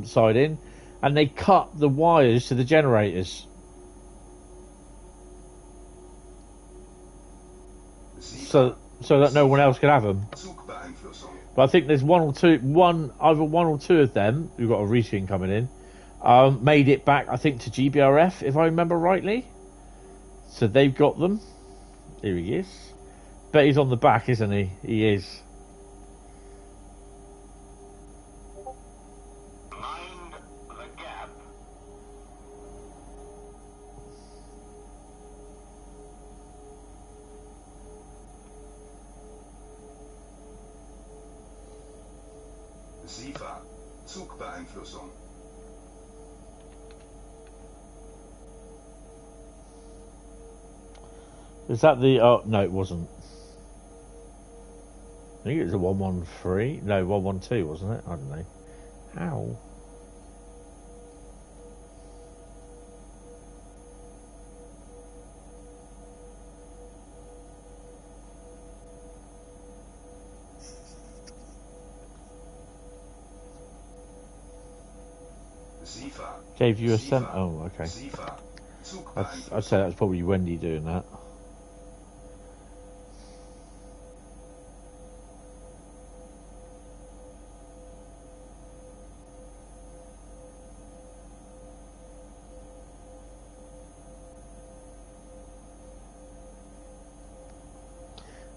siding, and they cut the wires to the generators. So that no one else could have them. Zugbeeinflussung. But I think there's either one or two of them who've got a reskin coming in, made it back, I think, to GBRF, if I remember rightly. So they've got them. Here he is. Bet he's on the back, isn't he? He is. Mind the gap. SIFA. Zugbeeinflussung. Is that the... Oh, no, it wasn't. I think it was a 113. No, 112, wasn't it? I don't know. How? SIFA. Gave you a SIFA. cent? Oh, okay. SIFA. I'd say that's probably Wendy doing that.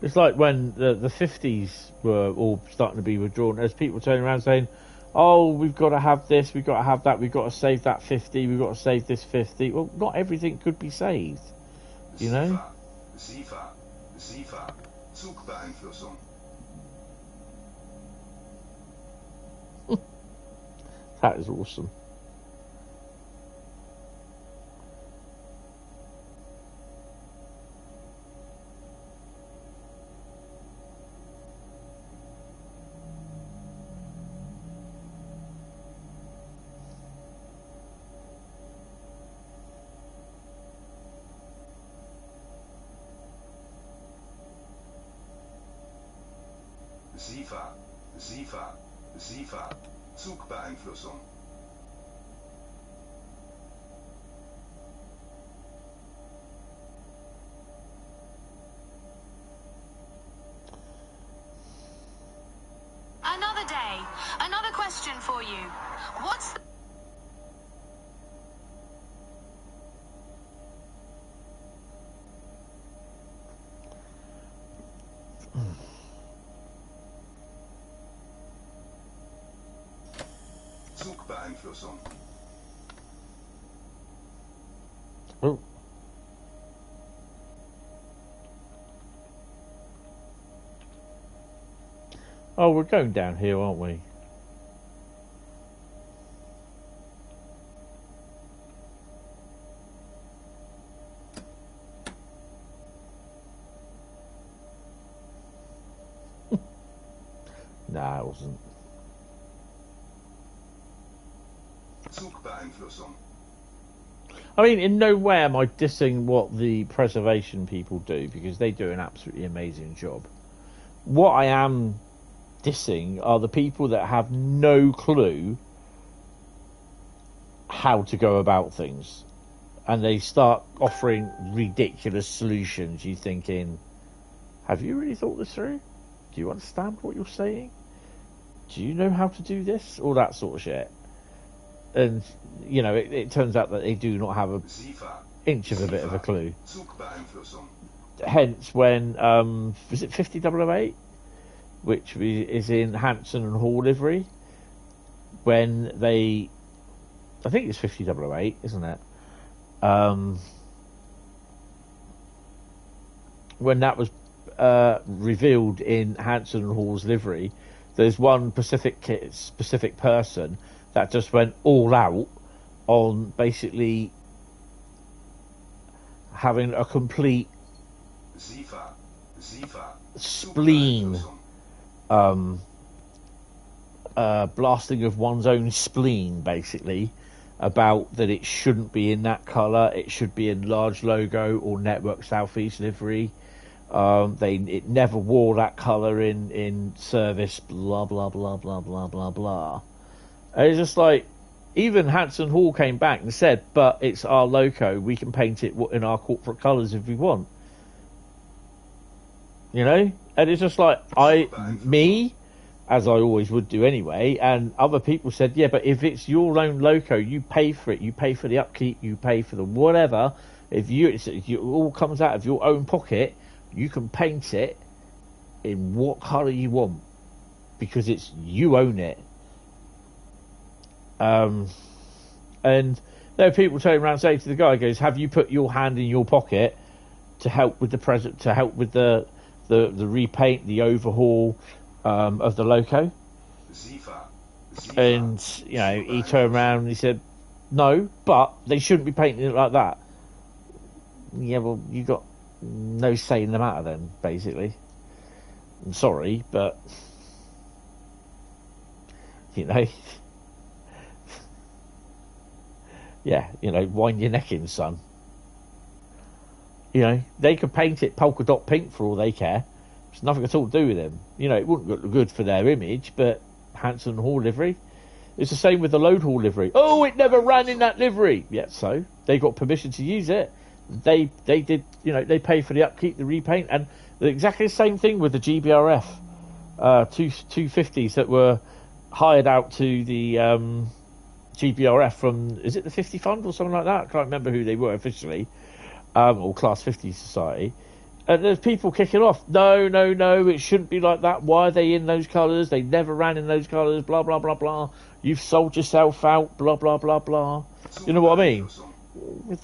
It's like when the 50s were all starting to be withdrawn, as people turning around saying, oh, we've got to have this, we've got to have that, we've got to save that 50, we've got to save this 50. Well, not everything could be saved, you know? SIFA. SIFA. Zugbeeinflussung. That is awesome. SIFA. SIFA. SIFA. Zugbeeinflussung. Another day, another question for you. What's the Zugbeeinflussung. Oh. Oh, we're going down here, aren't we? Nah, it wasn't. Zugbeeinflussung. I mean, in no way am I dissing what the preservation people do, because they do an absolutely amazing job. What I am dissing are the people that have no clue how to go about things, and they start offering ridiculous solutions. You thinking, have you really thought this through? Do you understand what you're saying? Do you know how to do this? All that sort of shit. And, you know, it turns out that they do not have a SIFA. inch of a bit of a clue. Zugbeeinflussung. Hence when, was it 50008? Which is in Hanson and Hall livery. When they, I think it's 50008, isn't it? When that was revealed in Hanson and Hall's livery, there's one specific person that just went all out on basically having a complete Sifa. Sifa. spleen, blasting of one's own spleen, basically, about that it shouldn't be in that colour, it should be in large logo or Network Southeast livery. It never wore that colour in service, blah, blah, blah, blah, blah, blah, blah. And it's just like, even Hanson Hall came back and said, but it's our loco, we can paint it in our corporate colours if we want. You know? And it's just like, me, as I always would do anyway, and other people said, yeah, but if it's your own loco, you pay for it, you pay for the upkeep, you pay for the whatever. If it all comes out of your own pocket, you can paint it in what colour you want, because you own it. And there are people turning around saying to the guy, goes, have you put your hand in your pocket to help with the repaint, the overhaul of the loco? And he turned around and he said, no, but they shouldn't be painting it like that. Yeah, well, you got no say in the matter then, basically. I'm sorry, but yeah, wind your neck in, son. They could paint it polka dot pink for all they care. It's nothing at all to do with them. It wouldn't look good for their image, but Hanson Hall livery. It's the same with the Load Hall livery. Oh, it never ran in that livery. Yeah, so they got permission to use it. They did, they pay for the upkeep, the repaint, and exactly the same thing with the GBRF 250s that were hired out to the GBRF from, is it the 50 Fund or something like that? I can't remember who they were officially, or Class 50 Society. And there's people kicking off. No, it shouldn't be like that. Why are they in those colours? They never ran in those colours, blah, blah, blah, blah. You've sold yourself out, blah, blah, blah, blah. You know what I mean? If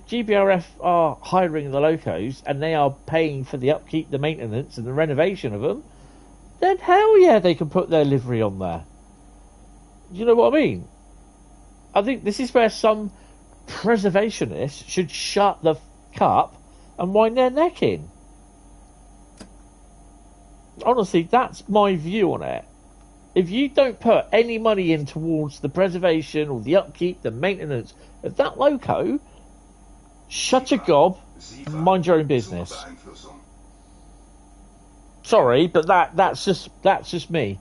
GBRF are hiring the locos and they are paying for the upkeep, the maintenance and the renovation of them, then hell yeah, they can put their livery on there. You know what I mean? I think this is where some preservationists should shut the cup and wind their neck in. Honestly, that's my view on it. If you don't put any money in towards the preservation or the upkeep, the maintenance of that loco, shut your gob and mind your own business. Sorry, but that's just me.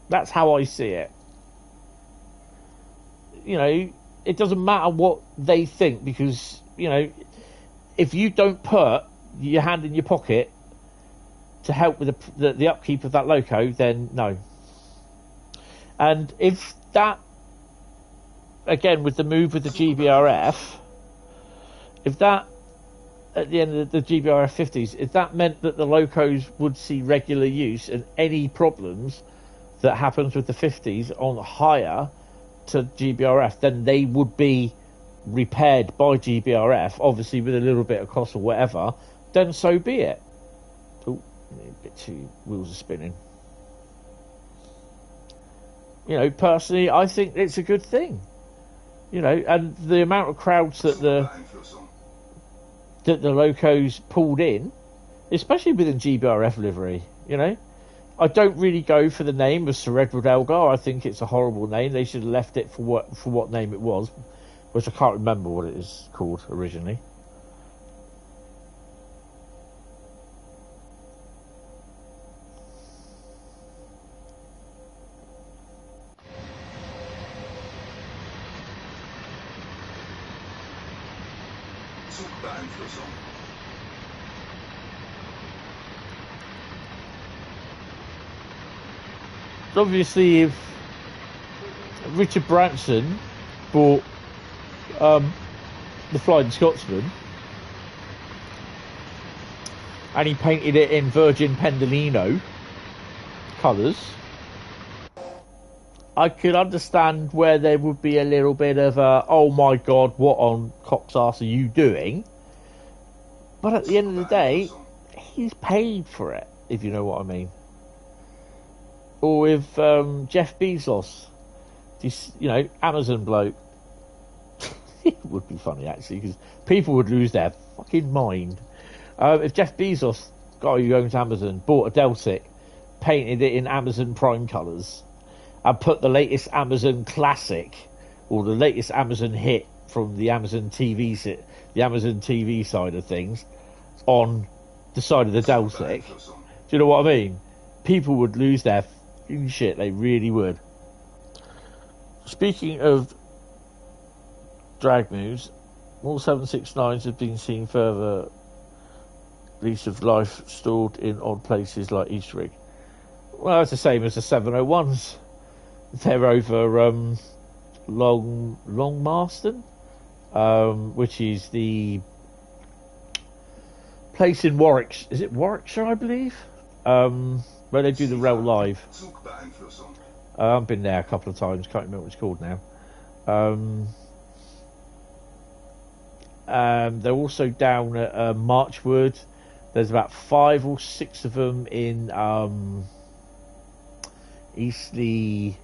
That's how I see it. It doesn't matter what they think, because, if you don't put your hand in your pocket to help with the upkeep of that loco, then no. And if that, again, with the move with the GBRF, if that, at the end of the GBRF 50s, if that meant that the locos would see regular use and any problems that happens with the 50s on hire to GBRF, then they would be repaired by GBRF, obviously with a little bit of cost or whatever, then so be it. Oh, a bit too, wheels are spinning. Personally, I think it's a good thing. And the amount of crowds that the locos pulled in, especially within GBRF livery, I don't really go for the name of Sir Edward Elgar. I think it's a horrible name. They should have left it for what name it was, which I can't remember what it is called originally. Zugbeeinflussung. Obviously, if Richard Branson bought the Flying Scotsman and he painted it in Virgin Pendolino colours, I could understand where there would be a little bit of a, oh my god, what on cock's arse are you doing? But at the end of the day, he's paid for it, if you know what I mean. Or with Jeff Bezos, this, Amazon bloke. would be funny actually, because people would lose their fucking mind. If Jeff Bezos, guy who owns Amazon, bought a Deltic, painted it in Amazon Prime colours, and put the latest Amazon classic or the latest Amazon hit from the Amazon TV side of things on the side of the Deltic, do you know what I mean? People would lose their fucking shit. They really would. Speaking of drag news, all 769s have been seen further lease of life stored in odd places like East Rig. Well, it's the same as the 701s. They're over Long Marston, which is the place in Warwickshire. Is it Warwickshire, I believe? Where they do the Rail Live. I've been there a couple of times. Can't remember what it's called now. They're also down at Marchwood. There's about 5 or 6 of them in Eastleigh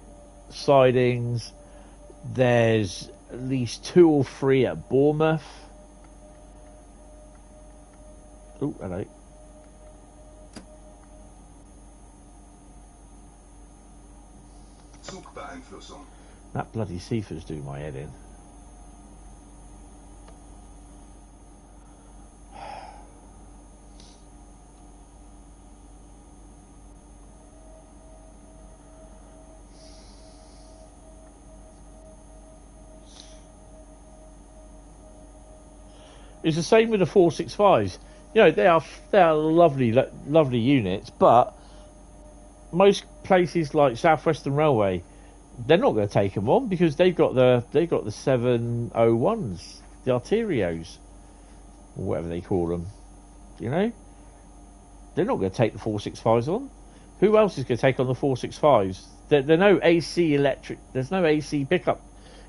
Sidings. There's at least 2 or 3 at Bournemouth. Oh, hello. That bloody Seafor's doing my head in. It's the same with the 465s. You know, they are lovely units, but most places like South Western Railway, they're not going to take them on because they've got the 701s, the Arterios, or whatever they call them. You know, they're not going to take the 465s on. Who else is going to take on the 465s? There's no AC electric. There's no AC pickup.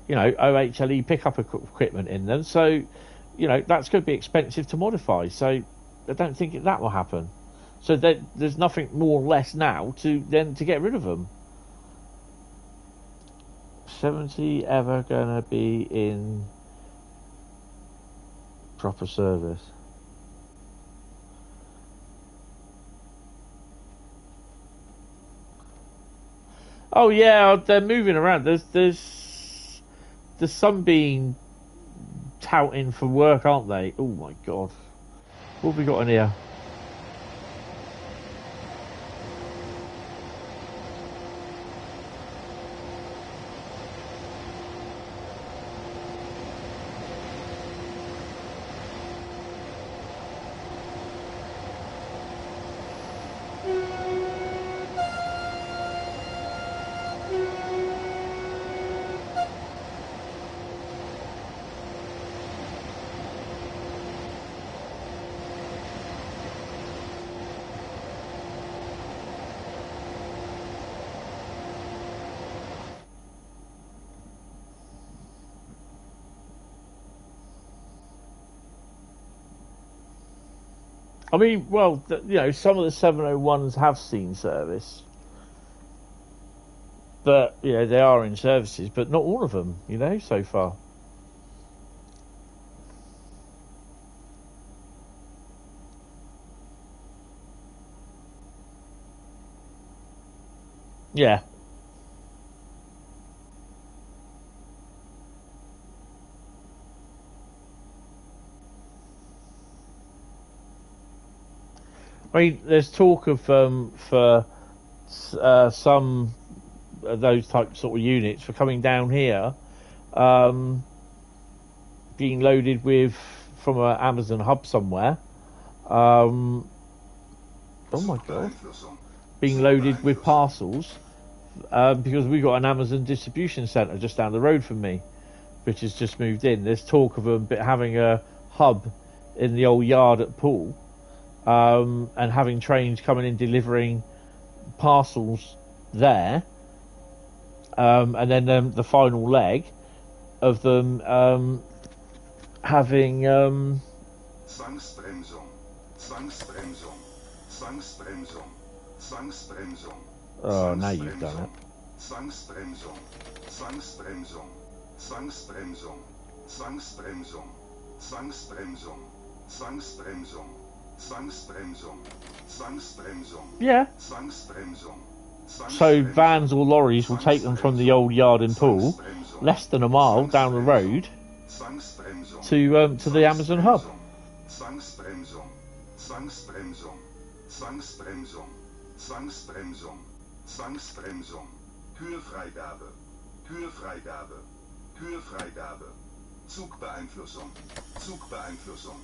You know, OHLE pickup equipment in them. So, you know, that's going to be expensive to modify. So I don't think that will happen. So there's nothing more or less now to get rid of them. 70 ever going to be in proper service? Oh yeah, they're moving around. There's some being touting for work, aren't they? Oh my god. What have we got in here? I mean, well, you know, some of the 701s have seen service, but you know they are in services, but not all of them. You know, so far. Yeah. I mean, there's talk of for some of those type sort of units for coming down here, being loaded with from an Amazon hub somewhere. Oh my god! Being loaded with parcels because we've got an Amazon distribution centre just down the road from me, which has just moved in. There's talk of them having a hub in the old yard at Poole. And having trains coming in delivering parcels there, and then the final leg of them having Zwangsbremsung. oh, now you've done it. Zwangsbremsung. Zwangsbremsung, Zwangsbremsung, Zwangsbremsung, Zwangsbremsung, Zwangsbremsung, Yeah. Zwangsbremsung. So vans or lorries will take them from the old yard in Poole, less than a mile down the road, to the Amazon hub. Zwangsbremsung, Zwangsbremsung, Zwangsbremsung, Zwangsbremsung, Zwangsbremsung, Türfreigabe, Türfreigabe, Türfreigabe, Zugbeeinflussung, Zugbeeinflussung,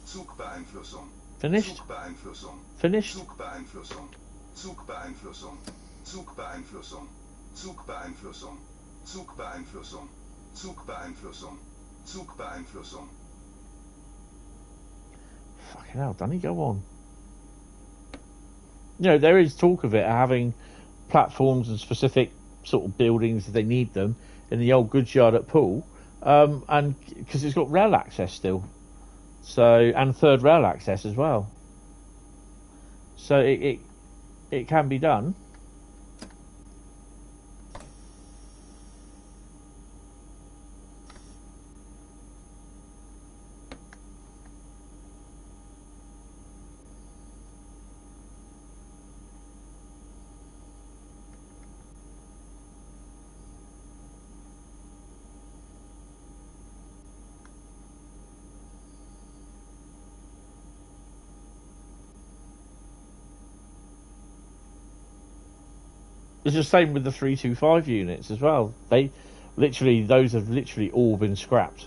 Zugbeeinflussung, Finished? Zugbeeinflussung, Finished? Zugbeeinflussung, Zugbeeinflussung, Zugbeeinflussung, Zugbeeinflussung, Zugbeeinflussung, Zugbeeinflussung, Zugbeeinflussung. Fucking hell, Danny, go on. You know, there is talk of it having platforms and specific sort of buildings if they need them in the old goods yard at Poole, and because it's got rail access still, so, and third rail access as well, so it can be done. It's the same with the 325 units as well. Those have literally all been scrapped.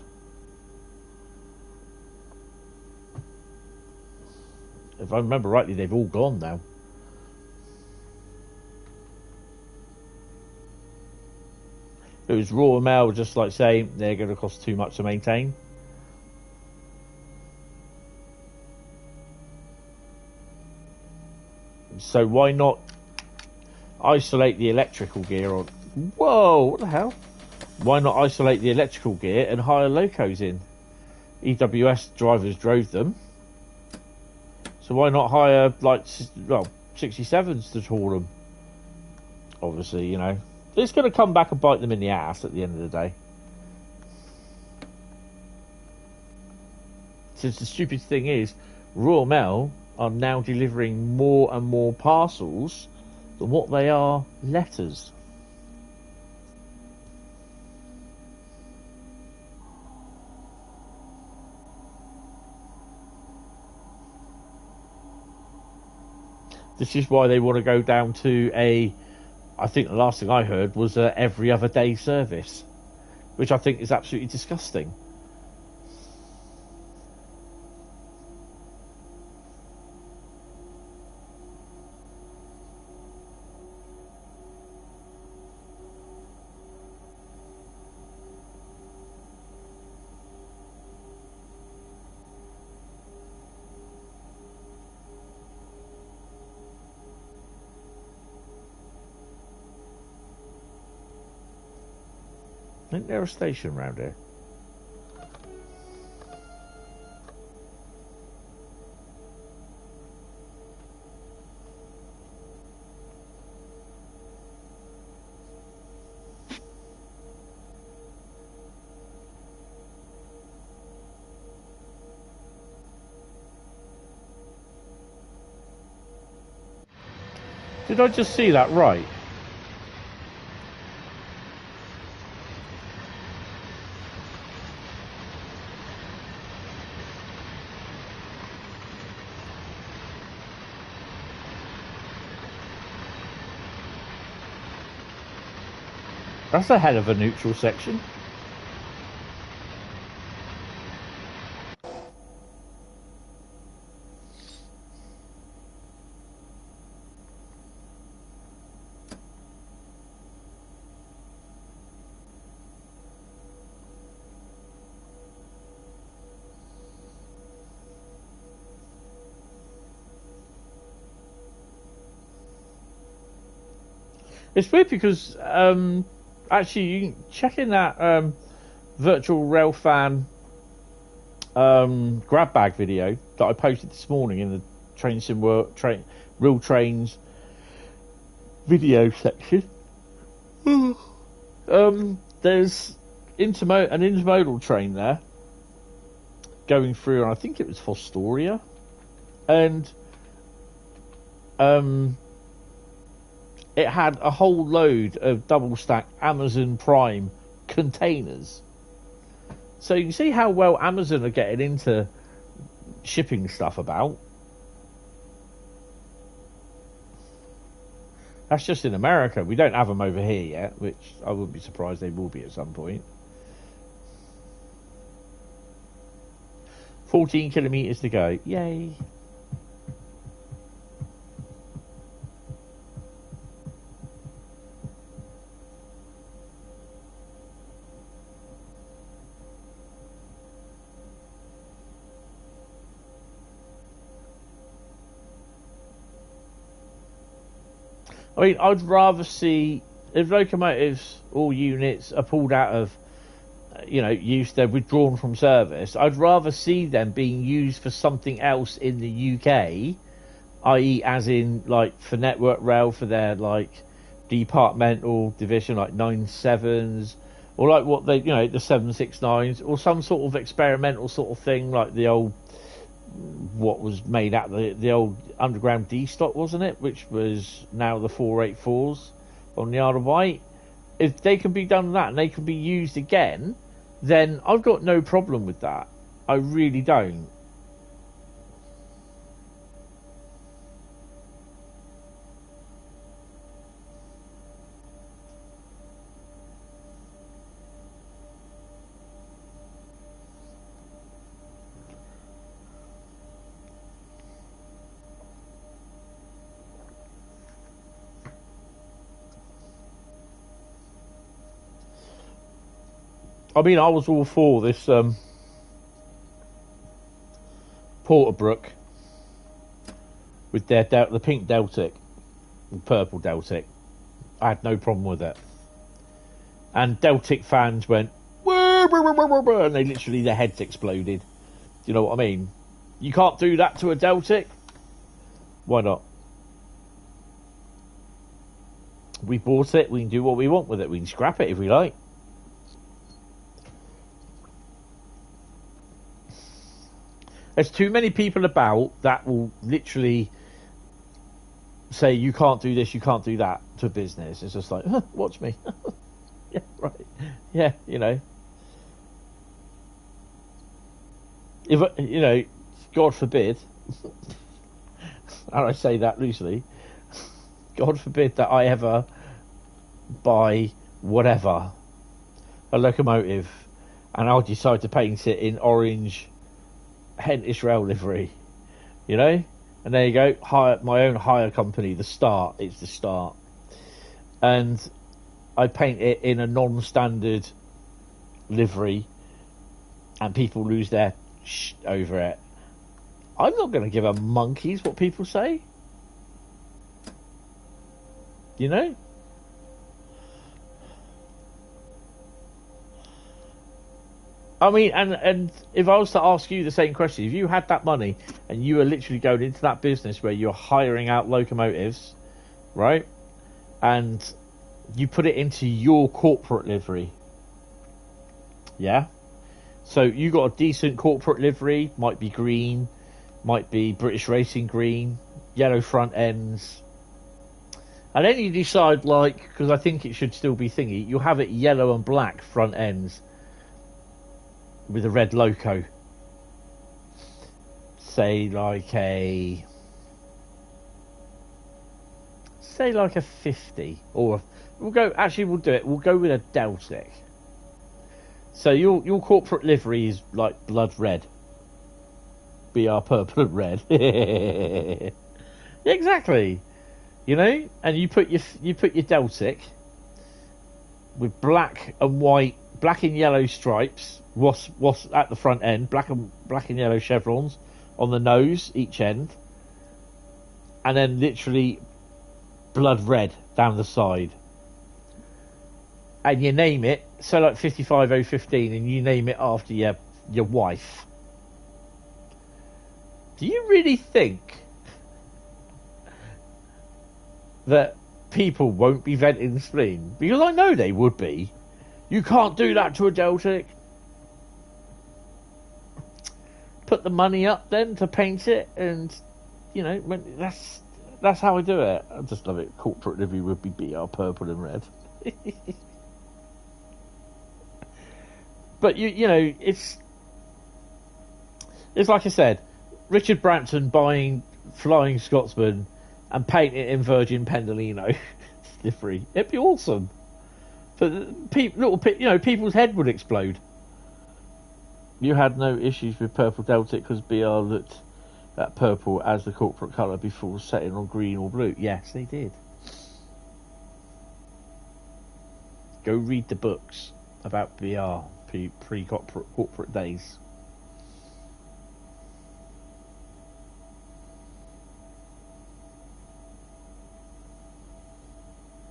If I remember rightly, they've all gone now. It was Raw Mail, just like saying they're going to cost too much to maintain. So why not isolate the electrical gear on? Whoa, what the hell? Why not isolate the electrical gear and hire locos in? EWS drivers drove them, so why not hire 67s to tour them? Obviously, you know, it's going to come back and bite them in the ass at the end of the day. Since the stupid thing is, Royal Mail are now delivering more and more parcels than what they are letters. This is why they want to go down to I think the last thing I heard was every other day service, which I think is absolutely disgusting. I think they're a station round here. Did I just see that right? That's a hell of a neutral section. It's weird because actually, you can check in that virtual rail fan grab bag video that I posted this morning in the Train Sim Work Real Trains video section. There's intermodal train there going through, and I think it was Fostoria, and it had a whole load of double stack Amazon Prime containers. So you can see how well Amazon are getting into shipping stuff about. That's just in America. We don't have them over here yet, which I wouldn't be surprised they will be at some point. 14 kilometres to go. Yay. I mean, I'd rather see, if locomotives or units are pulled out of, use, they're withdrawn from service, I'd rather see them being used for something else in the UK, i.e. as in, like, for Network Rail, for their, like, departmental division, like 97s, or like what they, the 769s, or some sort of experimental sort of thing, like the old, what was made out of the old underground D stock, wasn't it, which was now the 484s on the Isle of Wight. If they can be done that and they can be used again, then I've got no problem with that. I really don't. I mean, I was all for this Porterbrook with their the pink Deltic, the purple Deltic. I had no problem with it. And Deltic fans went, "Wah, wah, wah, wah, wah, wah," and they literally, their heads exploded. Do you know what I mean? You can't do that to a Deltic. Why not? We bought it. We can do what we want with it. We can scrap it if we like. There's too many people about that will literally say, you can't do this, you can't do that to business. It's just like, watch me. Yeah, right. Yeah, If, God forbid, and I say that loosely, God forbid that I ever buy whatever, a locomotive, and I'll decide to paint it in orange Hentis rail livery, and there you go, hire my own hire company, the Start, it's the Start, and I paint it in a non-standard livery and people lose their over it. I'm not going to give a monkey's what people say, I mean, and if I was to ask you the same question, if you had that money and you were literally going into that business where you're hiring out locomotives, right, and you put it into your corporate livery, yeah, so you got a decent corporate livery, might be green, might be British Racing green, yellow front ends, and then you decide, like, because I think it should still be thingy, you have it yellow and black front ends with a red loco, say like a 50, or we'll do it, we'll go with a Deltic. So your corporate livery is like blood red, BR purple and red. Exactly, and you put your Deltic with black and white, black and yellow stripes, was at the front end, black and yellow chevrons on the nose each end, and then literally blood red down the side, and you name it, so like 55015, and you name it after your wife. Do you really think that people won't be venting the spleen? Because I know they would be. You can't do that to a Deltic. Put the money up then to paint it, and you know, that's how I do it. I just love it. Corporate livery would be BR purple and red. But you know, it's like I said, Richard Brampton buying Flying Scotsman and painting it in Virgin Pendolino livery. It'd be awesome. But people's head would explode. You had no issues with purple Deltic because BR looked at purple as the corporate colour before setting on green or blue. Yes, they did. Go read the books about BR pre-corporate days.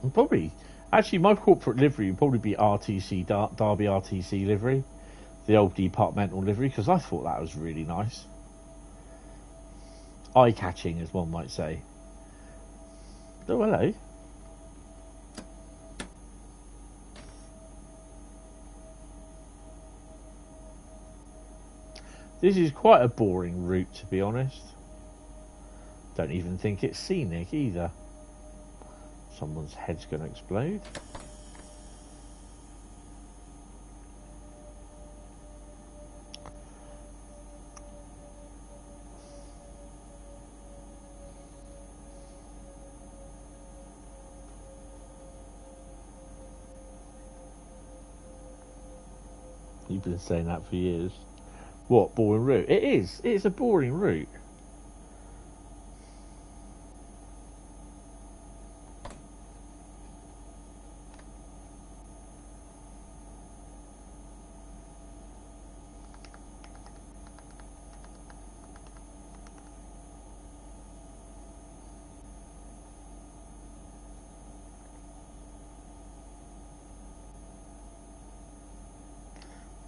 And probably, actually, my corporate livery would probably be RTC, Derby RTC livery. The old departmental livery, because I thought that was really nice. Eye-catching, as one might say. Oh, hello. This is quite a boring route, to be honest. Don't even think it's scenic, either. Someone's head's going to explode. You've been saying that for years. What, boring route? It is. It's a boring route.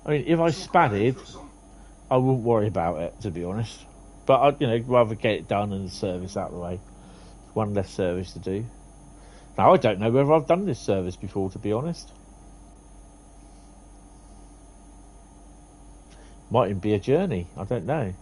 I mean, if I spadded, I wouldn't worry about it, to be honest. But I'd, rather get it done and the service out of the way. One less service to do. Now, I don't know whether I've done this service before, to be honest. Might even be a journey. I don't know.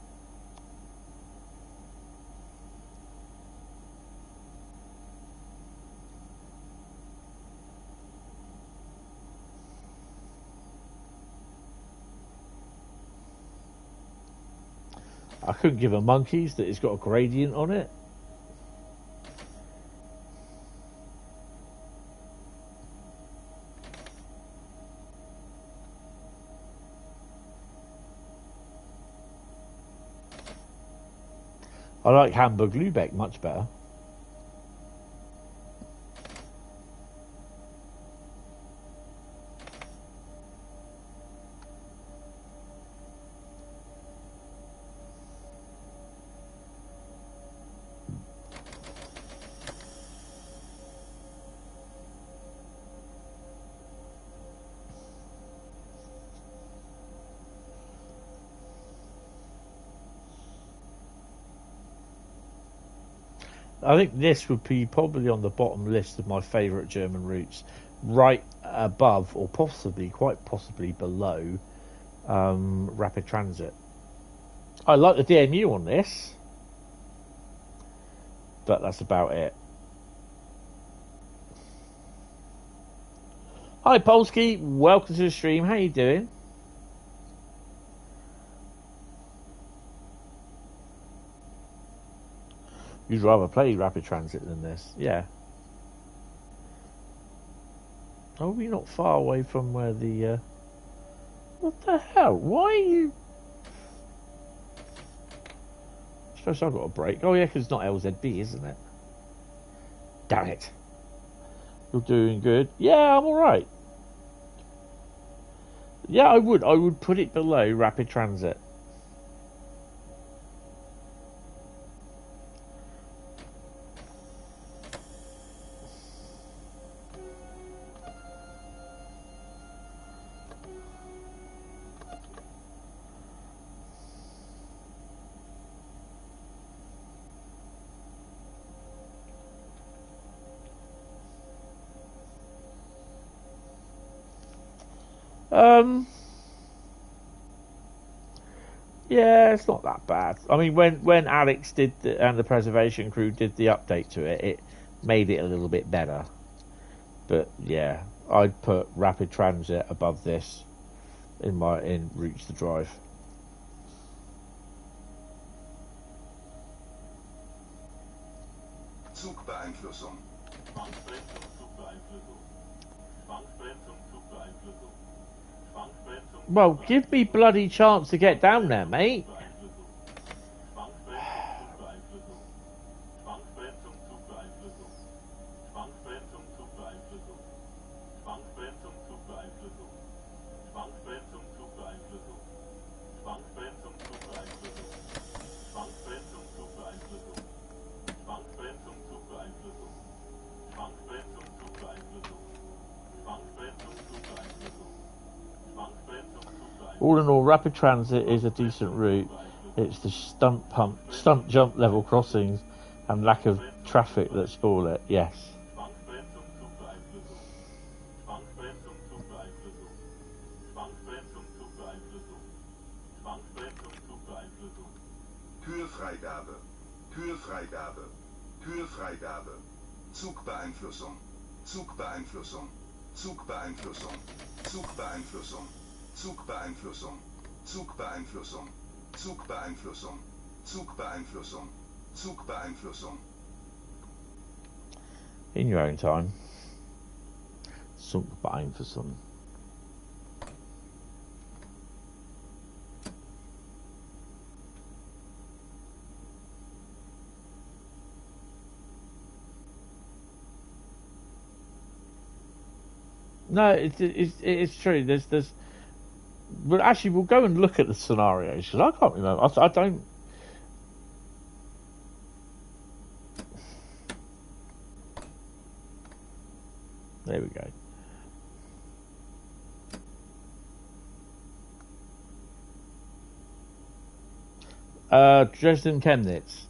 I couldn't give a monkeys that it's got a gradient on it. I like Hamburg-Lübeck much better. I think this would be probably on the bottom list of my favourite German routes, right above or quite possibly below rapid transit. I like the DMU on this, but that's about it. Hi Polsky, welcome to the stream. How you doing? You'd rather play rapid transit than this, yeah. Are we not far away from where the what the hell? Why are you? I suppose I've got a break. Oh yeah, because it's not LZB, isn't it? Damn it. You're doing good. Yeah, I'm alright. Yeah, I would put it below rapid transit. Yeah, it's not that bad. I mean, when Alex did and the preservation crew did the update to it, it made it a little bit better. But yeah, I'd put rapid transit above this in routes to drive. Zugbeeinflussung. Well, give me bloody chance to get down there, mate. All in all, rapid transit is a decent route. It's the stunt jump level crossings and lack of traffic that spoil it. Yes. Türfreigabe. Türfreigabe. Türfreigabe. Zugbeeinflussung. Zugbeeinflussung. Zugbeeinflussung. Zugbeeinflussung. Zugbeeinflussung. Zugbeeinflussung. Zugbeeinflussung. Zugbeeinflussung. Zugbeeinflussung. In your own time. Zugbeeinflussung. No, it's true. There's. But actually, we'll go and look at the scenarios because I can't remember. I don't. There we go. Dresden Chemnitz.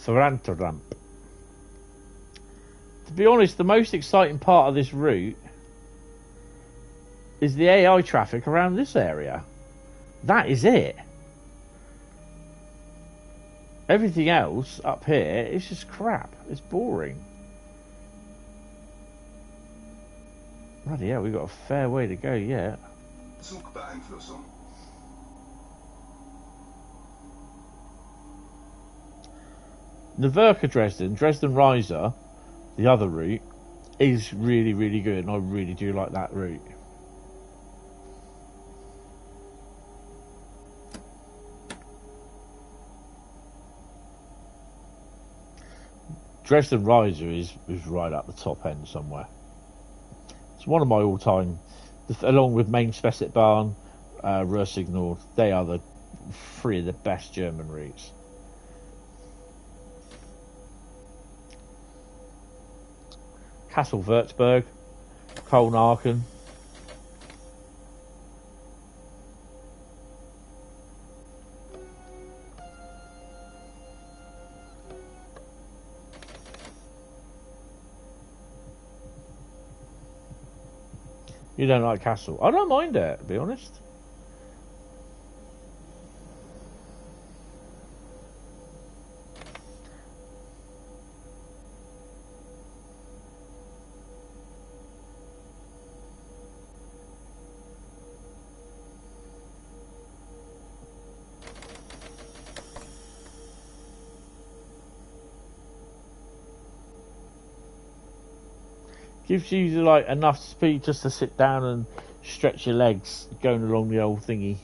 Ramp. To be honest, the most exciting part of this route is the AI traffic around this area. That is it. Everything else up here is just crap. It's boring. Bloody hell, we've got a fair way to go yet. Zugbeeinflussung. Naverka Dresden Riser, the other route, is really, really good, and I really do like that route. Dresden Riser is right up the top end somewhere. It's one of my all-time, along with Main Spessitbahn, Ruhrsignal, they are the three of the best German routes. Castle Würzburg, Kolnarken. You don't like Castle? I don't mind it, to be honest. Gives you like enough speed just to sit down and stretch your legs going along the old thingy.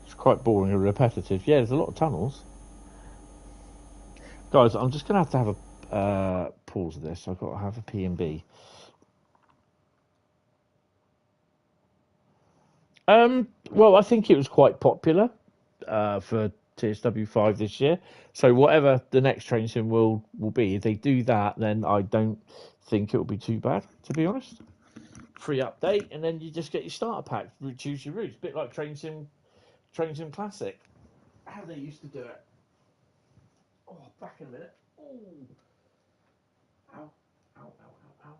It's quite boring and repetitive. Yeah, there's a lot of tunnels. Guys, I'm just going to have a pause of this. I've got to have a P&B. Well, I think it was quite popular for TSW5 this year. So whatever the next train sim will be, if they do that, then I don't think it will be too bad, to be honest. Free update, and then you just get your starter pack, choose your routes, bit like Train Sim Classic. How they used to do it. Oh, back in a minute. Oh, ow, ow, ow, ow, ow.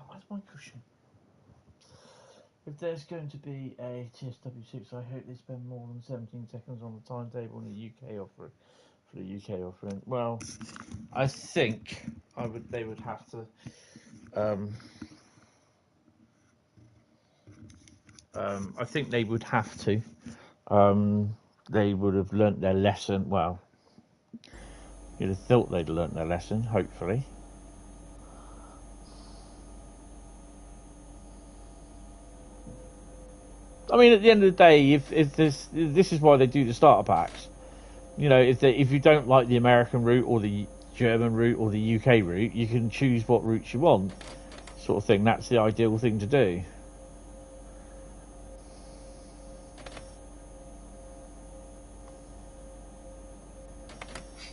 Where's my cushion? If there's going to be a TSW6, I hope they spend more than 17 seconds on the timetable in the UK offering. For the UK offering, well, I think they would have to. I think they would have to. They would have learnt their lesson. Well, you'd have thought they'd learnt their lesson. Hopefully. I mean, at the end of the day, if this is why they do the starter packs. You know, if you don't like the American route or the German route or the UK route, you can choose what routes you want, sort of thing. That's the ideal thing to do.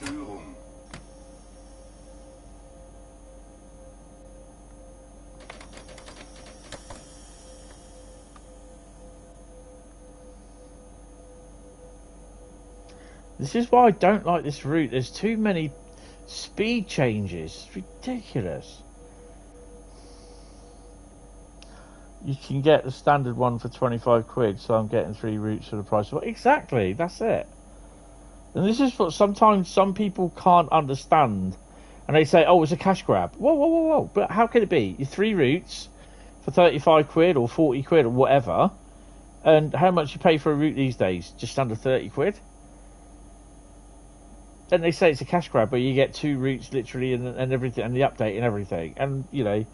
Störung. This is why I don't like this route. There's too many speed changes. It's ridiculous. You can get the standard one for 25 quid, so I'm getting 3 routes for the price of... Exactly, that's it. And this is what sometimes some people can't understand. And they say, oh, it's a cash grab. Whoa, whoa, whoa, whoa. But how can it be? Your 3 routes for 35 quid or 40 quid or whatever. And how much you pay for a route these days? Just under 30 quid? Then they say it's a cash grab, but you get 2 routes literally and everything, and the update and everything. And, you know...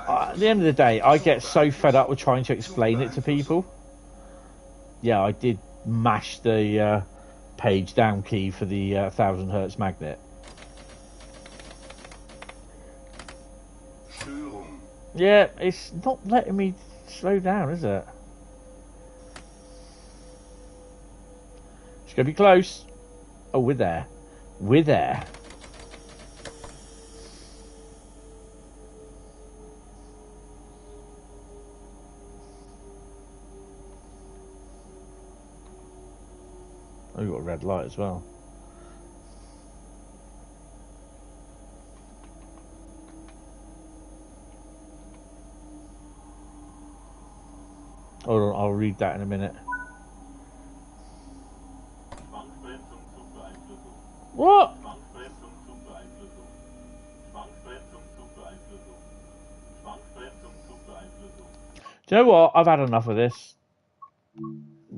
At the end of the day, I get so fed up with trying to explain it to people. Yeah, I did mash the page down key for the 1000 hertz magnet. Yeah, it's not letting me slow down, is it? It's going to be close. Oh, we're there. We're there. Oh, you've got a red light as well. Hold on, I'll read that in a minute. What? Do you know what? I've had enough of this.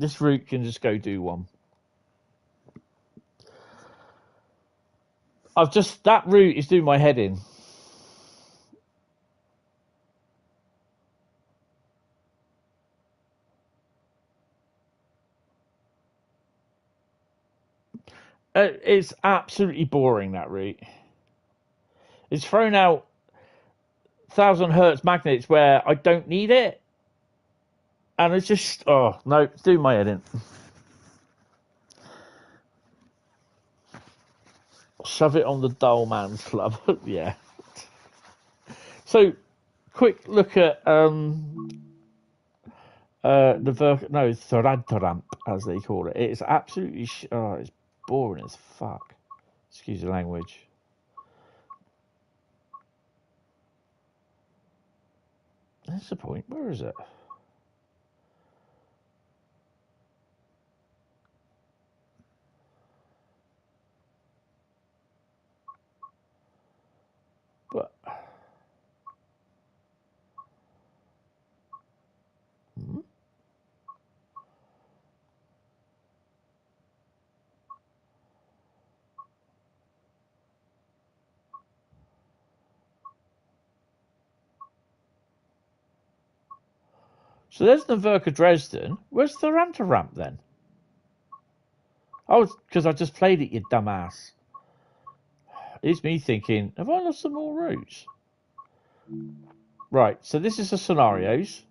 this route can just go do one. That route is doing my head in. It's absolutely boring, that route. It's thrown out 1,000 hertz magnets where I don't need it. And it's just, oh, no, it's doing my head in. Shove it on the dull man's club. Yeah. So, quick look at the Thorantramp, as they call it. It's absolutely, it's boring as fuck. Excuse the language. That's the point. Where is it? But so there's the Verka Dresden. Where's the Rantaramp then? Oh, because I just played it, you dumbass. It's me thinking, have I lost some more routes? Right, so this is the scenarios.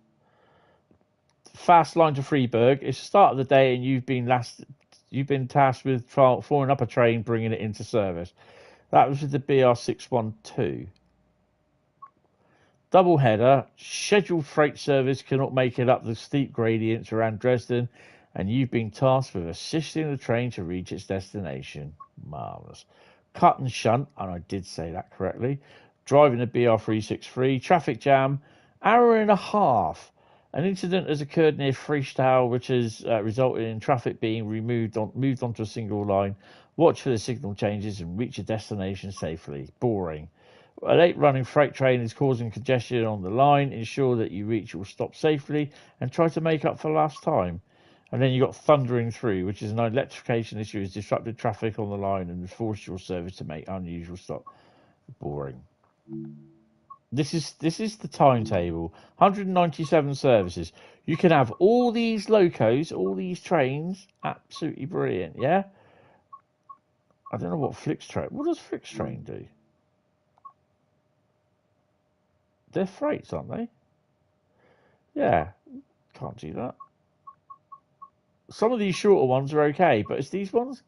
Fast line to Freiburg. It's the start of the day, and you've been tasked with following up a train, bringing it into service. That was with the BR612. Double header. Scheduled freight service cannot make it up the steep gradients around Dresden, and you've been tasked with assisting the train to reach its destination. Marvellous. Cut and shunt, and I did say that correctly. Driving the BR363. Traffic jam. Hour and a half. An incident has occurred near Friestal, which has resulted in traffic being moved onto a single line. Watch for the signal changes and reach your destination safely. Boring. A late-running freight train is causing congestion on the line. Ensure that you reach your stop safely and try to make up for last time. And then you've got thundering through, which is an electrification issue, has disrupted traffic on the line and forced your service to make unusual stop. Boring. This is the timetable. 197 services. You can have all these locos, all these trains. Absolutely brilliant, yeah? I don't know what Flixtrain... What does Flixtrain do? They're freights, aren't they? Yeah. Can't do that. Some of these shorter ones are okay, but it's these ones?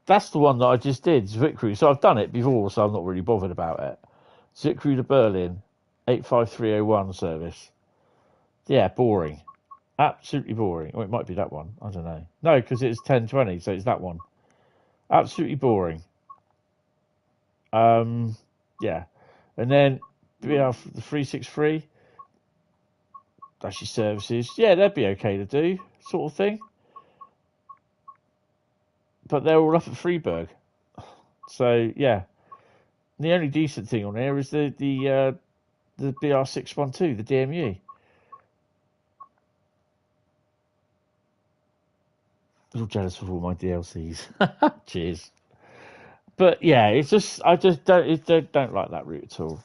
That's the one that I just did, Zwickau. So I've done it before, so I'm not really bothered about it. Zwickau to Berlin, 85301 service. Yeah, boring. Absolutely boring. Oh, it might be that one. I don't know. No, because it's 1020, so it's that one. Absolutely boring. Yeah. And then we have the 363. That's your services. Yeah, they'd be okay to do, sort of thing. But they're all up at Freiburg. So, yeah. The only decent thing on here is the BR612, the DMU. A little jealous of all my DLCs. Cheers. But yeah, it's just I just don't like that route at all.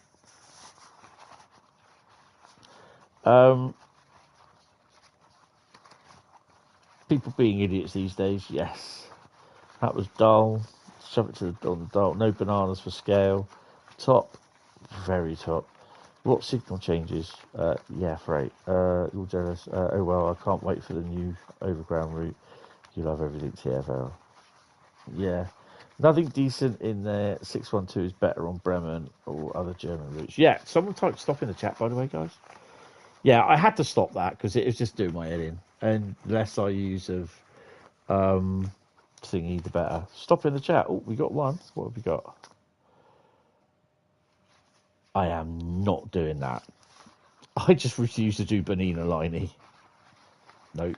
People being idiots these days, yes. That was dull. Shove it on the dull. No bananas for scale. Top, very top. What signal changes? Yeah, freight. You're jealous. Oh well, I can't wait for the new overground route. You'll have everything TFL. Yeah. Nothing decent in there. 612 is better on Bremen or other German routes. Yeah, someone typed stop in the chat, by the way, guys. Yeah, I had to stop that because it was just doing my head in. And the less I use of thingy, the better. Stop in the chat. Oh, we got one. What have we got? I am not doing that. I just refuse to do Bernina Liney. Nope.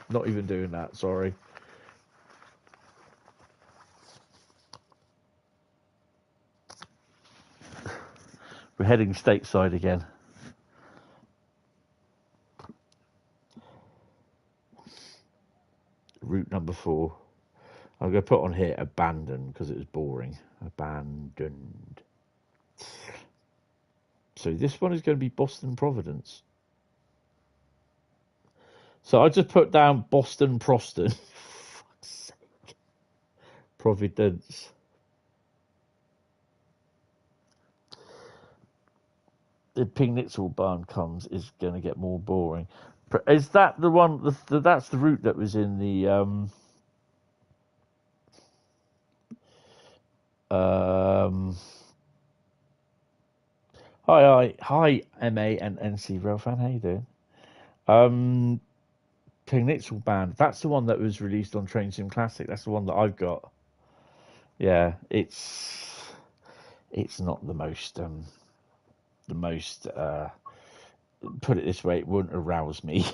Not even doing that, sorry. We're heading stateside again. before. I'm going to put on here abandoned because it was boring. Abandoned. So this one is going to be Boston Providence. So I just put down Boston Proston. Fuck's sake. Providence. The Peninsula band comes is going to get more boring. Is that the one? That's the route that was in the Hi, MA and NC Rail fan. How you doing? Peninsula band. That's the one that was released on Train Sim Classic. That's the one that I've got. Yeah, it's not the most put it this way, it wouldn't arouse me.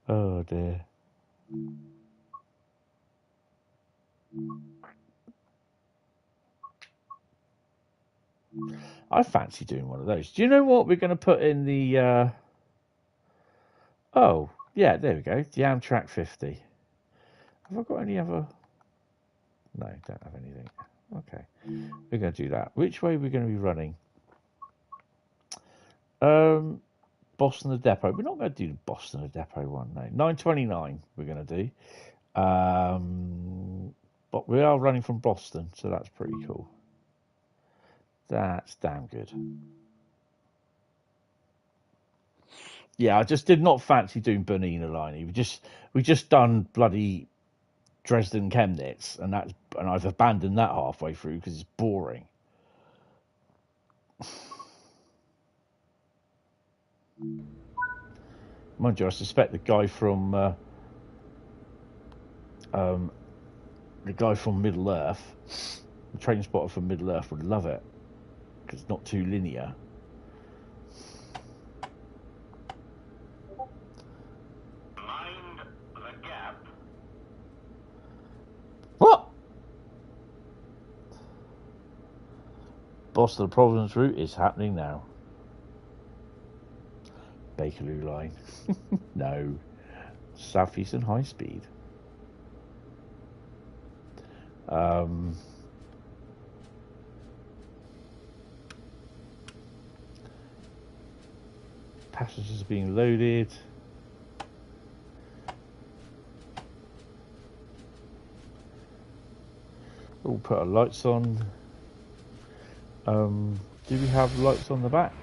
Oh dear. I fancy doing one of those. Do you know what we're going to put in the oh yeah, there we go, the Amtrak 50. Have I got any other? No, don't have anything. Okay, we're going to do that. Which way are we going to be running? Boston the Depot. We're not going to do the Boston the Depot one. No, 9:29 we're going to do. But we are running from Boston, so that's pretty cool. That's damn good. Yeah, I just did not fancy doing Bernina Line. We just done bloody Dresden Chemnitz, and I've abandoned that halfway through because it's boring. Mind you, I suspect the guy from Middle Earth, the train spotter from Middle Earth, would love it because it's not too linear. Mind the gap. What? Boston Providence route is happening now. Bakerloo line. No. Southeastern High Speed. Passengers are being loaded. We'll put our lights on. Do we have lights on the back?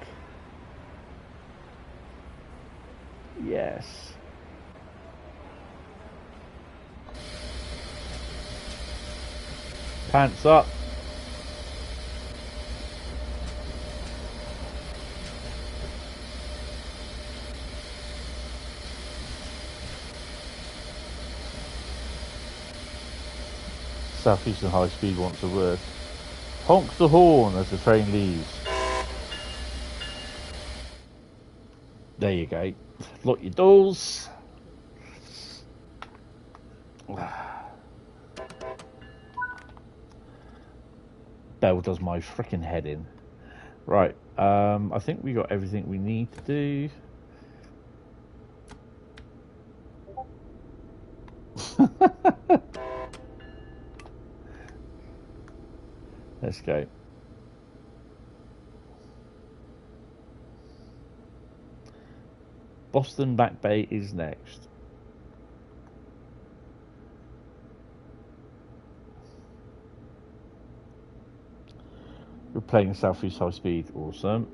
Yes. Pants up. Southeastern High Speed wants a word. Honk the horn as the train leaves. There you go. Lock your doors. Bell does my freaking head in. Right. I think we got everything we need to do. Let's go. Boston Back Bay is next. We're playing Southeast High Speed. Awesome.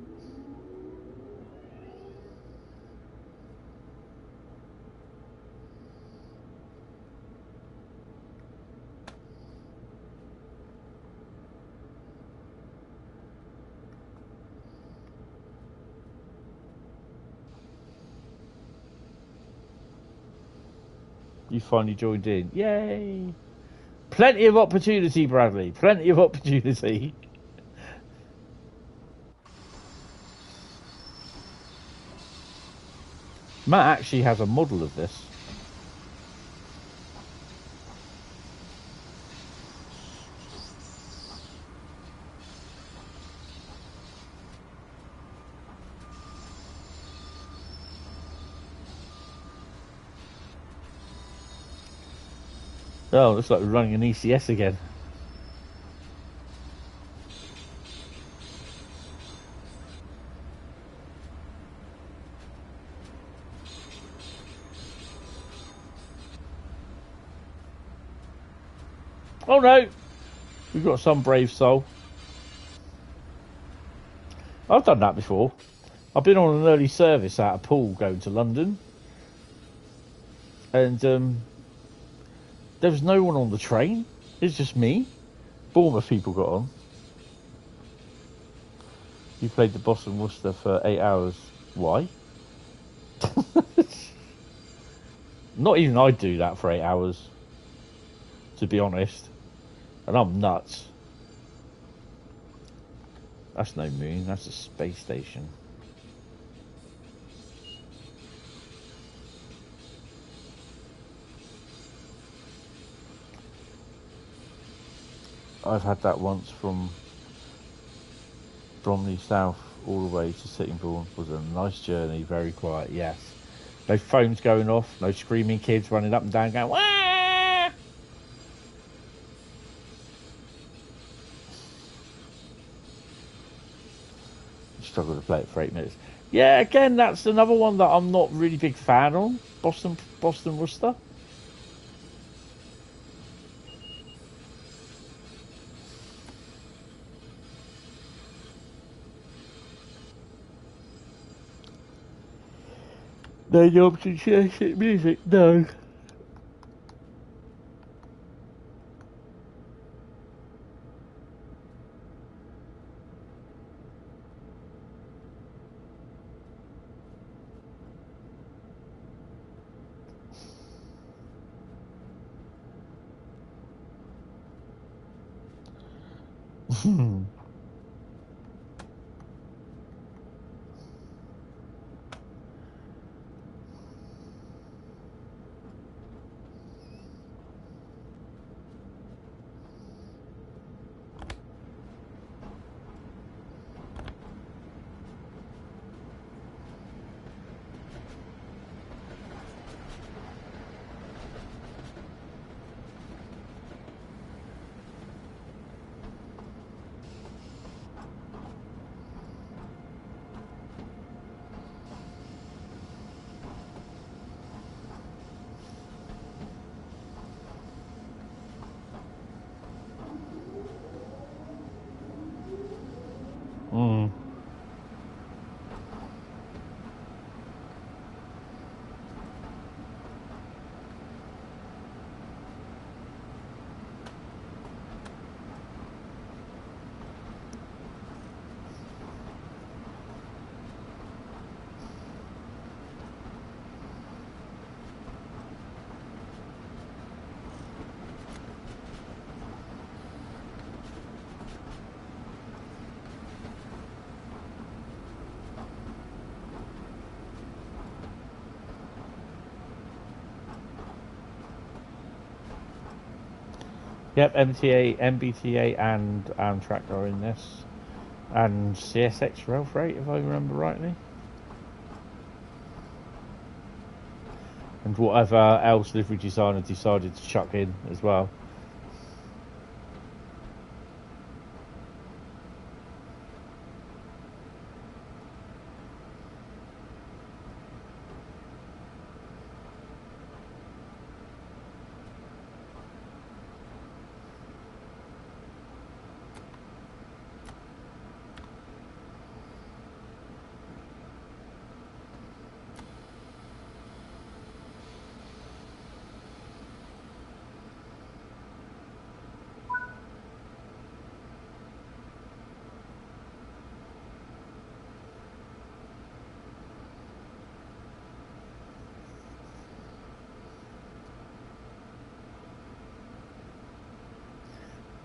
You finally joined in. Yay! Plenty of opportunity, Bradley. Plenty of opportunity. Matt actually has a model of this. Oh, looks like we're running an ECS again. Oh no! We've got some brave soul. I've done that before. I've been on an early service out of Poole going to London. And there was no one on the train. It's just me. Bournemouth people got on. You played the Boston Worcester for 8 hours. Why? Not even I'd do that for 8 hours, to be honest. And I'm nuts. That's no moon, that's a space station. I've had that once from Bromley South all the way to Sittingbourne. Was a nice journey, very quiet, yes. No phones going off, no screaming kids running up and down going, wah! Struggle to play it for 8 minutes. Yeah, again, that's another one that I'm not really big fan on. Boston Worcester. No job to share shit music, no. Yep, MTA, MBTA and Amtrak are in this. And CSX Rail Freight, if I remember rightly. And whatever else livery designer decided to chuck in as well.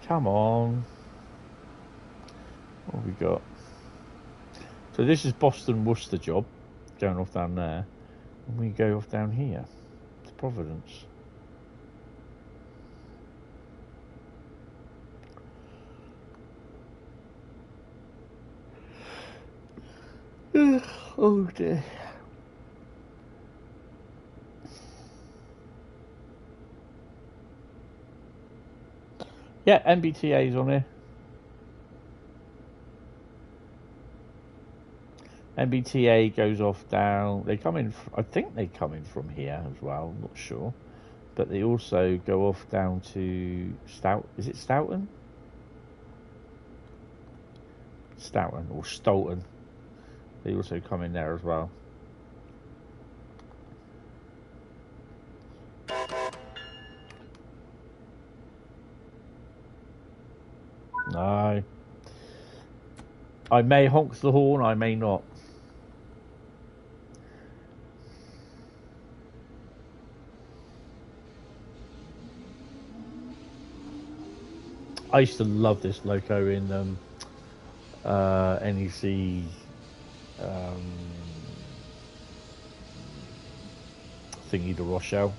Come on. What have we got? So this is Boston Worcester job, going off down there. And we go off down here to Providence. Oh dear. Yeah, MBTA's on here. MBTA goes off down. They come in. I think they come in from here as well. I'm not sure, but they also go off down to Stout. Is it Stoughton? Stoughton or Stoughton. They also come in there as well. No. I may honk the horn, I may not. I used to love this loco in NEC thingy de Rochelle.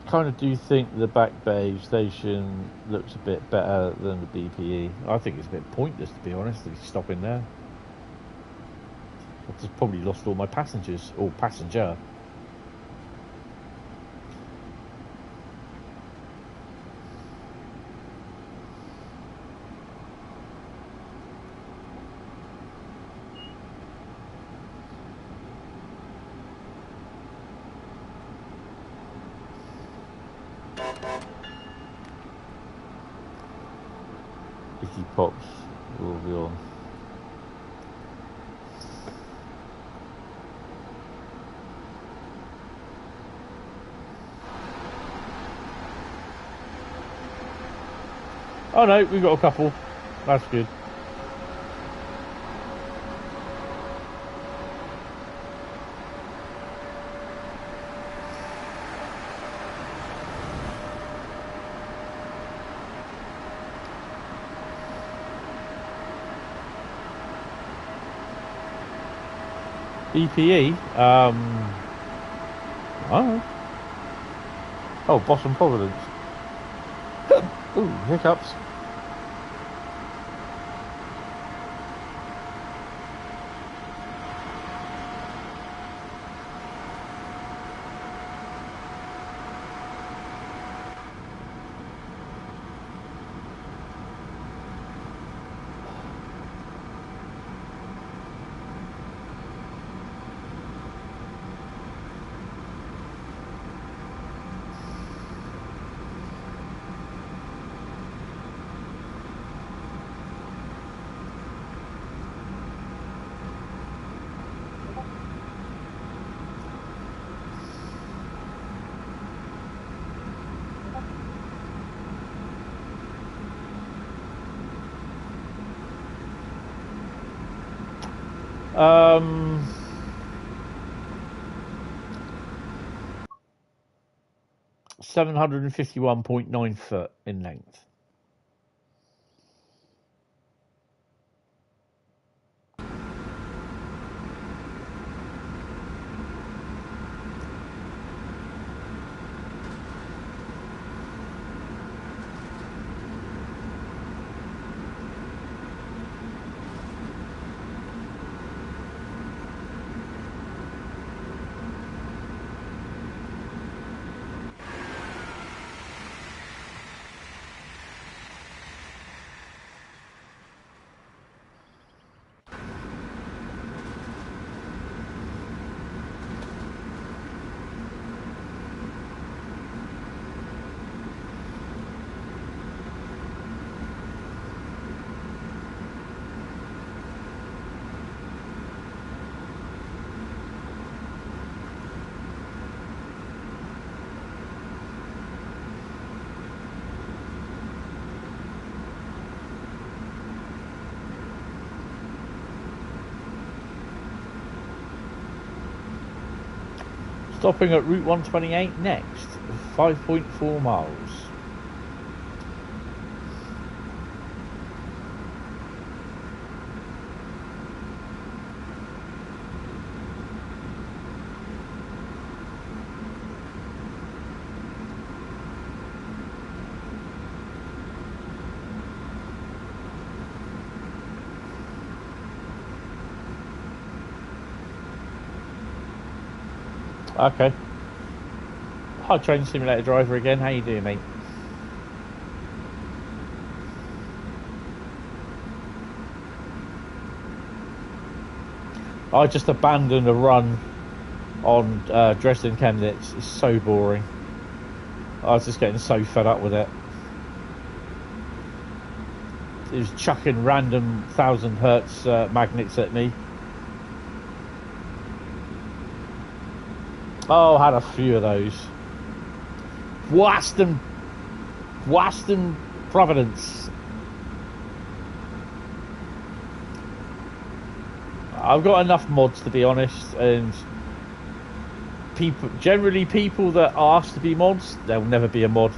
Kind of do think the Back Bay station looks a bit better than the BPE. I think it's a bit pointless, to be honest, to stop in there. I've just probably lost all my passengers, or passenger. Icky Pops will be on. Oh no, we've got a couple. That's good. BPE, oh, Boston Providence. Ooh, hiccups. Um, 751.9 foot in length. Stopping at Route 128 next, 5.4 miles. Okay. Hi, Train Simulator driver again. How you doing, mate? I just abandoned a run on Dresden Chemnitz. It's so boring. I was just getting so fed up with it. It was chucking random 1000 hertz magnets at me. Oh, I had a few of those. Dresden Providence. I've got enough mods, to be honest, and generally people that are asked to be mods, they'll never be a mod.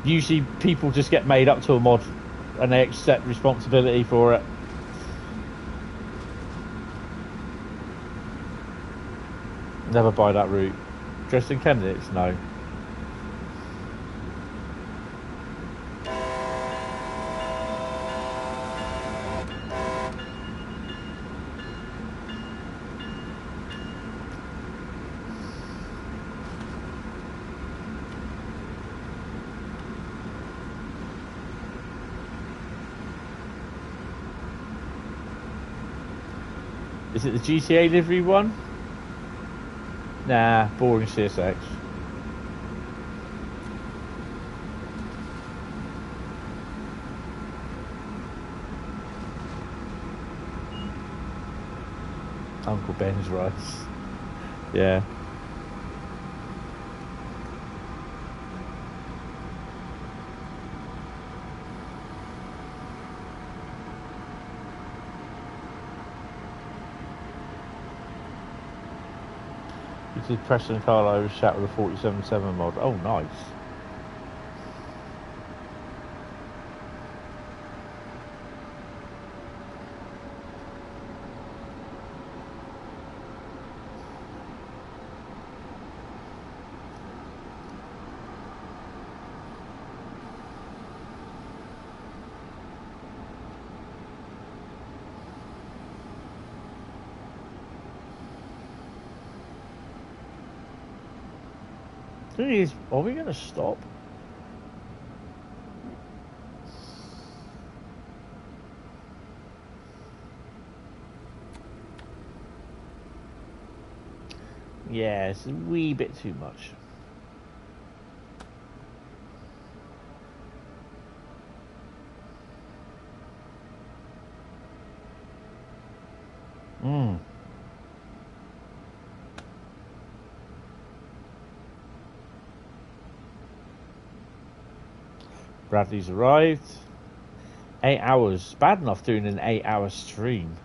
Usually people just get made up to a mod and they accept responsibility for it. Never buy that route. Dresden Chemnitz, no. Is it the GTA livery one? Nah, boring CSX. Uncle Ben's rice. Yeah. You did Preston Carlo chat with a 47.7 mod. Oh, nice. Thing is, are we going to stop? Yeah, it's a wee bit too much. Bradley's arrived. 8 hours. Bad enough doing an 8-hour stream.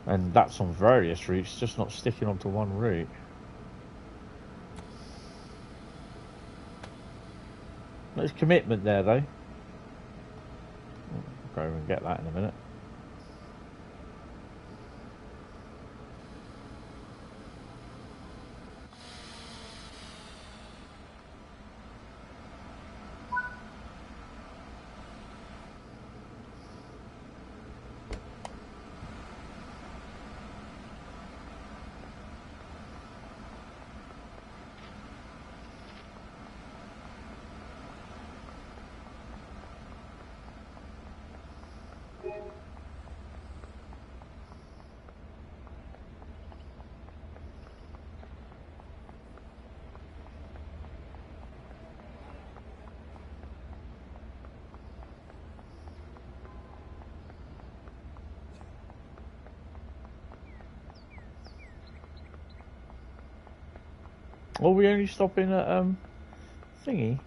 And that's on various routes, just not sticking onto one route. There's commitment there, though. I'll go over and get that in a minute. Oh, we only stopping at thingy.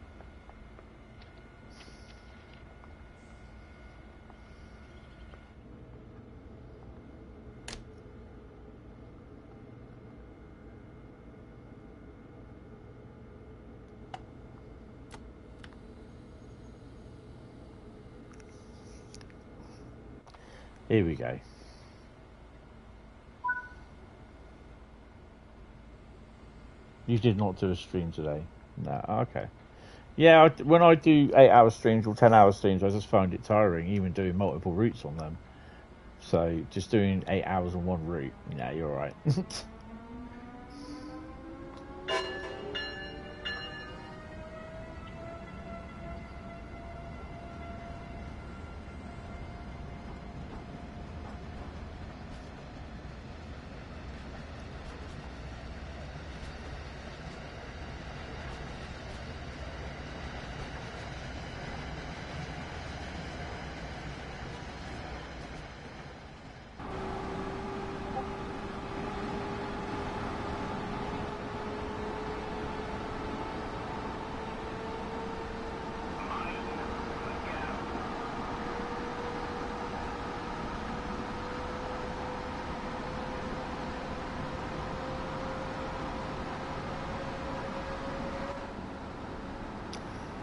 Here we go. You did not do a stream today? No, okay. Yeah, when I do 8-hour streams or 10-hour streams, I just find it tiring, even doing multiple routes on them. So just doing 8 hours on one route, yeah, you're right.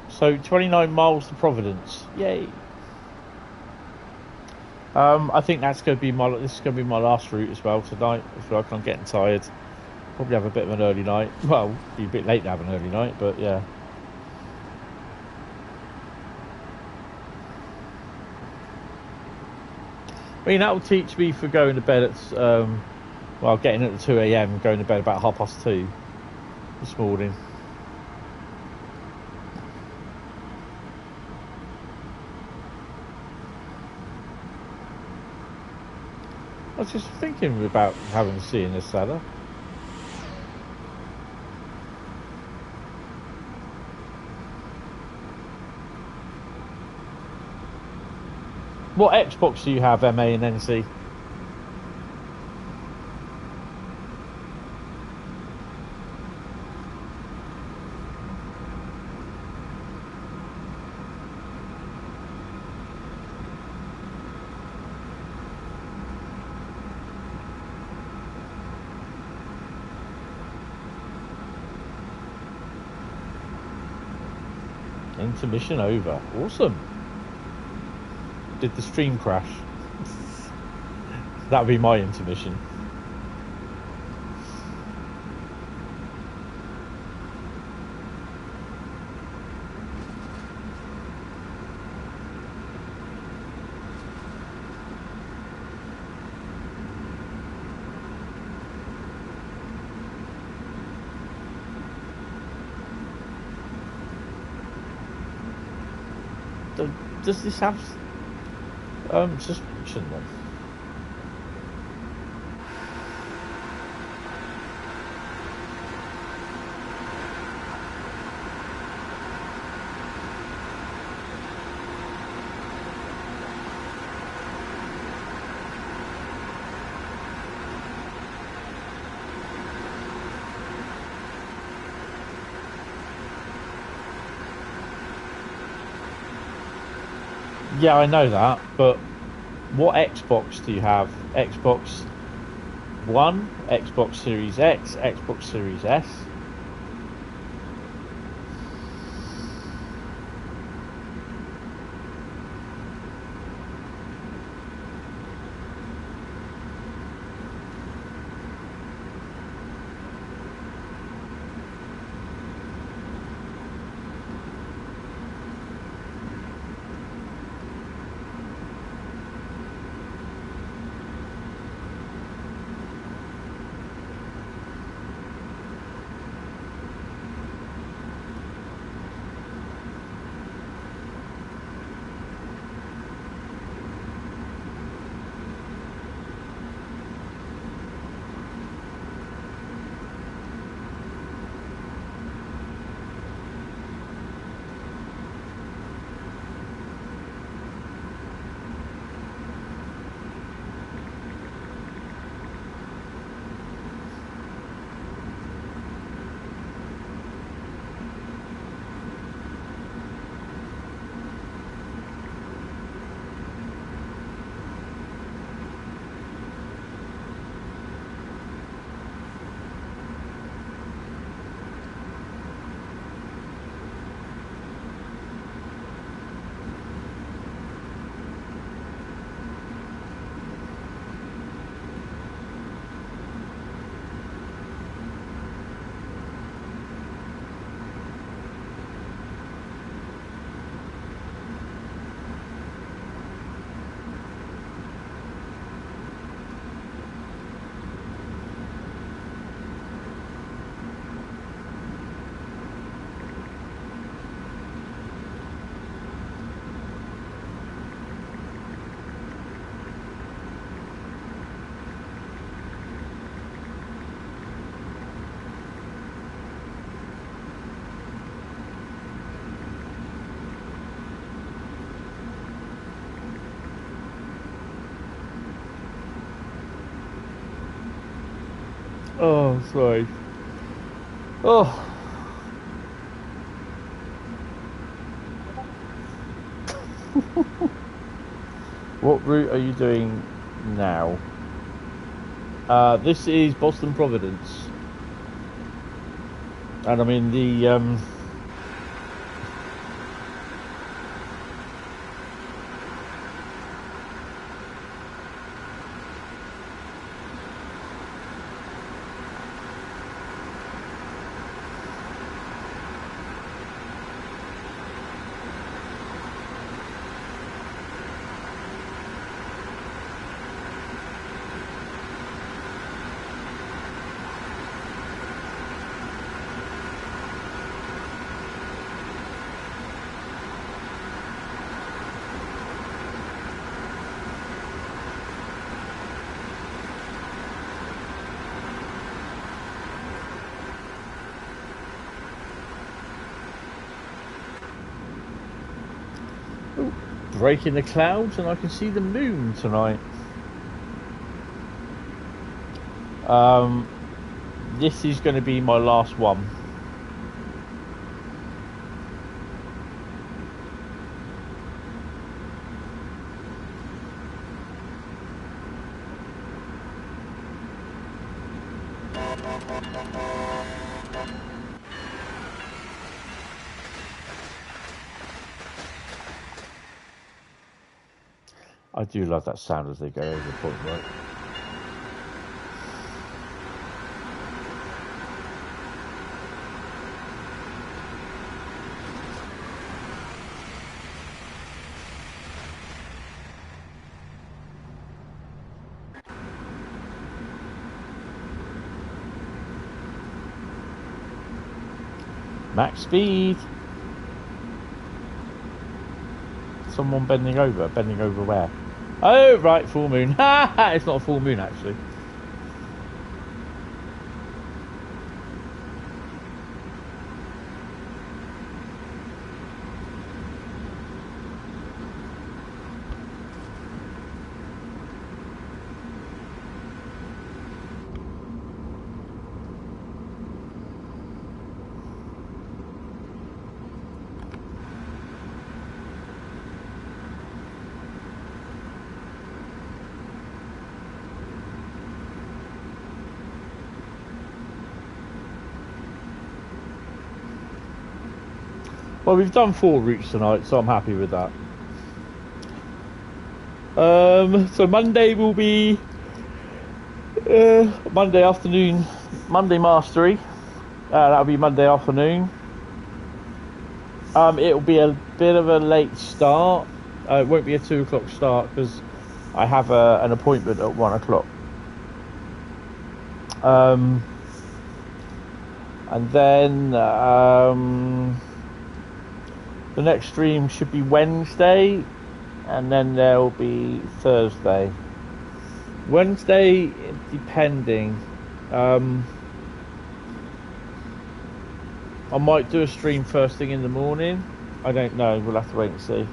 So 29 miles to Providence, yay! I think that's going to be this is going to be my last route as well tonight. I feel like I'm getting tired. Probably have a bit of an early night. Well, be a bit late to have an early night, but yeah. I mean, that will teach me for going to bed at well, getting at 2 a.m. and going to bed about 2:30 this morning. I was just thinking about having a sea in this cellar. What Xbox do you have, MA and NC? Intermission over. Awesome. Did the stream crash? That would be my intermission. Does this have suspension then? Yeah, I know that, but what Xbox do you have? Xbox One, Xbox Series X, Xbox Series S? Oh, sorry. Oh. What route are you doing now? This is Boston Providence. And I'm in the breaking the clouds, and I can see the moon tonight. This is going to be my last one. I do love that sound as they go over the point, right? Max speed. Someone bending over. Bending over where? Oh, right, full moon. It's not a full moon, actually. Well, we've done 4 routes tonight, so I'm happy with that. So Monday will be Monday afternoon, Monday mastery. That'll be Monday afternoon. It'll be a bit of a late start. It won't be a 2 o'clock start because I have an appointment at 1 o'clock. And then the next stream should be Wednesday, and then there'll be Thursday. Wednesday, depending. I might do a stream first thing in the morning. I don't know. We'll have to wait and see.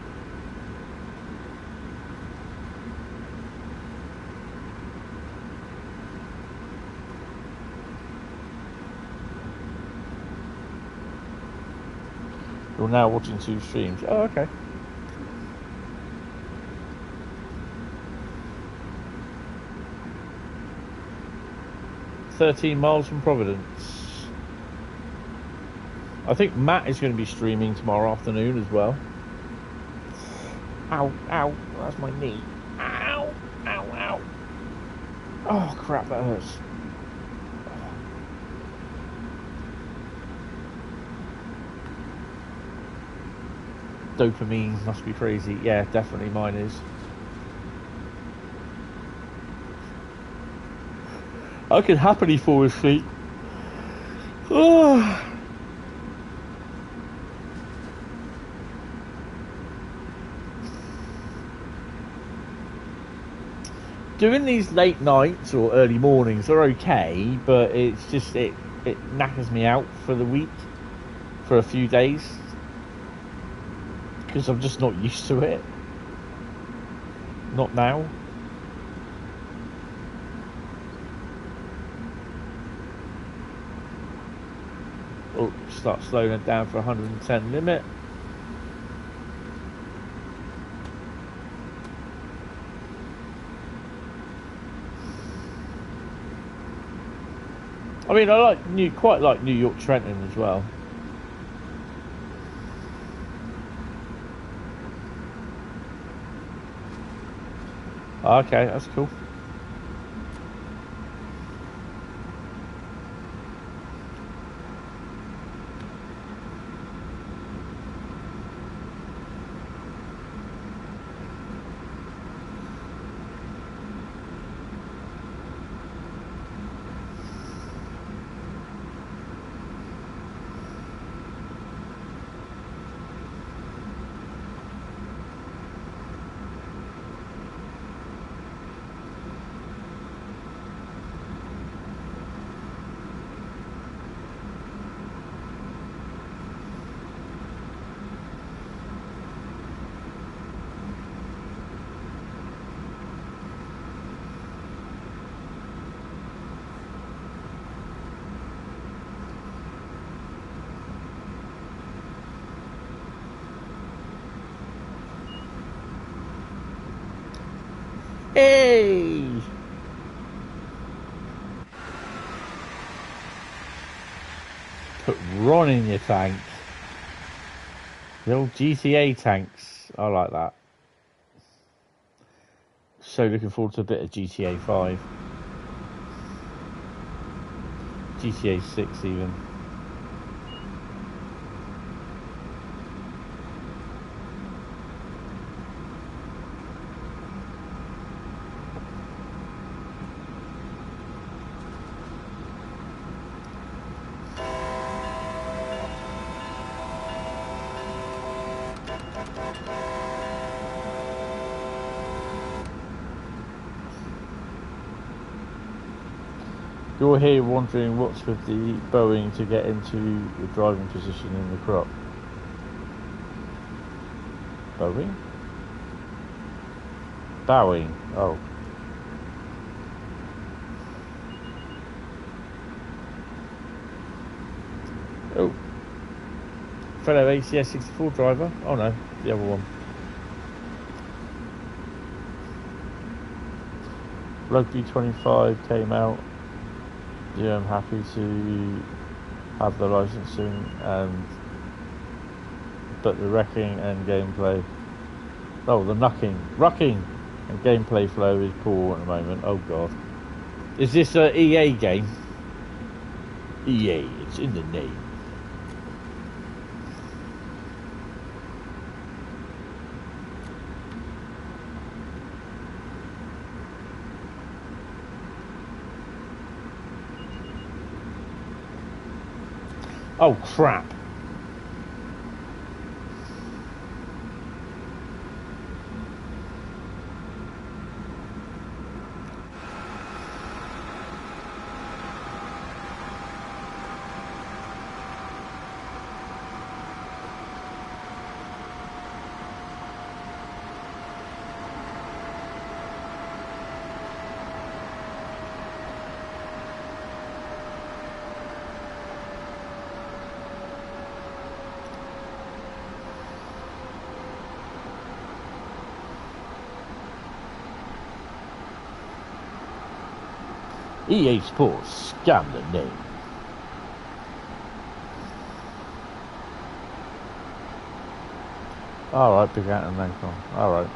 You're now watching 2 streams. Oh, okay. "13 miles from Providence." I think Matt is going to be streaming tomorrow afternoon as well. Ow, ow, that's my knee. Ow, ow, ow. Oh, crap, that hurts. Dopamine must be crazy. Yeah, definitely mine is. I could happily fall asleep. Oh. Doing these late nights or early mornings are okay, but it's just it knackers me out for the week, for a few days, because I'm just not used to it. Not now. Oh, start slowing it down for 110 limit. I mean, I quite like New York Trenton as well. Okay, that's cool. Hey! Put Ron in your tanks. The old GTA tanks. I like that. So looking forward to a bit of GTA 5. GTA 6 even. You're here wondering what's with the Boeing to get into the driving position in the crop. Boeing? Bowing. Oh. Oh. Fellow ACS 64 driver. Oh no, the other one. Rugby 25 came out. Yeah, I'm happy to have the licensing but the wrecking and gameplay. Oh, the rucking and gameplay flow is poor at the moment. Oh god. Is this a EA game? EA, it's in the name. Oh crap. EA Sports, scam the name. Alright, big out and Nikon. Alright.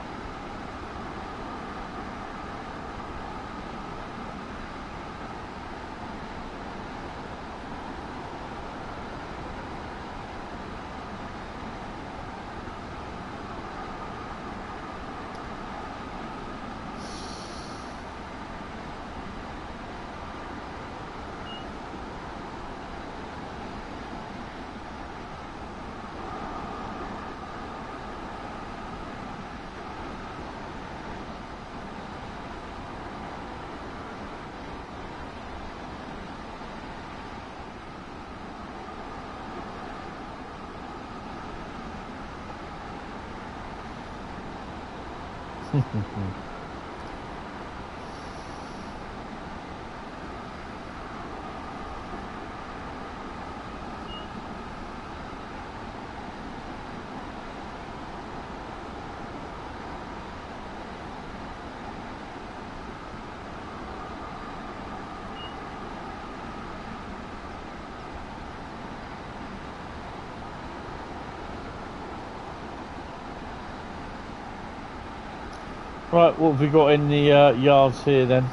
Right, what have we got in the yards here then?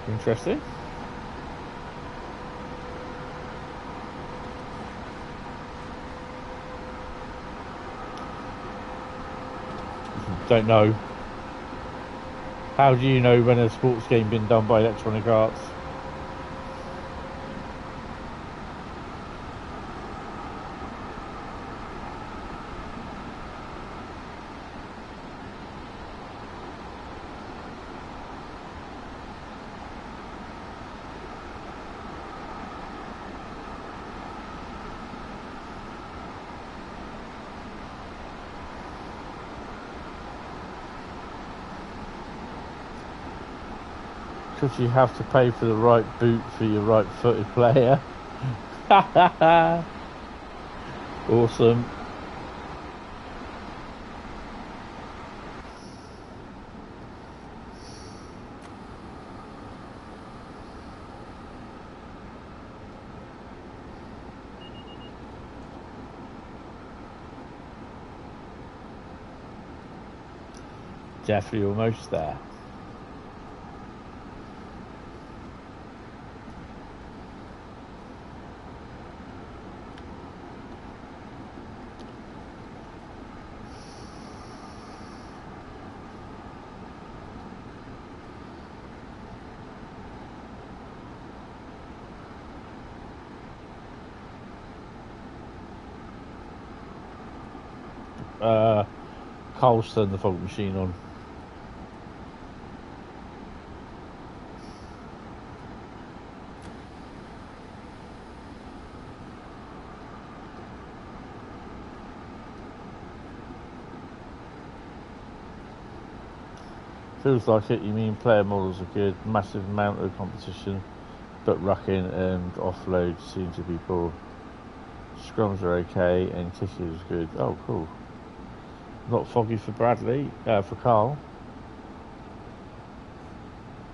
Interesting. Don't know. How do you know when a sports game been done by Electronic Arts? Because you have to pay for the right boot for your right-footed player. Awesome. Definitely almost there. Cole's turned the fog machine on. Feels like it. You mean player models are good, massive amount of competition, but rucking and offload seem to be poor. Scrums are okay and kicking is good. Oh, cool. Not foggy for Bradley, for Carl.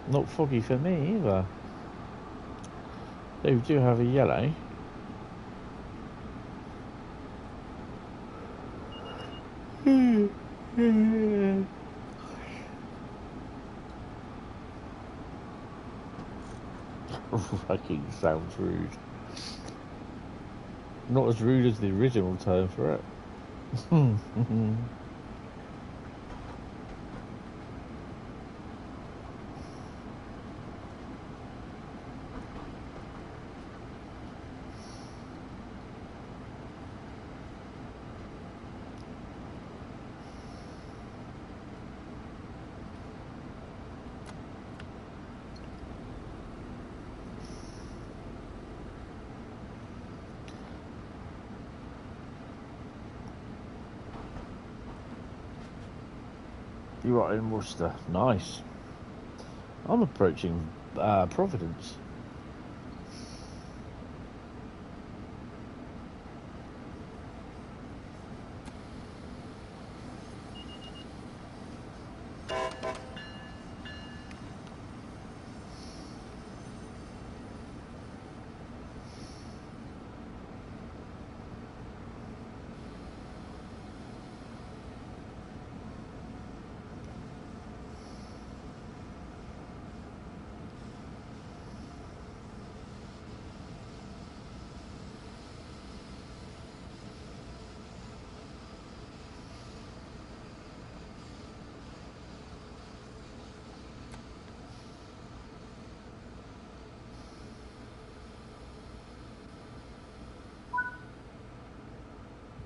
Not foggy for me either. They do have a yellow. Fucking sounds rude. Not as rude as the original term for it. You are in Worcester. Nice. I'm approaching Providence.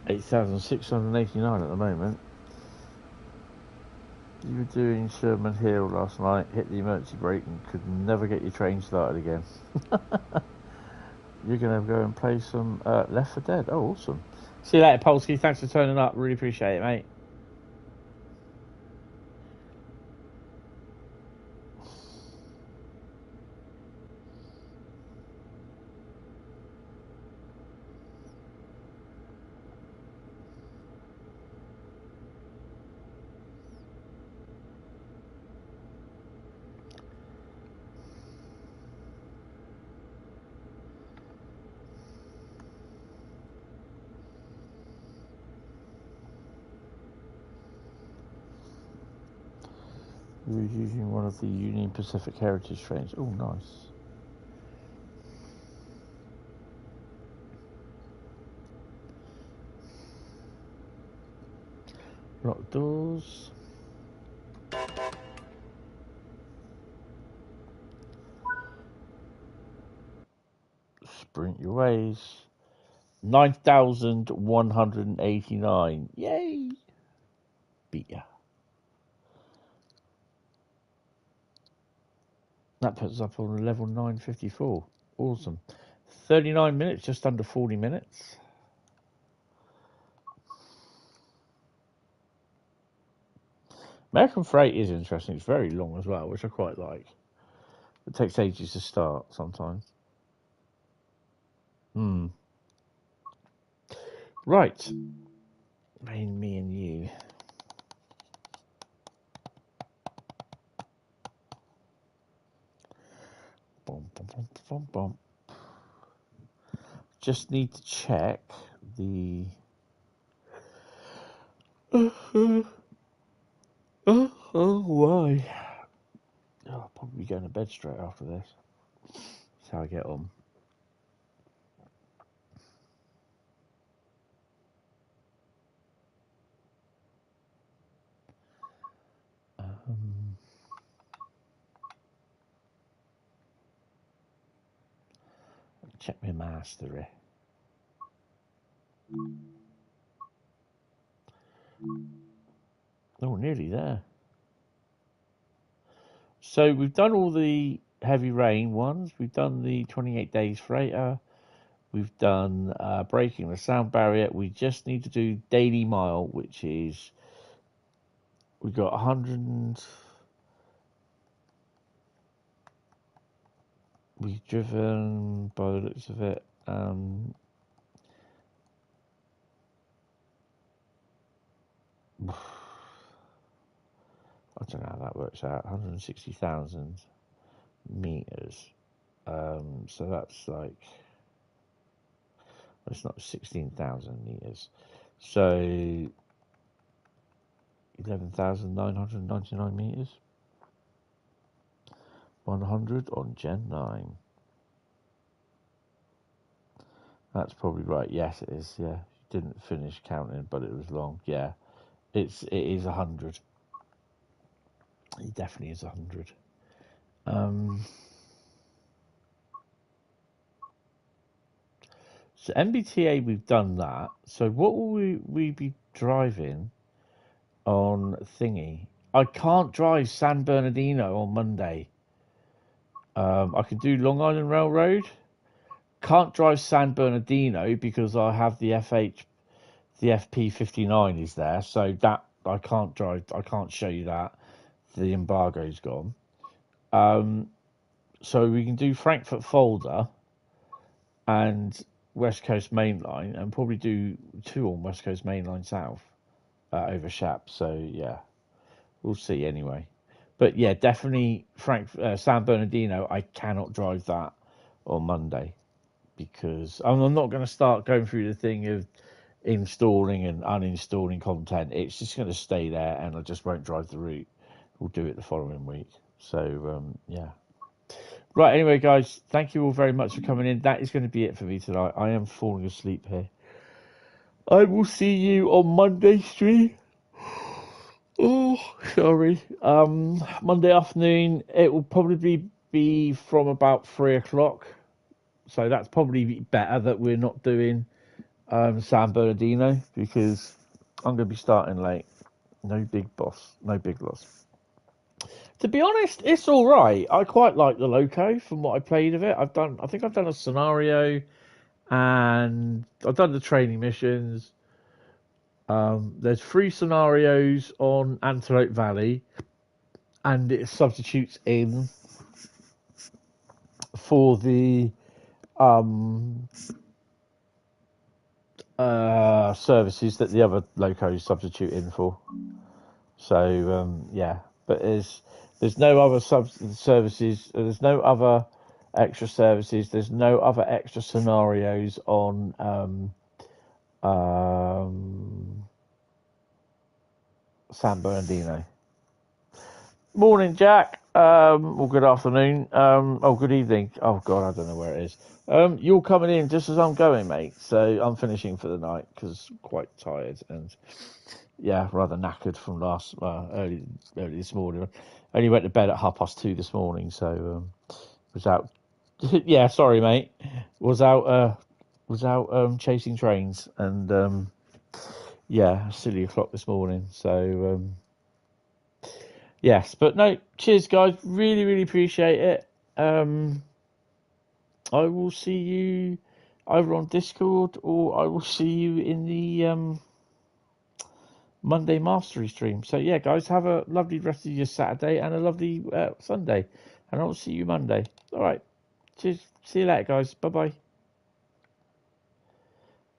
$8,689 at the moment. You were doing Sherman Hill last night, hit the emergency brake and could never get your train started again. You're going to go and play some Left 4 Dead. Oh, awesome. See you later, Polsky. Thanks for turning up. Really appreciate it, mate. We were using one of the Union Pacific Heritage trains. Oh, nice. Lock doors. Sprint your ways. 9,189. Yay! Beat ya. That puts us up on level 954. Awesome. 39 minutes, just under 40 minutes. American Freight is interesting. It's very long as well, which I quite like. It takes ages to start sometimes. Right. Me and you. Just need to check the... Oh, why? I'll probably be going to bed straight after this. That's how I get on. Check my mastery. Oh, nearly there. So we've done all the heavy rain ones. We've done the 28 days freighter. We've done breaking the sound barrier. We just need to do daily mile, which is we've got 100. We've driven, by the looks of it, I don't know how that works out. 160,000 meters. So that's like, it's not 16,000 meters. So 11,999 meters. 100 on Gen 9. That's probably right. Yes, it is. Yeah, didn't finish counting, but it was long. Yeah, it is 100. It definitely is 100. So MBTA, we've done that. So what will we be driving on thingy? I can't drive San Bernardino on Monday. I could do Long Island Railroad. Can't drive San Bernardino because I have the FP59 is there, so that I can't drive. I can't show you that. The embargo's gone. So we can do Frankfurt Folder and West Coast Main Line, and probably do 2 on West Coast Main Line South over Shap. So yeah, we'll see anyway. But yeah, definitely San Bernardino. I cannot drive that on Monday because I'm not going to start going through the thing of installing and uninstalling content. It's just going to stay there, and I just won't drive the route. We'll do it the following week. So yeah. Right, anyway, guys, thank you all very much for coming in. That is going to be it for me tonight. I am falling asleep here. I will see you on Monday stream. Oh, sorry. Monday afternoon, it will probably be from about 3 o'clock. So that's probably better that we're not doing San Bernardino, because I'm going to be starting late. No big loss. To be honest, it's all right. I quite like the Loco from what I played of it. I think I've done a scenario, and I've done the training missions. There's 3 scenarios on Antelope Valley, and it substitutes in for the services that the other Locos substitute in for. So yeah, but there's no other services. There's no other extra services. There's no other extra scenarios on San Bernardino. Morning, Jack. Or good afternoon. Oh, good evening. Oh, God, I don't know where it is. You're coming in just as I'm going, mate. So I'm finishing for the night because I'm quite tired and, yeah, rather knackered from early this morning. I only went to bed at 2:30 this morning, so was out. Yeah, sorry, mate. Was out chasing trains and yeah, silly o'clock this morning. So yes, but no, cheers, guys. Really, really appreciate it. I will see you either on Discord or I will see you in the Monday Mastery stream. So yeah, guys, have a lovely rest of your Saturday and a lovely Sunday, and I'll see you Monday. All right, cheers. See you later, guys. Bye bye.